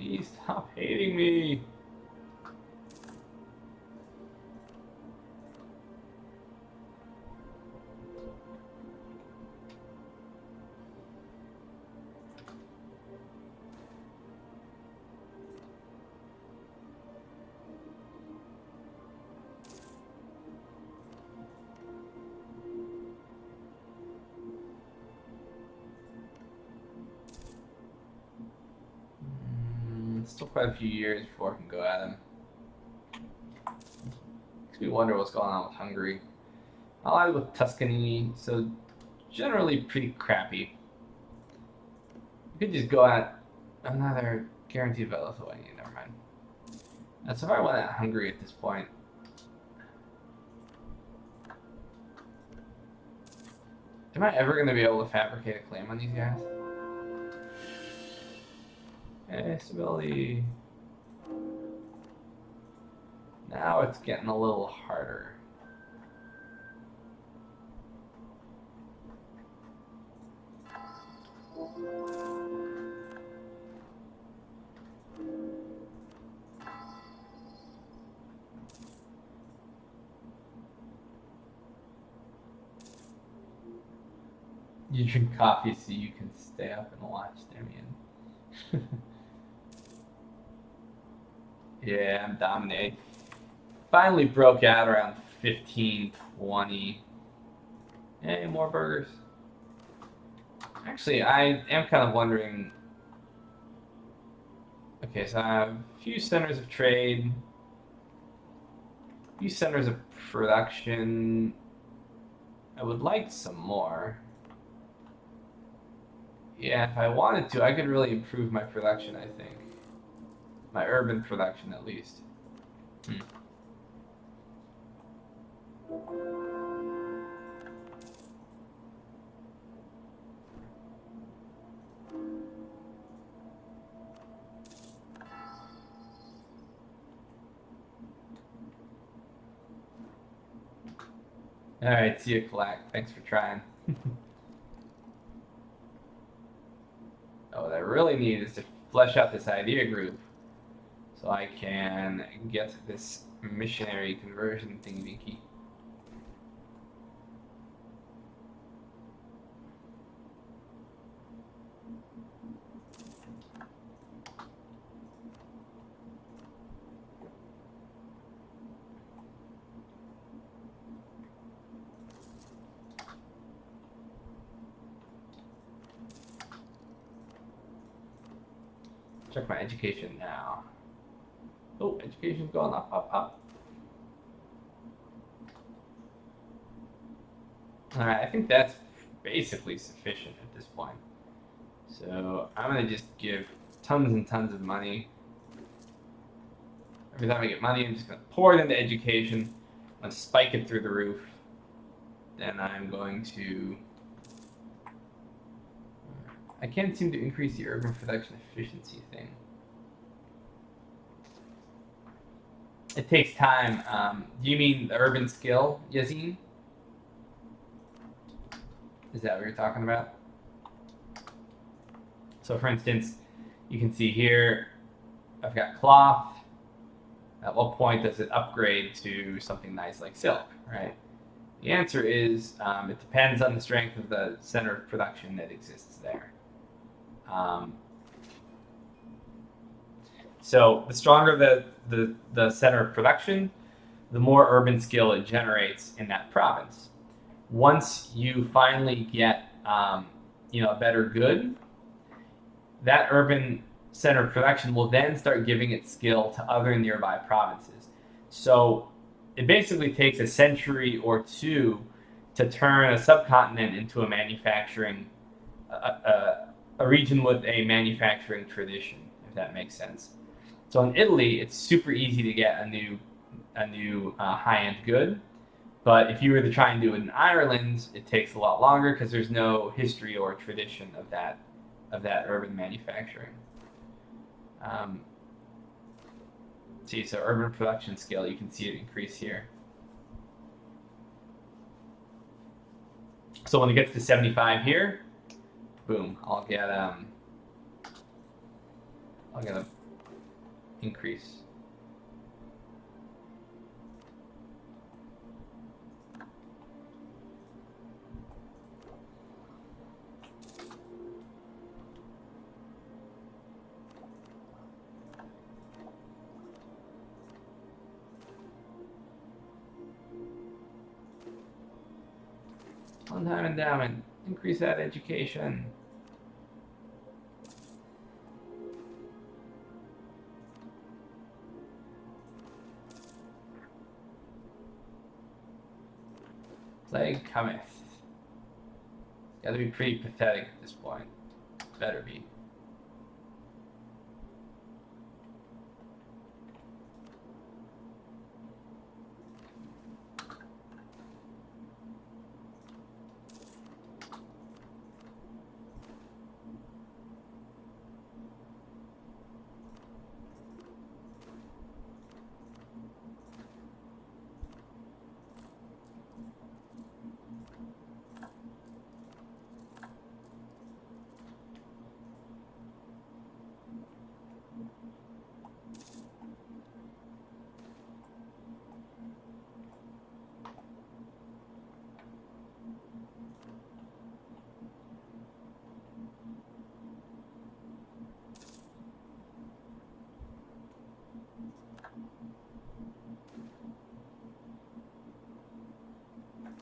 Please stop hating me. Still quite a few years before I can go at him. Makes me wonder what's going on with Hungary. Allied with Tuscany, so generally pretty crappy. You could just go at another guaranteed by Lithuania. Never mind. So if I went at Hungary at this point, am I ever going to be able to fabricate a claim on these guys? Okay, stability. Now it's getting a little harder. You drink coffee so you can stay up and watch, Damien. Yeah, I'm dominating. Finally broke out around 15-20. Hey, more burgers. Actually, I am kind of wondering. Okay, so I have a few centers of trade, a few centers of production. I would like some more. Yeah, if I wanted to, I could really improve my production, I think. My urban production, at least. Alright, see you, Clack. Thanks for trying. What I really need is to flesh out this idea group so I can get this missionary conversion thingy-dinky. Check my education now. Oh, education's going up, up, up. Alright, I think that's basically sufficient at this point. So I'm going to just give tons and tons of money. Every time I get money, I'm just going to pour it into education. I'm going to spike it through the roof. Then I'm going to... I can't seem to increase the urban production efficiency thing. It takes time. Do you mean the urban skill, Yazin? Is that what you're talking about? So for instance, you can see here, I've got cloth. At what point does it upgrade to something nice like silk, right? The answer is it depends on the strength of the center of production that exists there. So the stronger the center of production, the more urban skill it generates in that province. Once you finally get a better good, that urban center of production will then start giving its skill to other nearby provinces. So it basically takes a century or two to turn a subcontinent into a manufacturing, a region with a manufacturing tradition, if that makes sense. So in Italy, it's super easy to get a new high-end good. But if you were to try and do it in Ireland, it takes a lot longer because there's no history or tradition of that urban manufacturing. See, so urban production scale, you can see it increase here. So when it gets to 75 here, boom, I'll get a increase. One-time endowment. Increase that education. Plague cometh. It's gotta be pretty pathetic at this point. Better be.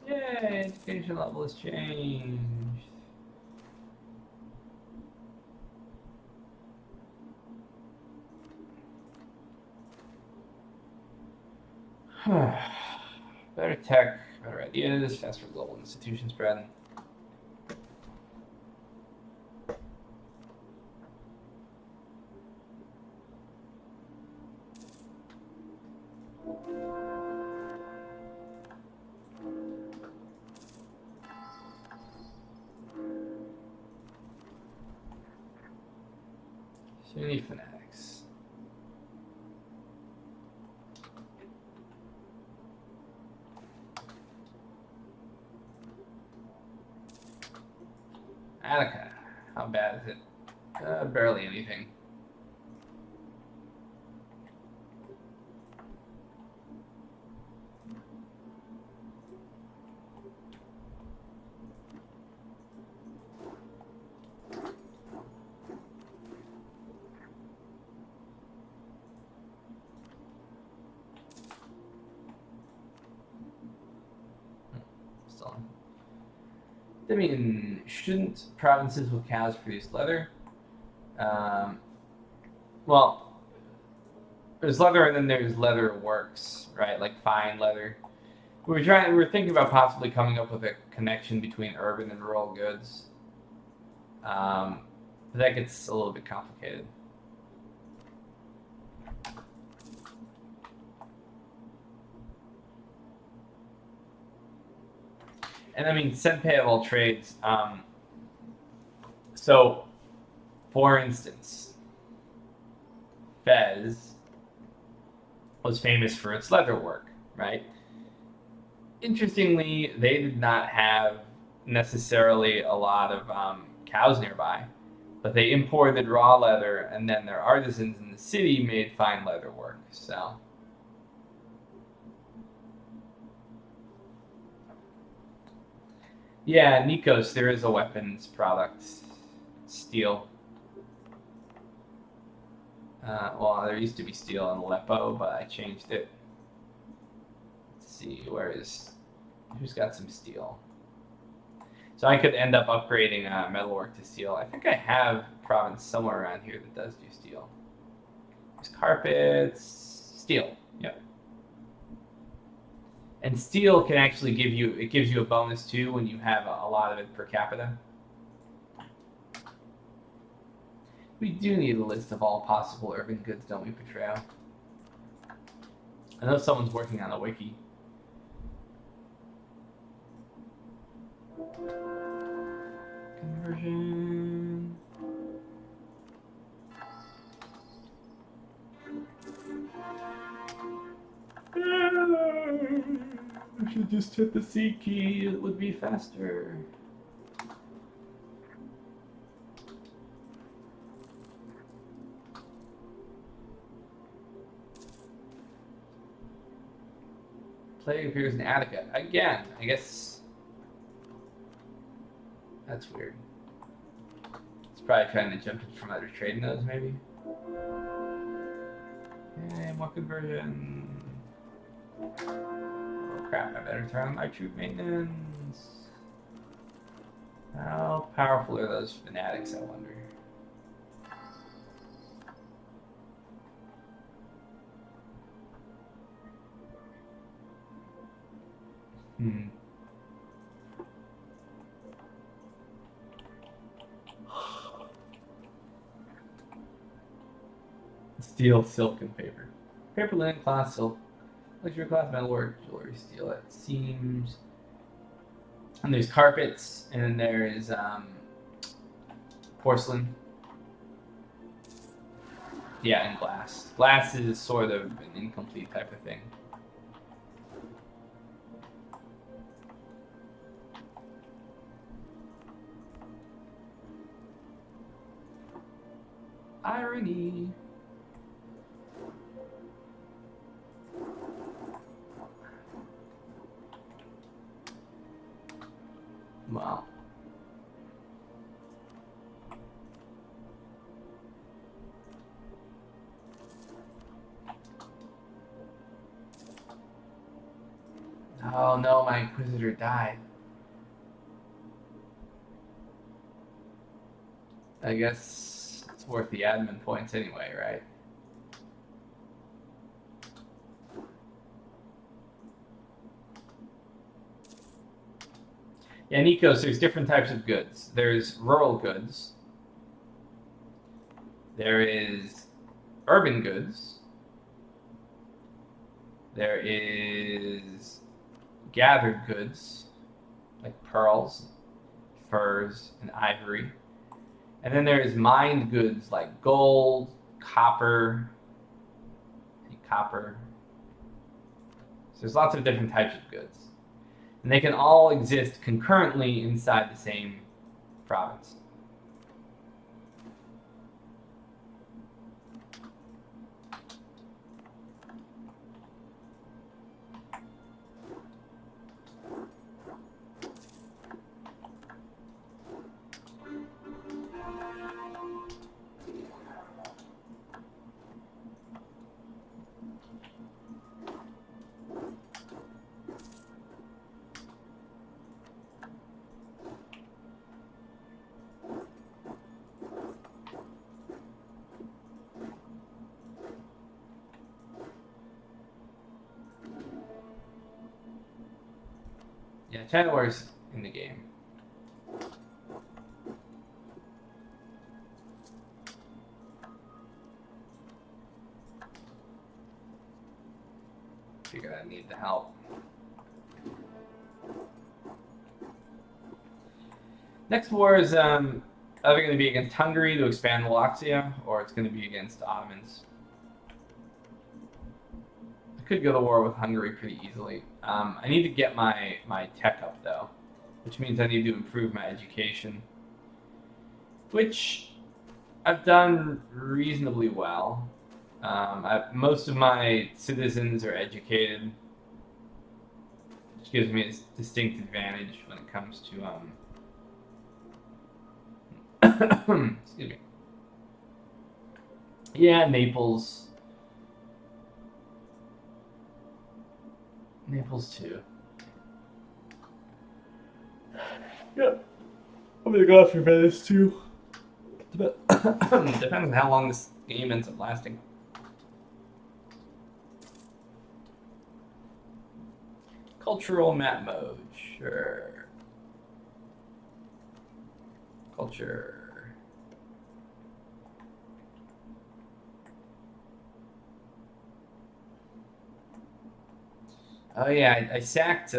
Yay, education level has changed. Better tech, better ideas, faster global institution spread. Sunni fanatics. Attica. How bad is it? Barely anything. I mean, shouldn't provinces with cows produce leather? Well, there's leather and then there's leather works, right? Like fine leather. We're thinking about possibly coming up with a connection between urban and rural goods. But that gets a little bit complicated. And I mean, senpei of all trades. So, for instance, Fez was famous for its leather work, right? Interestingly, they did not have necessarily a lot of cows nearby, but they imported raw leather, and then their artisans in the city made fine leather work. So. Yeah, Nikos, there is a weapons product. Steel. Well, there used to be steel in Aleppo, but I changed it. Let's see, who's got some steel? So I could end up upgrading metalwork to steel. I think I have a province somewhere around here that does do steel. There's carpets, steel, yep. And steel can actually gives you a bonus too when you have a lot of it per capita. We do need a list of all possible urban goods, don't we, Petreo? I know someone's working on a wiki. Conversion. I should just hit the C key, it would be faster. Plague appears in Attica. Again, I guess... That's weird. It's probably trying to jump from other trade nodes, maybe? Okay, more conversion. Oh crap, I better turn on my troop maintenance. How powerful are those fanatics, I wonder? Steel, silk, and paper. Paper, linen, cloth, silk, luxury cloth, metalwork, jewelry, steel. That seems. And there's carpets, and then there's porcelain. Yeah, and glass. Glass is sort of an incomplete type of thing. Irony. Wow. Oh no, my Inquisitor died. I guess it's worth the admin points anyway, right? Yeah, Nikos, there's different types of goods. There's rural goods. There is urban goods. There is gathered goods, like pearls, furs, and ivory. And then there is mined goods like gold, copper. So there's lots of different types of goods. And they can all exist concurrently inside the same province. Yeah, China War's in the game. Figured I need the help. Next war is either going to be against Hungary to expand Wallachia, or it's going to be against Ottomans. I could go to war with Hungary pretty easily. I need to get my tech up, though, which means I need to improve my education, which I've done reasonably well. Most of my citizens are educated, which gives me a distinct advantage when it comes to excuse me. Yeah, Naples. Naples too. Yeah, I'm gonna go after Venice too. Depends on how long this game ends up lasting. Cultural map mode, sure. Culture. Oh yeah, I sacked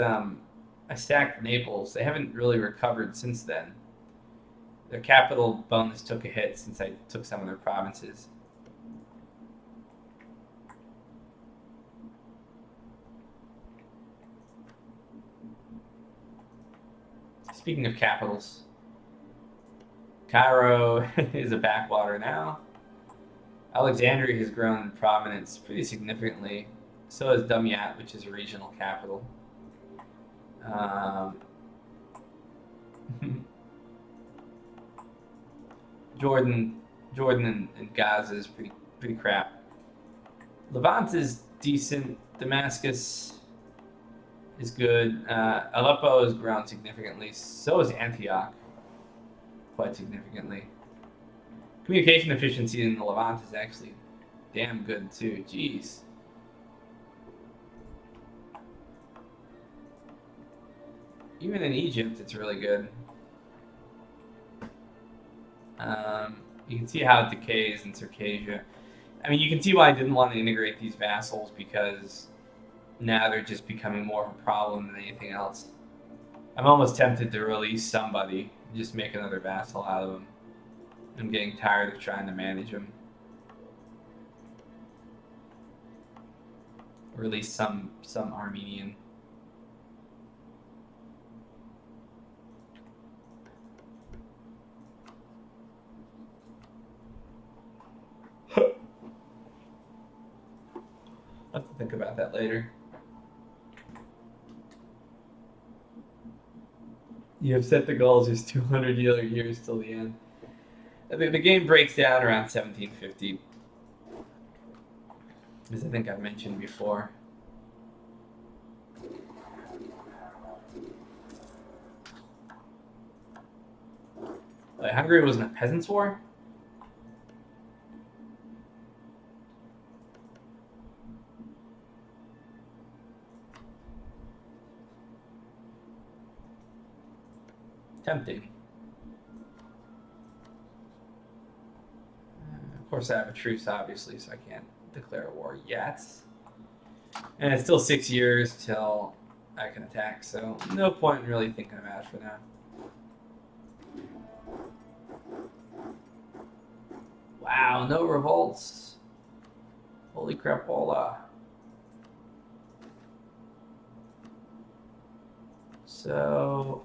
Naples. They haven't really recovered since then. Their capital bonus took a hit since I took some of their provinces. Speaking of capitals, Cairo is a backwater now. Alexandria has grown in prominence pretty significantly So is Dumyat, which is a regional capital. Jordan, and Gaza is pretty crap. Levant is decent. Damascus is good. Aleppo has grown significantly. So is Antioch, quite significantly. Communication efficiency in the Levant is actually damn good too. Jeez. Even in Egypt, it's really good. You can see how it decays in Circassia. I mean, you can see why I didn't want to integrate these vassals, because now they're just becoming more of a problem than anything else. I'm almost tempted to release somebody, just make another vassal out of them. I'm getting tired of trying to manage them. Release some Armenian. I'll have to think about that later. You have set the goals as 200 years till the end. The game breaks down around 1750, as I think I've mentioned before. Like, Hungary was in a peasants' war? Tempting. Of course, I have a truce, obviously, so I can't declare a war yet. And it's still 6 years till I can attack, so no point in really thinking about it for now. Wow, no revolts. Holy crapola. So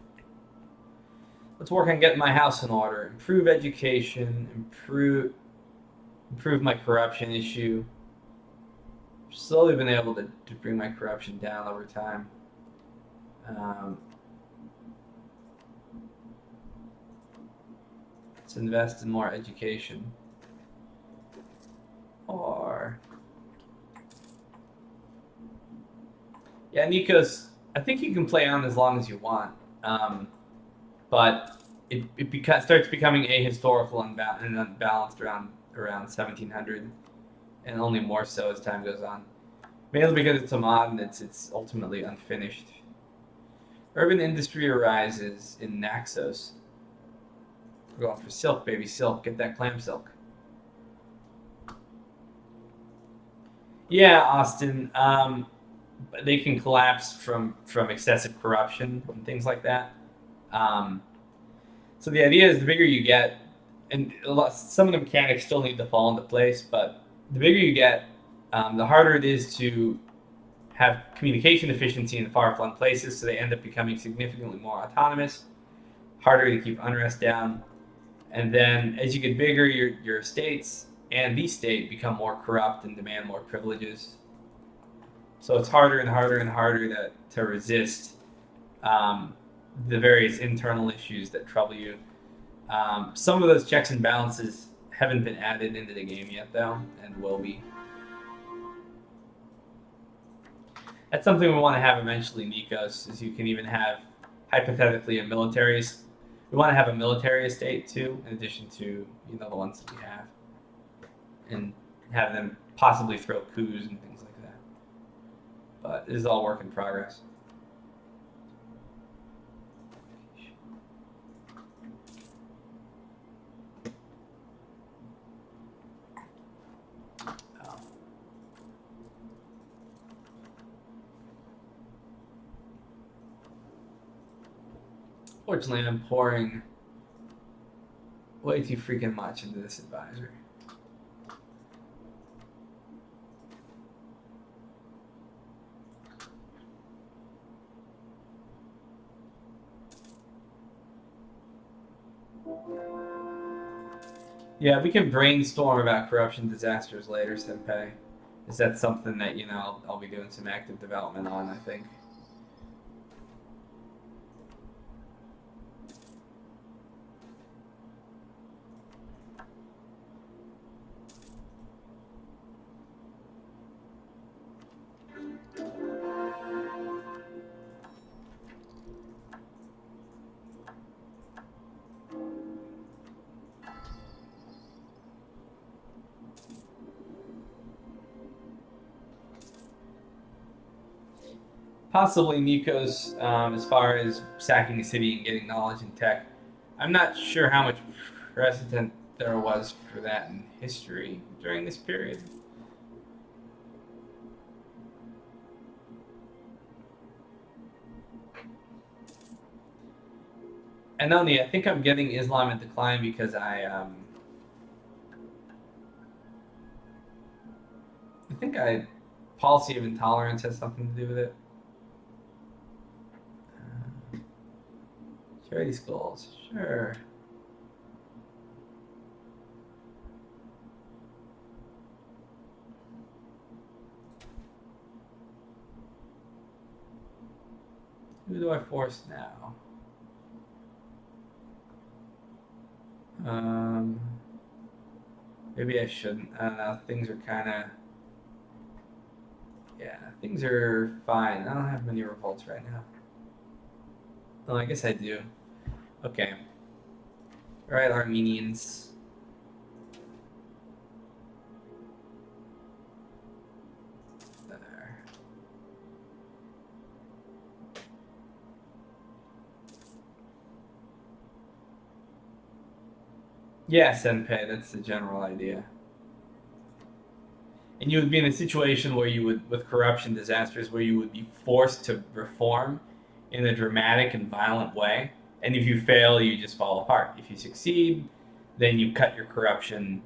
let's work on getting my house in order. Improve education, improve my corruption issue. Slowly been able to bring my corruption down over time. Let's invest in more education. Or yeah, Nikos, I think you can play on as long as you want, but it starts becoming ahistorical and unbalanced around 1700, and only more so as time goes on. Mainly because it's a mod and it's ultimately unfinished. Urban industry arises in Naxos. We're going for silk, baby, silk. Get that clam silk. Yeah, Austin. They can collapse from excessive corruption and things like that. So the idea is the bigger you get, and some of the mechanics still need to fall into place, but the bigger you get, the harder it is to have communication efficiency in far-flung places, so they end up becoming significantly more autonomous, harder to keep unrest down, and then as you get bigger, your states and the state become more corrupt and demand more privileges. So it's harder and harder and harder to resist the various internal issues that trouble you. Some of those checks and balances haven't been added into the game yet, though, and will be. That's something we want to have eventually, Nikos, is you can even have, hypothetically, we want to have a military estate, too, in addition to, the ones that we have. And have them possibly throw coups and things like that. But this is all work in progress. Fortunately, I'm pouring way too freaking much into this advisory. Yeah, we can brainstorm about corruption disasters later, Senpai. Is that something that, you know, I'll be doing some active development on, I think. Possibly Nikos, as far as sacking a city and getting knowledge and tech. I'm not sure how much precedent there was for that in history during this period. And only I think I'm getting Islam in decline because I think I policy of intolerance has something to do with it. Charity schools, sure. Who do I force now? Maybe I shouldn't. I don't know. Things are kind of, yeah, things are fine. I don't have many revolts right now. Oh, I guess I do. Okay. All right, Armenians. There. Yeah, Senpei, that's the general idea. And you would be in a situation where you would, with corruption disasters, where you would be forced to reform in a dramatic and violent way. And if you fail, you just fall apart. If you succeed, then you cut your corruption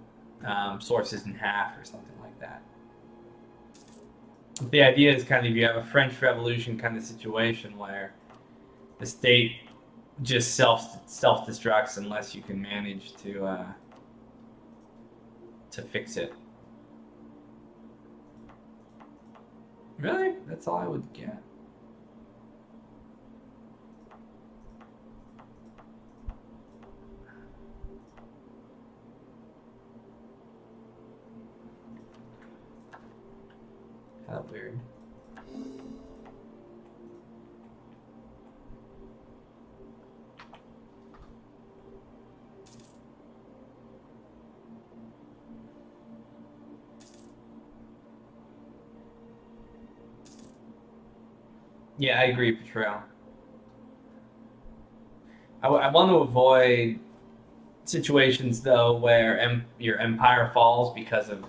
sources in half or something like that. The idea is kind of you have a French Revolution kind of situation where the state just self destructs unless you can manage to fix it. Really? That's all I would get. Kind of weird. Yeah, I agree, Patrell. I want to avoid situations though where your empire falls because of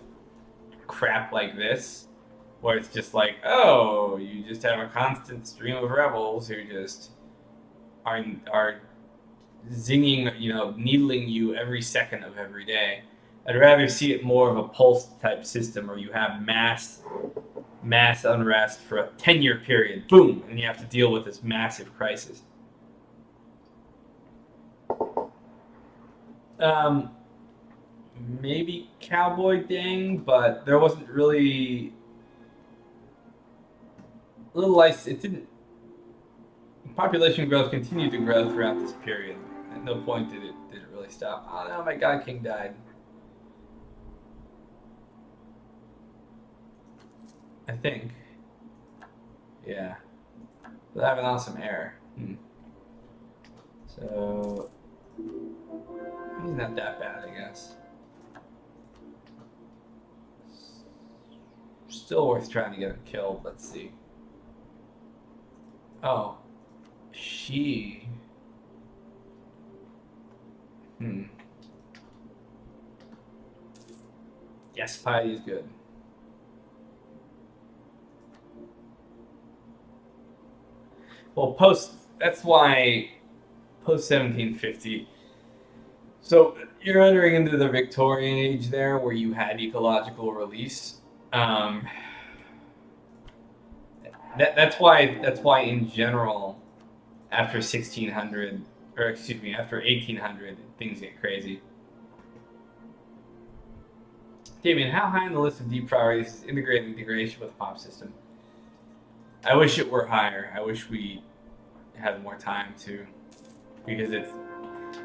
crap like this, where it's just like, oh, you just have a constant stream of rebels who just are zinging, you know, needling you every second of every day. I'd rather see it more of a pulse type system where you have mass unrest for a 10-year period, boom, and you have to deal with this massive crisis. Um, Maybe Cowboy Dang, but there wasn't really little lice. It didn't. Population growth continued to grow throughout this period. At no point did it really stop. Oh no, my God King died. I think. Yeah. But I have an awesome heir. So he's not that bad, I guess. Still worth trying to get him killed. Let's see. Oh, she. Yes, piety is good. Well, that's why post 1750. So you're entering into the Victorian age there, where you had ecological release. Um, that's why in general, after 1600, or excuse me, after 1800, things get crazy. Damien, how high on the list of deep priorities is integrating integration with the pop system? I wish it were higher. I wish we had more time to, because it's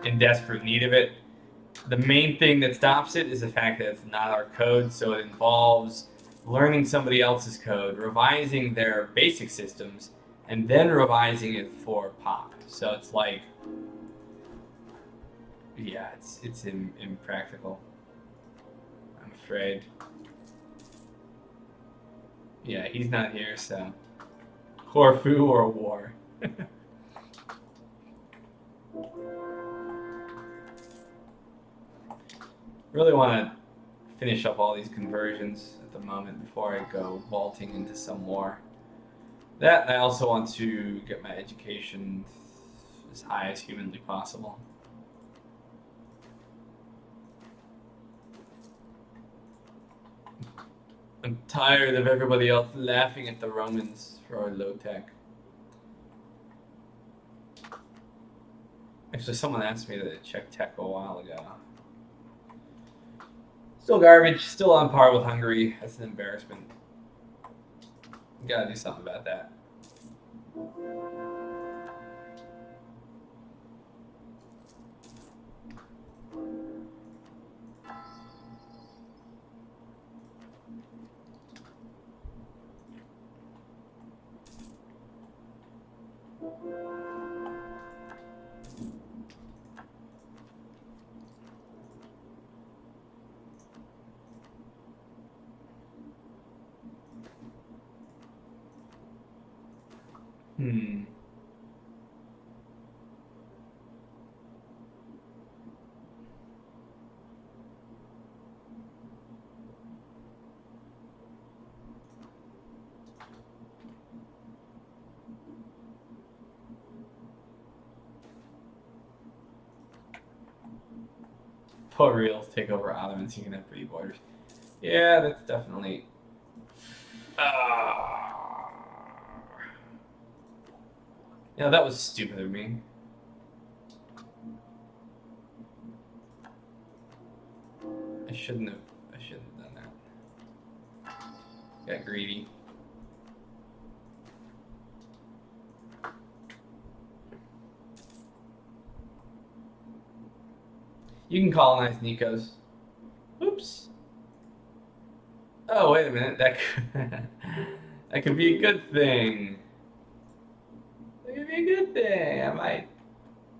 in desperate need of it. The main thing that stops it is the fact that it's not our code, so it involves learning somebody else's code, revising their basic systems, and then revising it for pop. So it's like, yeah, it's impractical, I'm afraid. Yeah, he's not here, so Corfu or war. Really want to finish up all these conversions at the moment before I go vaulting into some more. That, and I also want to get my education as high as humanly possible. I'm tired of everybody else laughing at the Romans for our low tech. Actually, someone asked me to check tech a while ago. Still garbage, still on par with Hungary. That's an embarrassment. You gotta do something about that. Put reals take over Ottomans, you can have pretty borders. Yeah, that's definitely. Yeah, that was stupid of me. I shouldn't have done that. Got greedy. You can colonize Nikos. Oops. Oh, wait a minute. That that could be a good thing. That could be a good thing.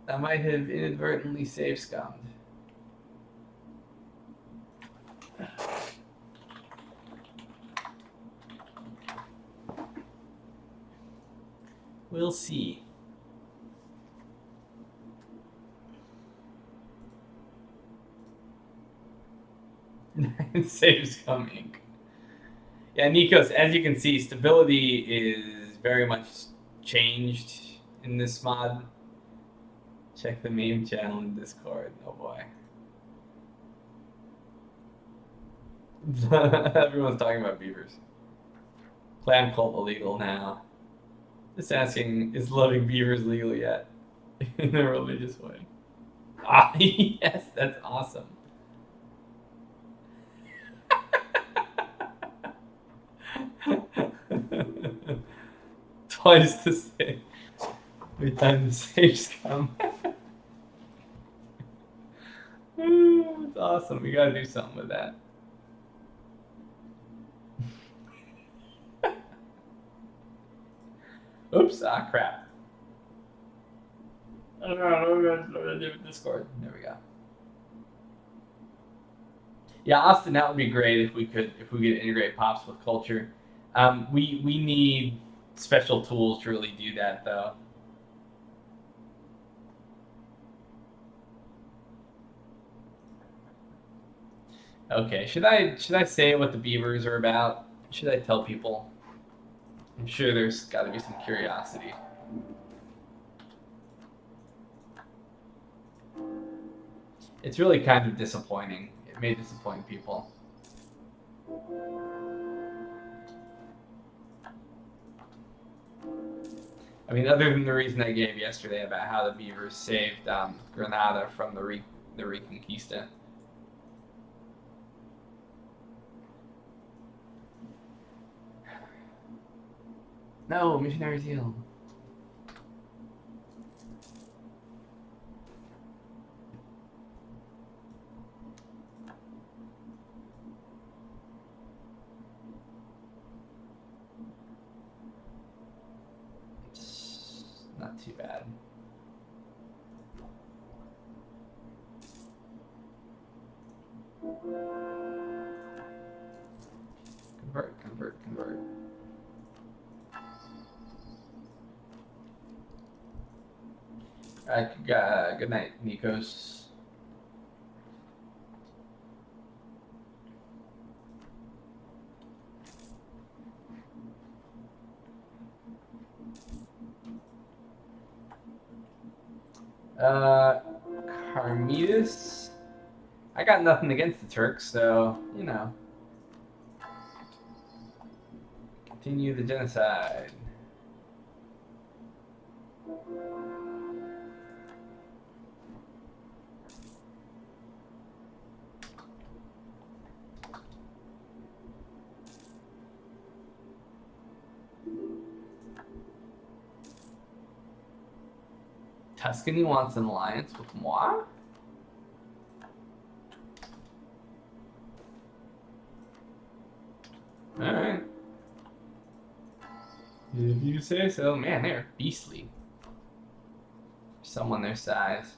I might have inadvertently save scummed. We'll see. Saves coming. Yeah, Nikos, as you can see, stability is very much changed in this mod. Check the meme channel in Discord. Oh boy. Everyone's talking about beavers. Clan cult illegal now. Just asking, is loving beavers legal yet? In a religious way. Ah, yes, that's awesome. Twice to say. Every time the saves come. It's awesome. We gotta do something with that. Oops, crap. I don't know what to do with Discord. There we go. Yeah, Austin, that would be great if we could integrate pops with culture. We need special tools to really do that, though. Okay, should I say what the beavers are about? Should I tell people? I'm sure there's got to be some curiosity. It's really kind of disappointing. It may disappoint people. I mean, other than the reason I gave yesterday about how the beavers saved Granada from the Reconquista. No, missionary zeal. It's not too bad. Convert, convert, convert. Good night, Nikos. Carmidas. I got nothing against the Turks, so, you know. Continue the genocide. Tuscany wants an alliance with moi? Alright. If you say so. Man, they're beastly. Someone their size.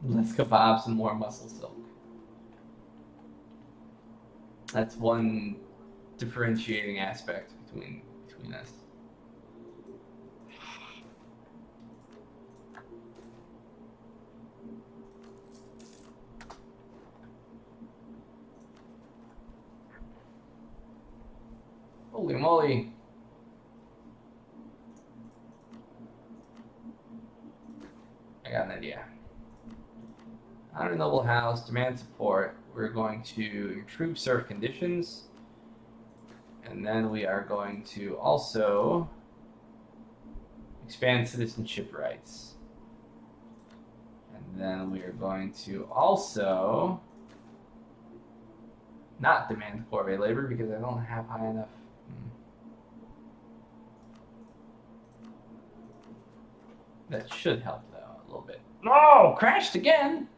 Less kebabs and more muscle silk. That's one differentiating aspect between us. Holy moly. I got an idea. Honor Noble House, demand support. We're going to improve serf conditions. And then we are going to also expand citizenship rights. And then we are going to also not demand corvée labor because I don't have high enough. That should help though a little bit. No, crashed again.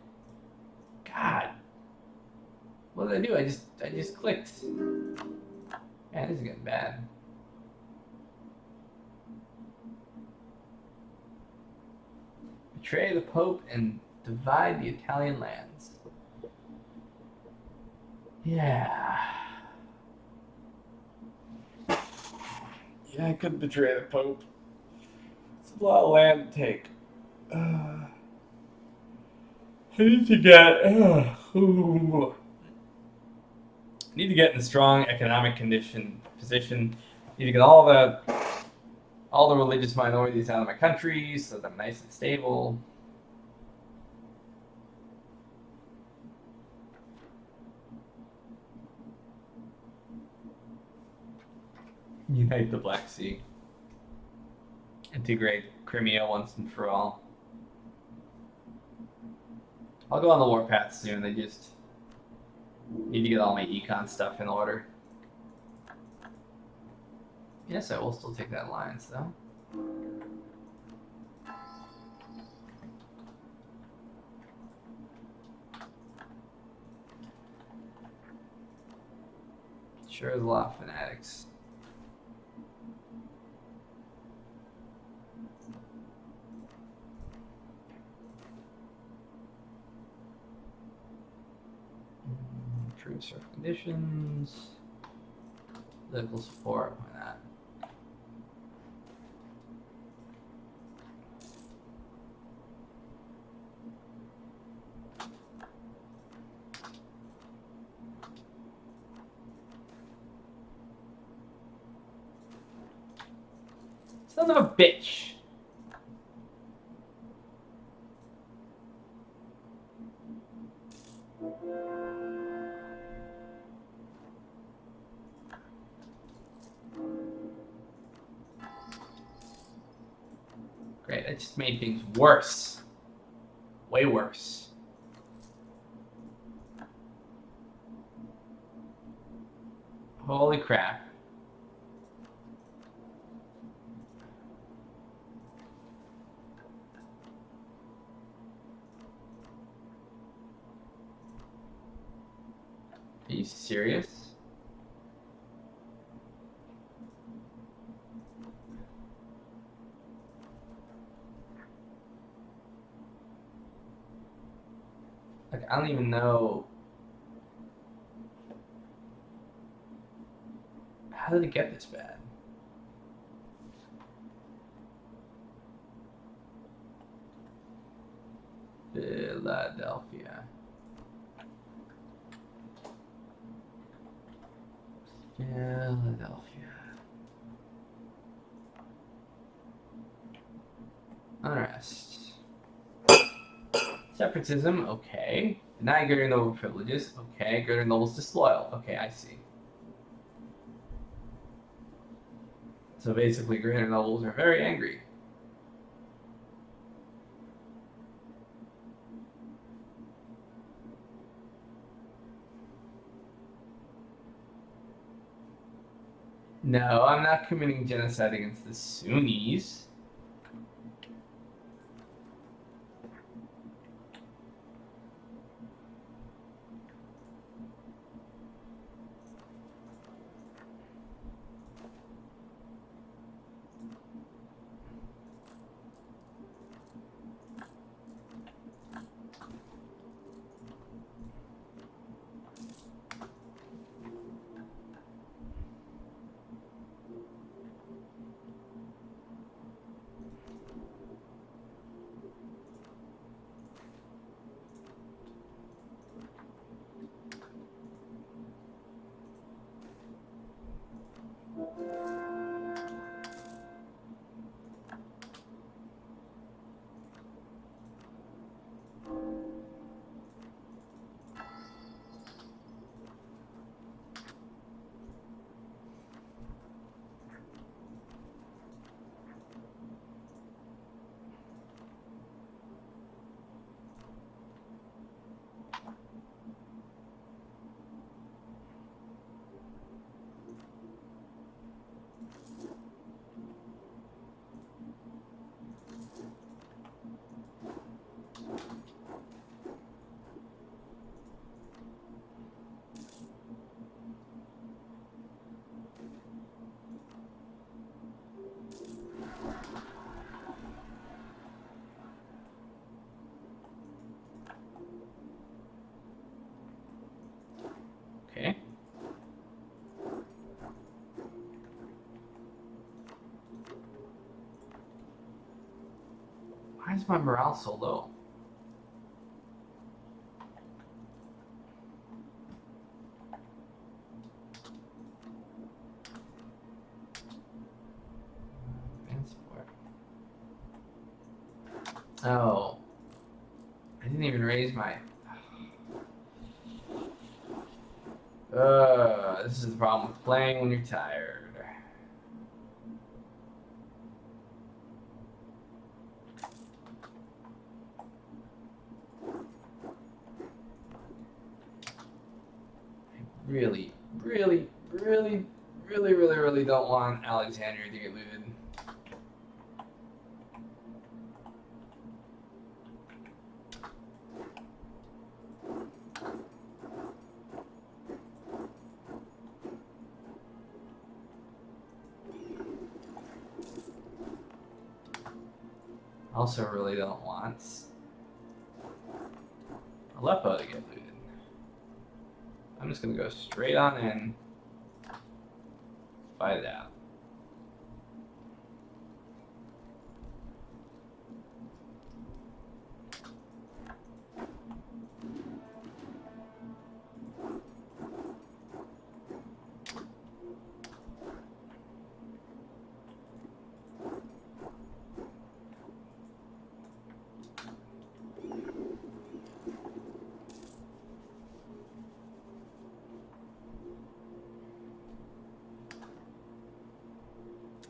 God, what did I do? I just clicked. Man, this is getting bad. Betray the Pope and divide the Italian lands. Yeah. Yeah, I could betray the Pope. It's a lot of land to take. I need to get. Need to get in a strong economic position. Need to get all the religious minorities out of my country so that I'm nice and stable. Unite the Black Sea. Integrate Crimea once and for all. I'll go on the warpath soon. I just need to get all my econ stuff in order. Yes, I will still take that alliance though. Sure is a lot of fanatics. Improve surf conditions. Political support, why not? Son of a bitch. Great, that just made things worse. Way worse. Holy crap. Are you serious? Like, I don't even know. How did it get this bad? Philadelphia. Philadelphia. Unrest. Separatism, okay. Deny greater noble privileges, okay. Greater nobles disloyal, okay, I see. So basically, greater nobles are very angry. No, I'm not committing genocide against the Sunnis. Okay. Why is my morale so low? Oh. I didn't even raise my... this is the problem with playing when you're tired. Really, really, really, really, really, really don't want Alexandria to get looted. Also really don't want Aleppo to get looted. I'm just gonna go straight on in, fight it out.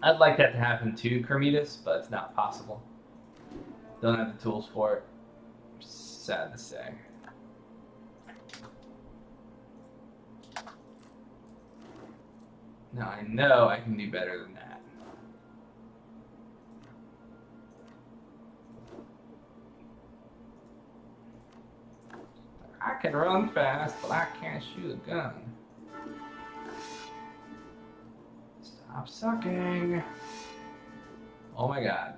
I'd like that to happen too, Kermitas, but it's not possible. Don't have the tools for it. Sad to say. Now I know I can do better than that. I can run fast, but I can't shoot a gun. Stop sucking. Oh my god.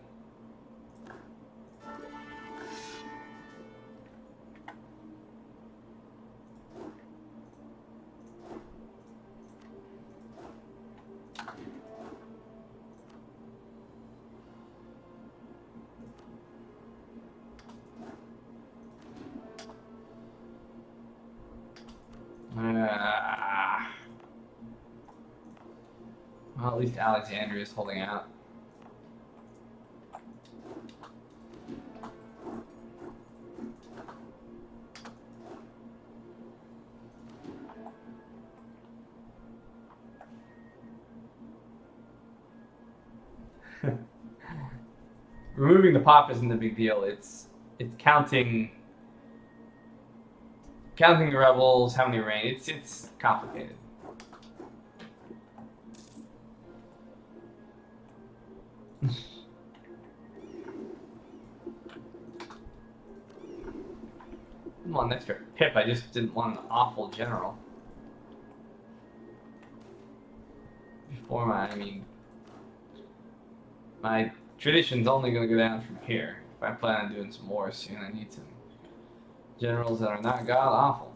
Well, at least Alexandria is holding out. Removing the pop isn't a big deal. It's counting the rebels, how many remain. It's complicated. Didn't want an extra pip. I just didn't want an awful general. Before my tradition's only going to go down from here. If I plan on doing some more soon, I need some generals that are not god awful.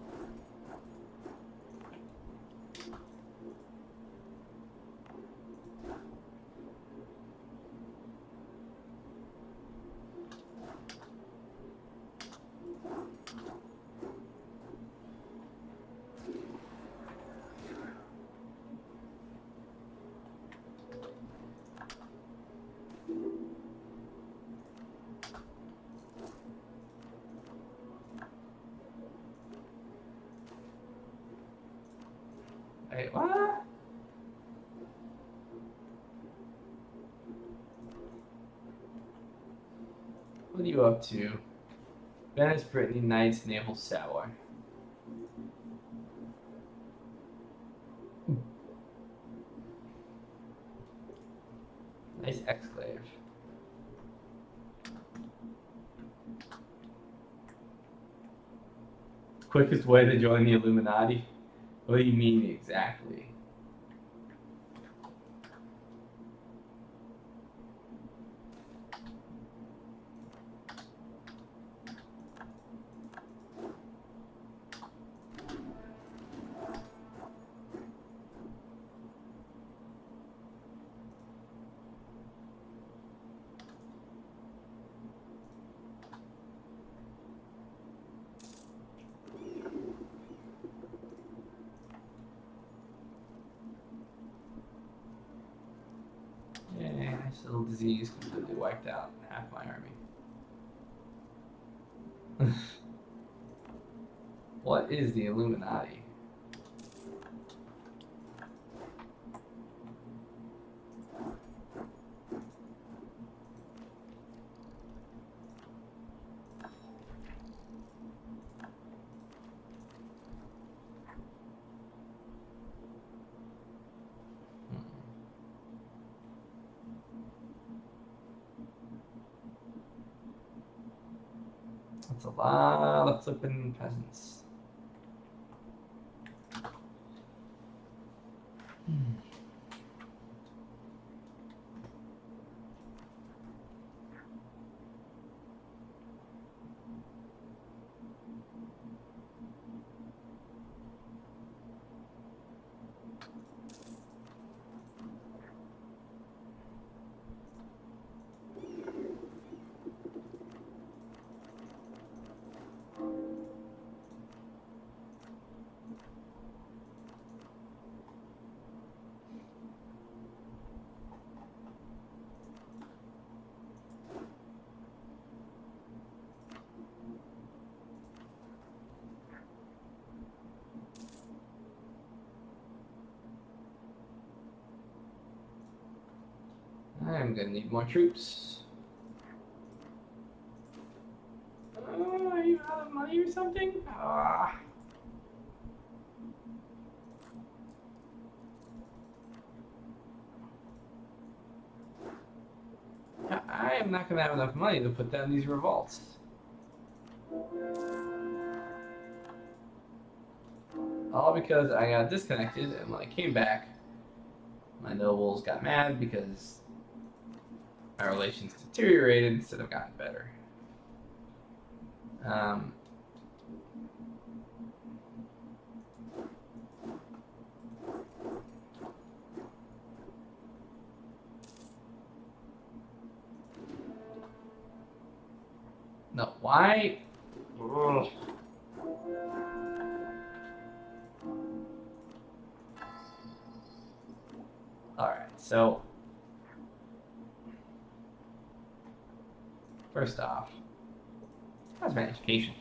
Wait, what? What are you up to? Venice, Brittany, Knights, Naples, Savoy. Nice exclave. Quickest way to join the Illuminati? What do you mean exactly? Yeah, nice little disease completely wiped out half my army. What is the Illuminati? That's a lot of flippin' peasants. I'm gonna need more troops. Are you out of money or something? Ah. am not going to have enough money to put down these revolts. All because I got disconnected, and when I came back, my nobles got mad because my relations deteriorated instead of gotten better. No, why? Ugh. Alright, so first off, how's my education?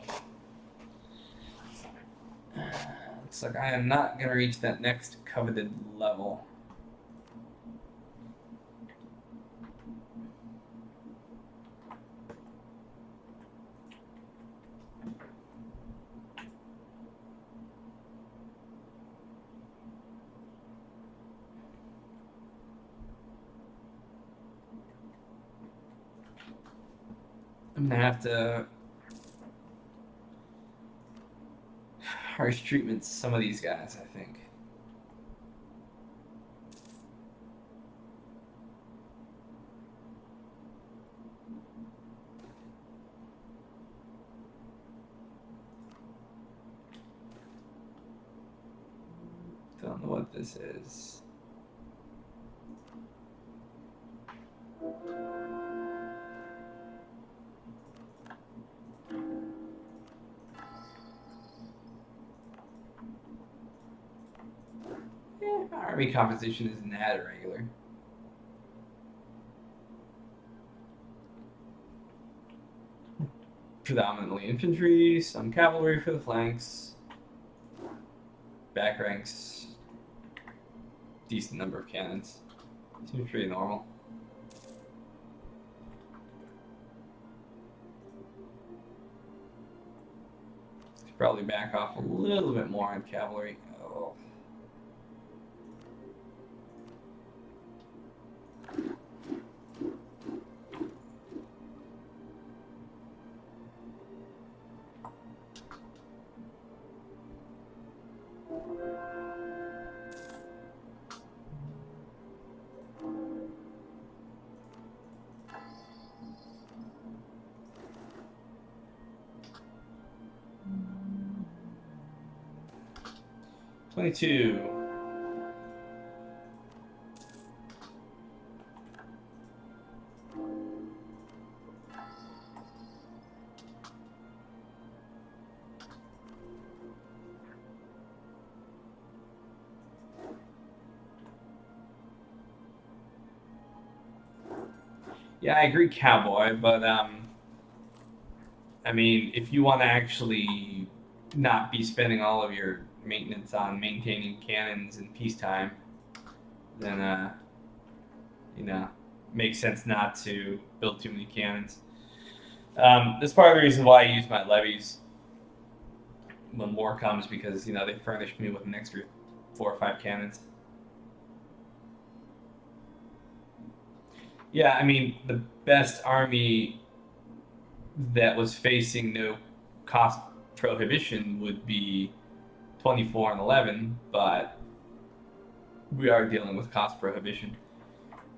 Looks like I am not going to reach that next coveted level. I'm going to have to harsh treatment some of these guys, I think. Don't know what this is. Army composition isn't that irregular. Predominantly infantry, some cavalry for the flanks, back ranks, decent number of cannons. Seems pretty normal. Should probably back off a little bit more on cavalry. Oh. $22. Yeah, I agree, cowboy, but I mean, if you want to actually not be spending all of your maintenance on maintaining cannons in peacetime, then you know, makes sense not to build too many cannons. That's part of the reason why I use my levies when war comes, because they furnish me with an extra 4 or 5 cannons. Yeah, I mean, the best army that was facing no cost prohibition would be 24 and 11, but we are dealing with cost prohibition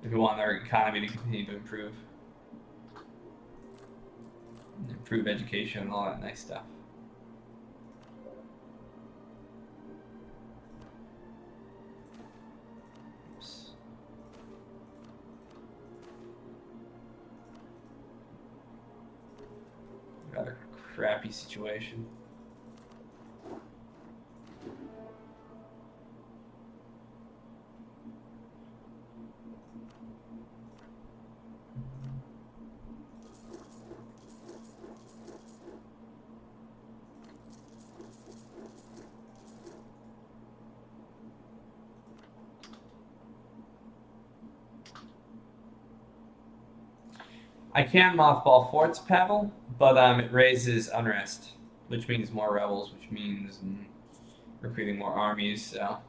if we want our economy to continue to improve education and all that nice stuff. Oops. Rather crappy situation. I can mothball forts, Pavel, but it raises unrest, which means more rebels, which means recruiting more armies. So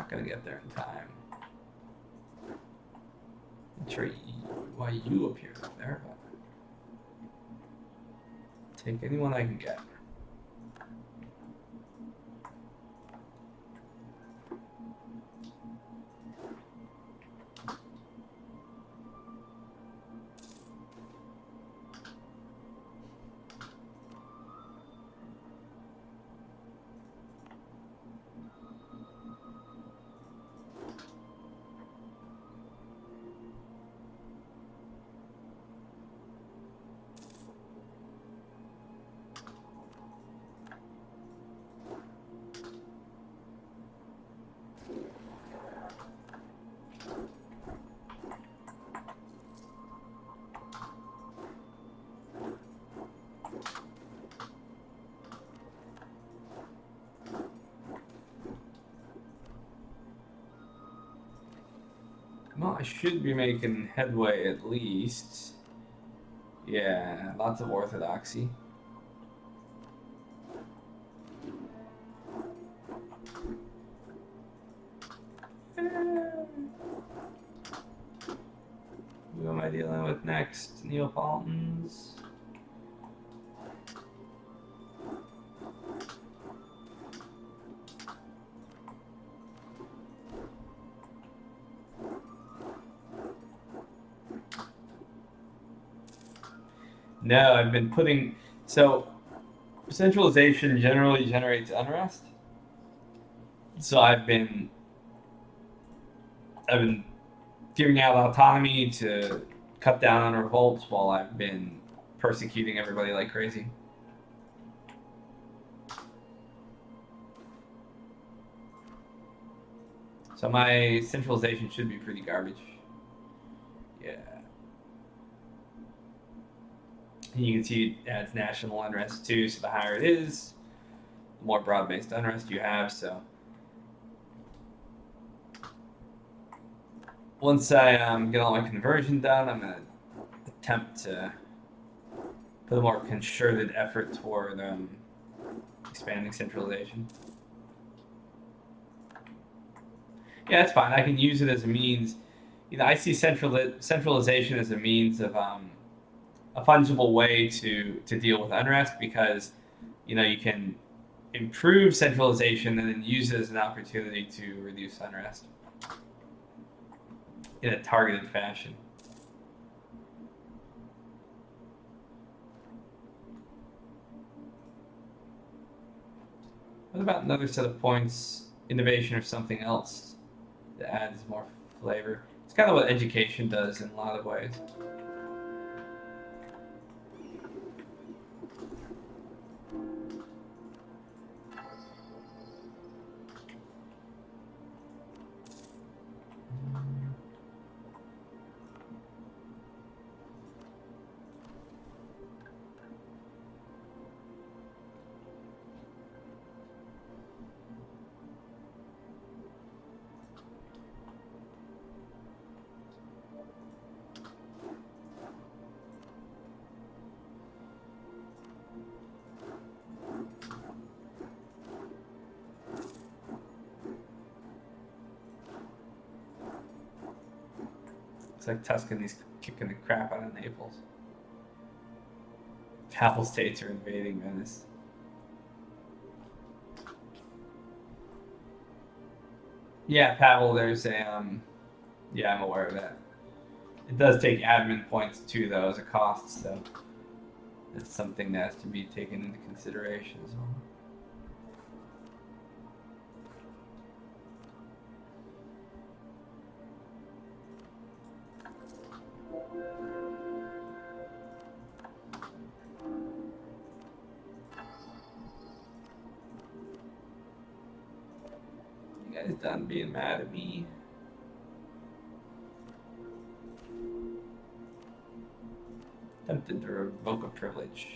not going to get there in time. Not sure why you appeared up there, but take anyone I can get. Well, I should be making headway at least. Yeah, lots of orthodoxy. Who am I dealing with next? Neapolitans? No, I've been putting... So, centralization generally generates unrest. So I've been giving out autonomy to cut down on revolts while I've been persecuting everybody like crazy. So my centralization should be pretty garbage. Yeah. And you can see it adds national unrest too, so the higher it is, the more broad-based unrest you have, so. Once I get all my conversion done, I'm going to attempt to put a more concerted effort toward expanding centralization. Yeah, that's fine. I can use it as a means. I see centralization as a means of a fungible way to deal with unrest because, you can improve centralization and then use it as an opportunity to reduce unrest in a targeted fashion. What about another set of points, innovation or something else that adds more flavor? It's kind of what education does in a lot of ways. It's like Tuscany's kicking the crap out of Naples. Papal states are invading Venice. Yeah, Pavel, there's a yeah, I'm aware of that. It does take admin points too, though, as a cost, so it's something that has to be taken into consideration as well. You guys done being mad at me? Tempted to revoke a privilege.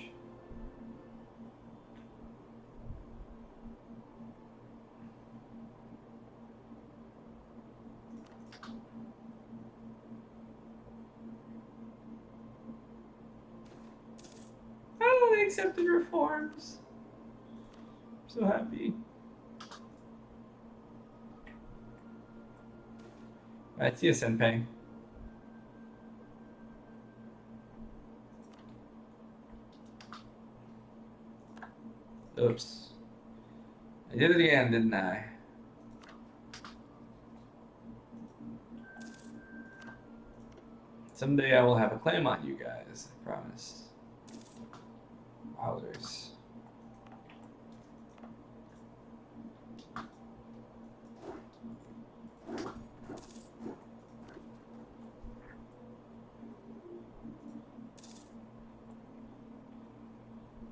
Oh, they accepted reforms. I'm so happy. Alright, see you, Senpei. Oops. I did it again, didn't I? Someday I will have a claim on you guys, I promise. Wowzers.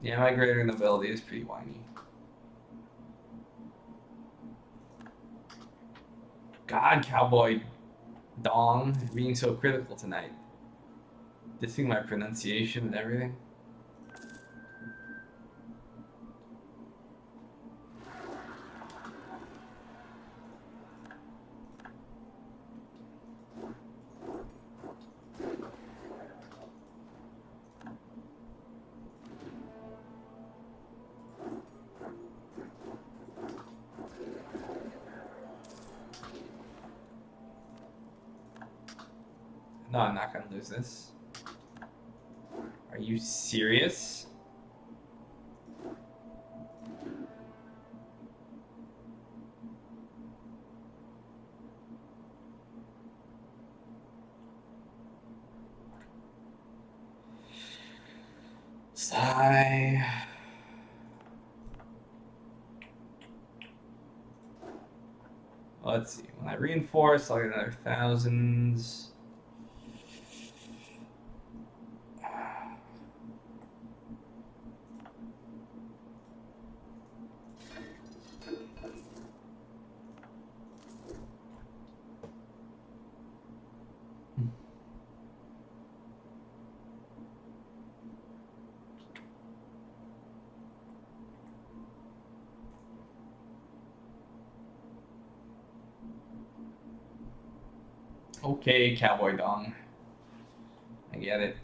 Yeah, my greater nobility is pretty whiny. God, Cowboy Dong, being so critical tonight. Dissing my pronunciation and everything. No, I'm not gonna lose this. Are you serious? Sigh. Let's see. When I reinforce, I'll get another thousands. Okay, Cowboy Dong. I get it.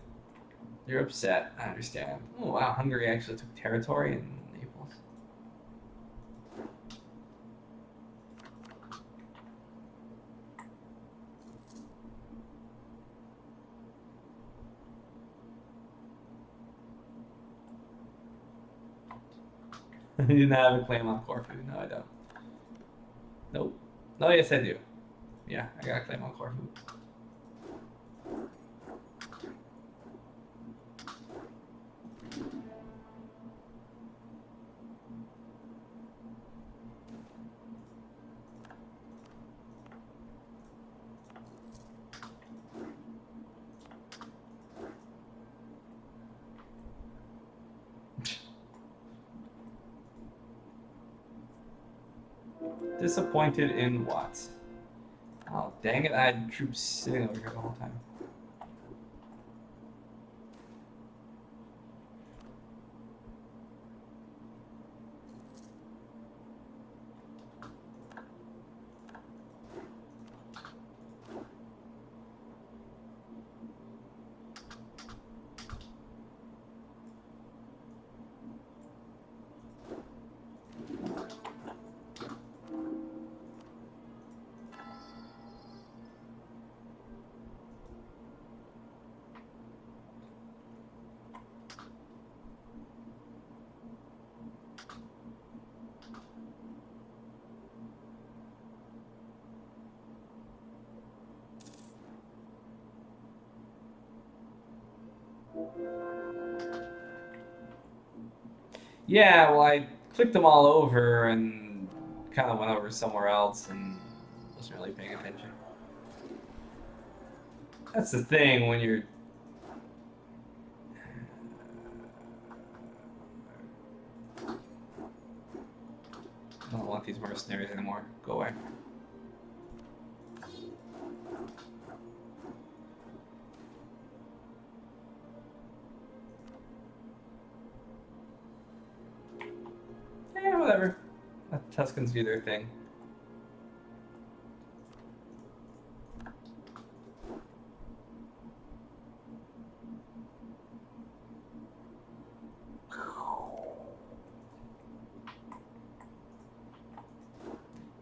You're upset. I understand. Oh wow, Hungary actually took territory in Naples. I didn't have a claim on Corfu. No, I don't. Nope. No, yes, I do. Yeah, I got a claim on Corfu. Disappointed in what? Oh, dang it, I had troops sitting over here the whole time. Yeah, well, I clicked them all over and kind of went over somewhere else and wasn't really paying attention. That's the thing when you're. I don't want these mercenaries anymore. Go away. Yeah, whatever. Let the Tuscans do their thing.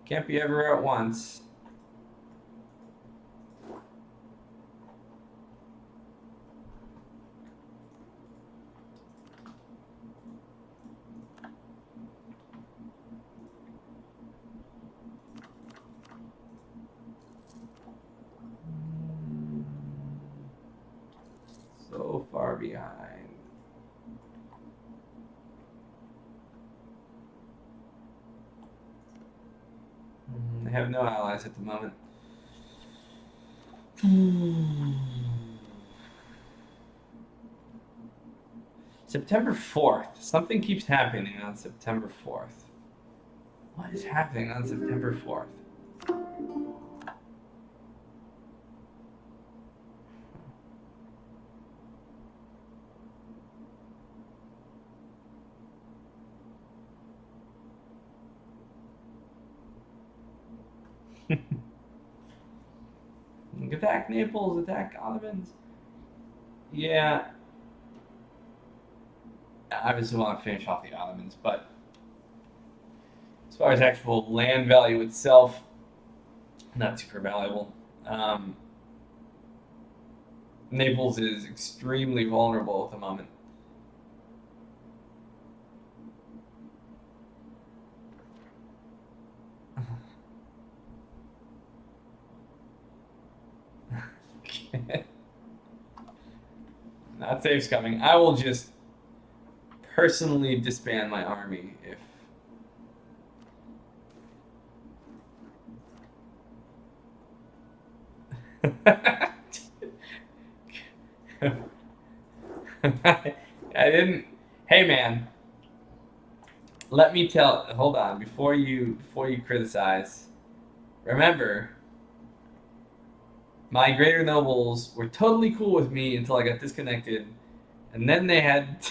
Can't be everywhere at once. have no allies at the moment. September 4th. Something keeps happening on September 4th. What is happening on September 4th? Attack Naples, attack Ottomans. Yeah. I obviously want to finish off the Ottomans, but as far as actual land value itself, not super valuable. Naples is extremely vulnerable at the moment. Not safe's coming. I will just personally disband my army if. I didn't. Hey, man. Let me tell. Hold on. Before you criticize, remember, my greater nobles were totally cool with me until I got disconnected, and then they had.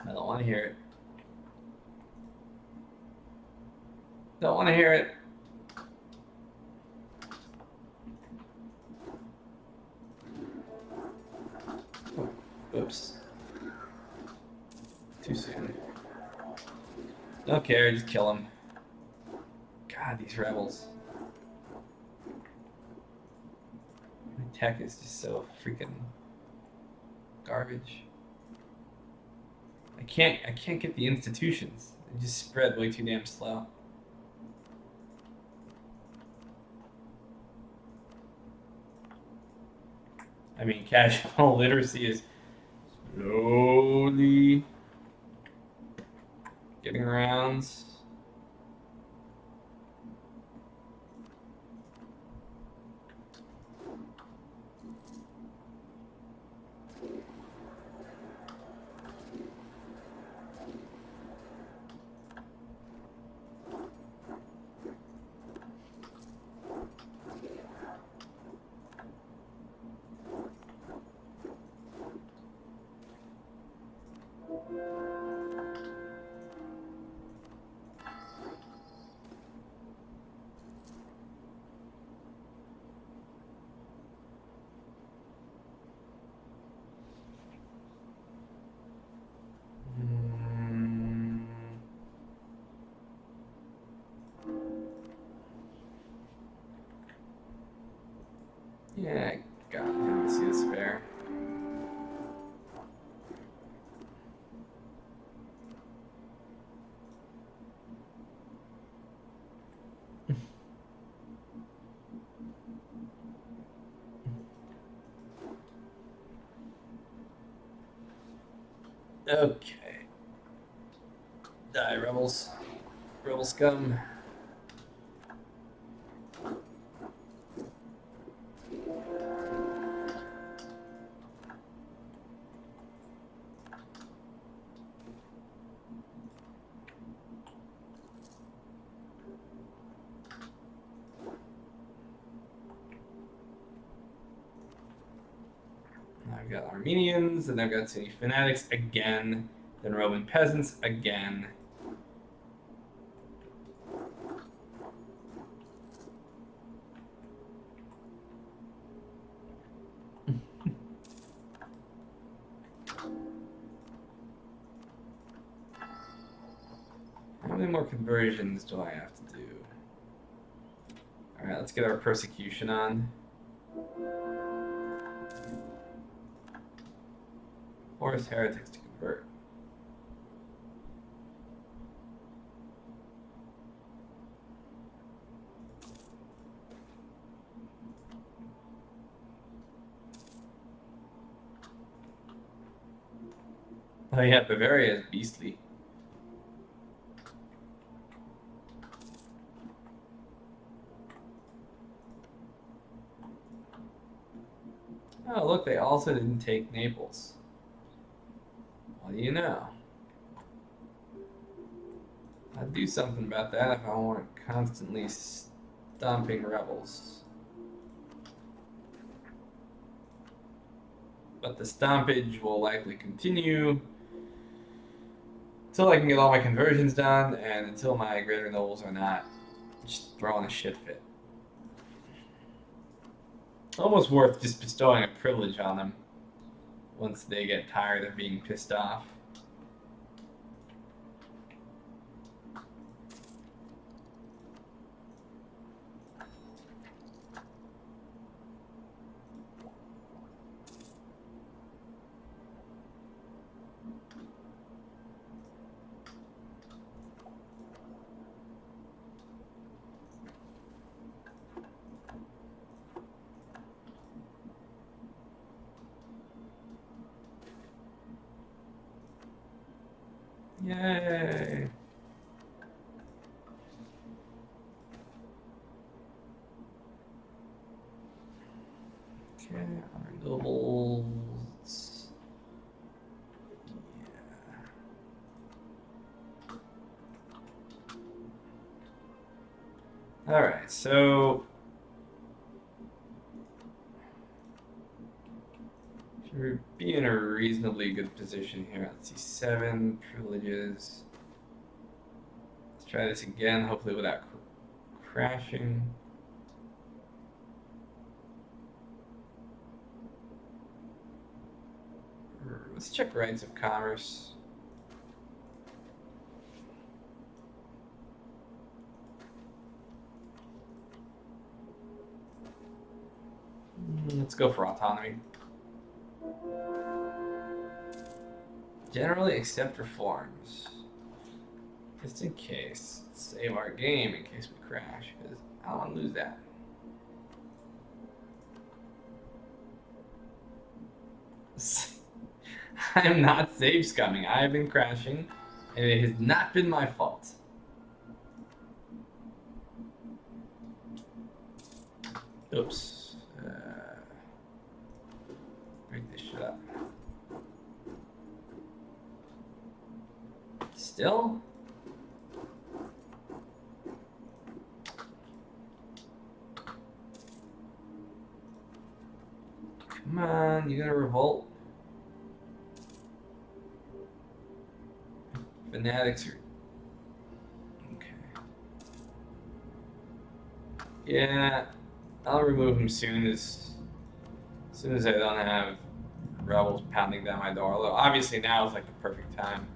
I don't want to hear it. Don't want to hear it. Oh, oops. Too soon. Don't care, just kill them. God, these rebels. My tech is just so freaking garbage. I can't get the institutions. They just spread way too damn slow. I mean, casual literacy is slowly getting around. Yeah, God, let me see the spare. Okay. Die, rebels. Rebel scum. I've got Armenians, and I've got Sunni fanatics again, then Roman peasants again. How many more conversions do I have to do? Alright, let's get our persecution on. Force heretics to convert. Oh yeah, Bavaria is beastly. Oh look, they also didn't take Naples. Well, you know. I'd do something about that if I weren't constantly stomping rebels. But the stompage will likely continue until I can get all my conversions done and until my greater nobles are not just throwing a shit fit. Almost worth just bestowing a privilege on them once they get tired of being pissed off. Yay! Okay, our nobles. Yeah. All right, so should be in a reasonably good position here. Let's see, 7 privileges. Let's try this again, hopefully without crashing. Let's check rights of commerce. Let's go for autonomy. Generally accept reforms. Just in case. Let's save our game in case we crash, because I don't want to lose that. I'm not save scumming. I've been crashing, and it has not been my fault. Oops. Break this shit up. Still? Come on, you gonna revolt? Fanatics are... Okay. Yeah, I'll remove him soon as I don't have rebels pounding down my door. Although obviously now is like the perfect time.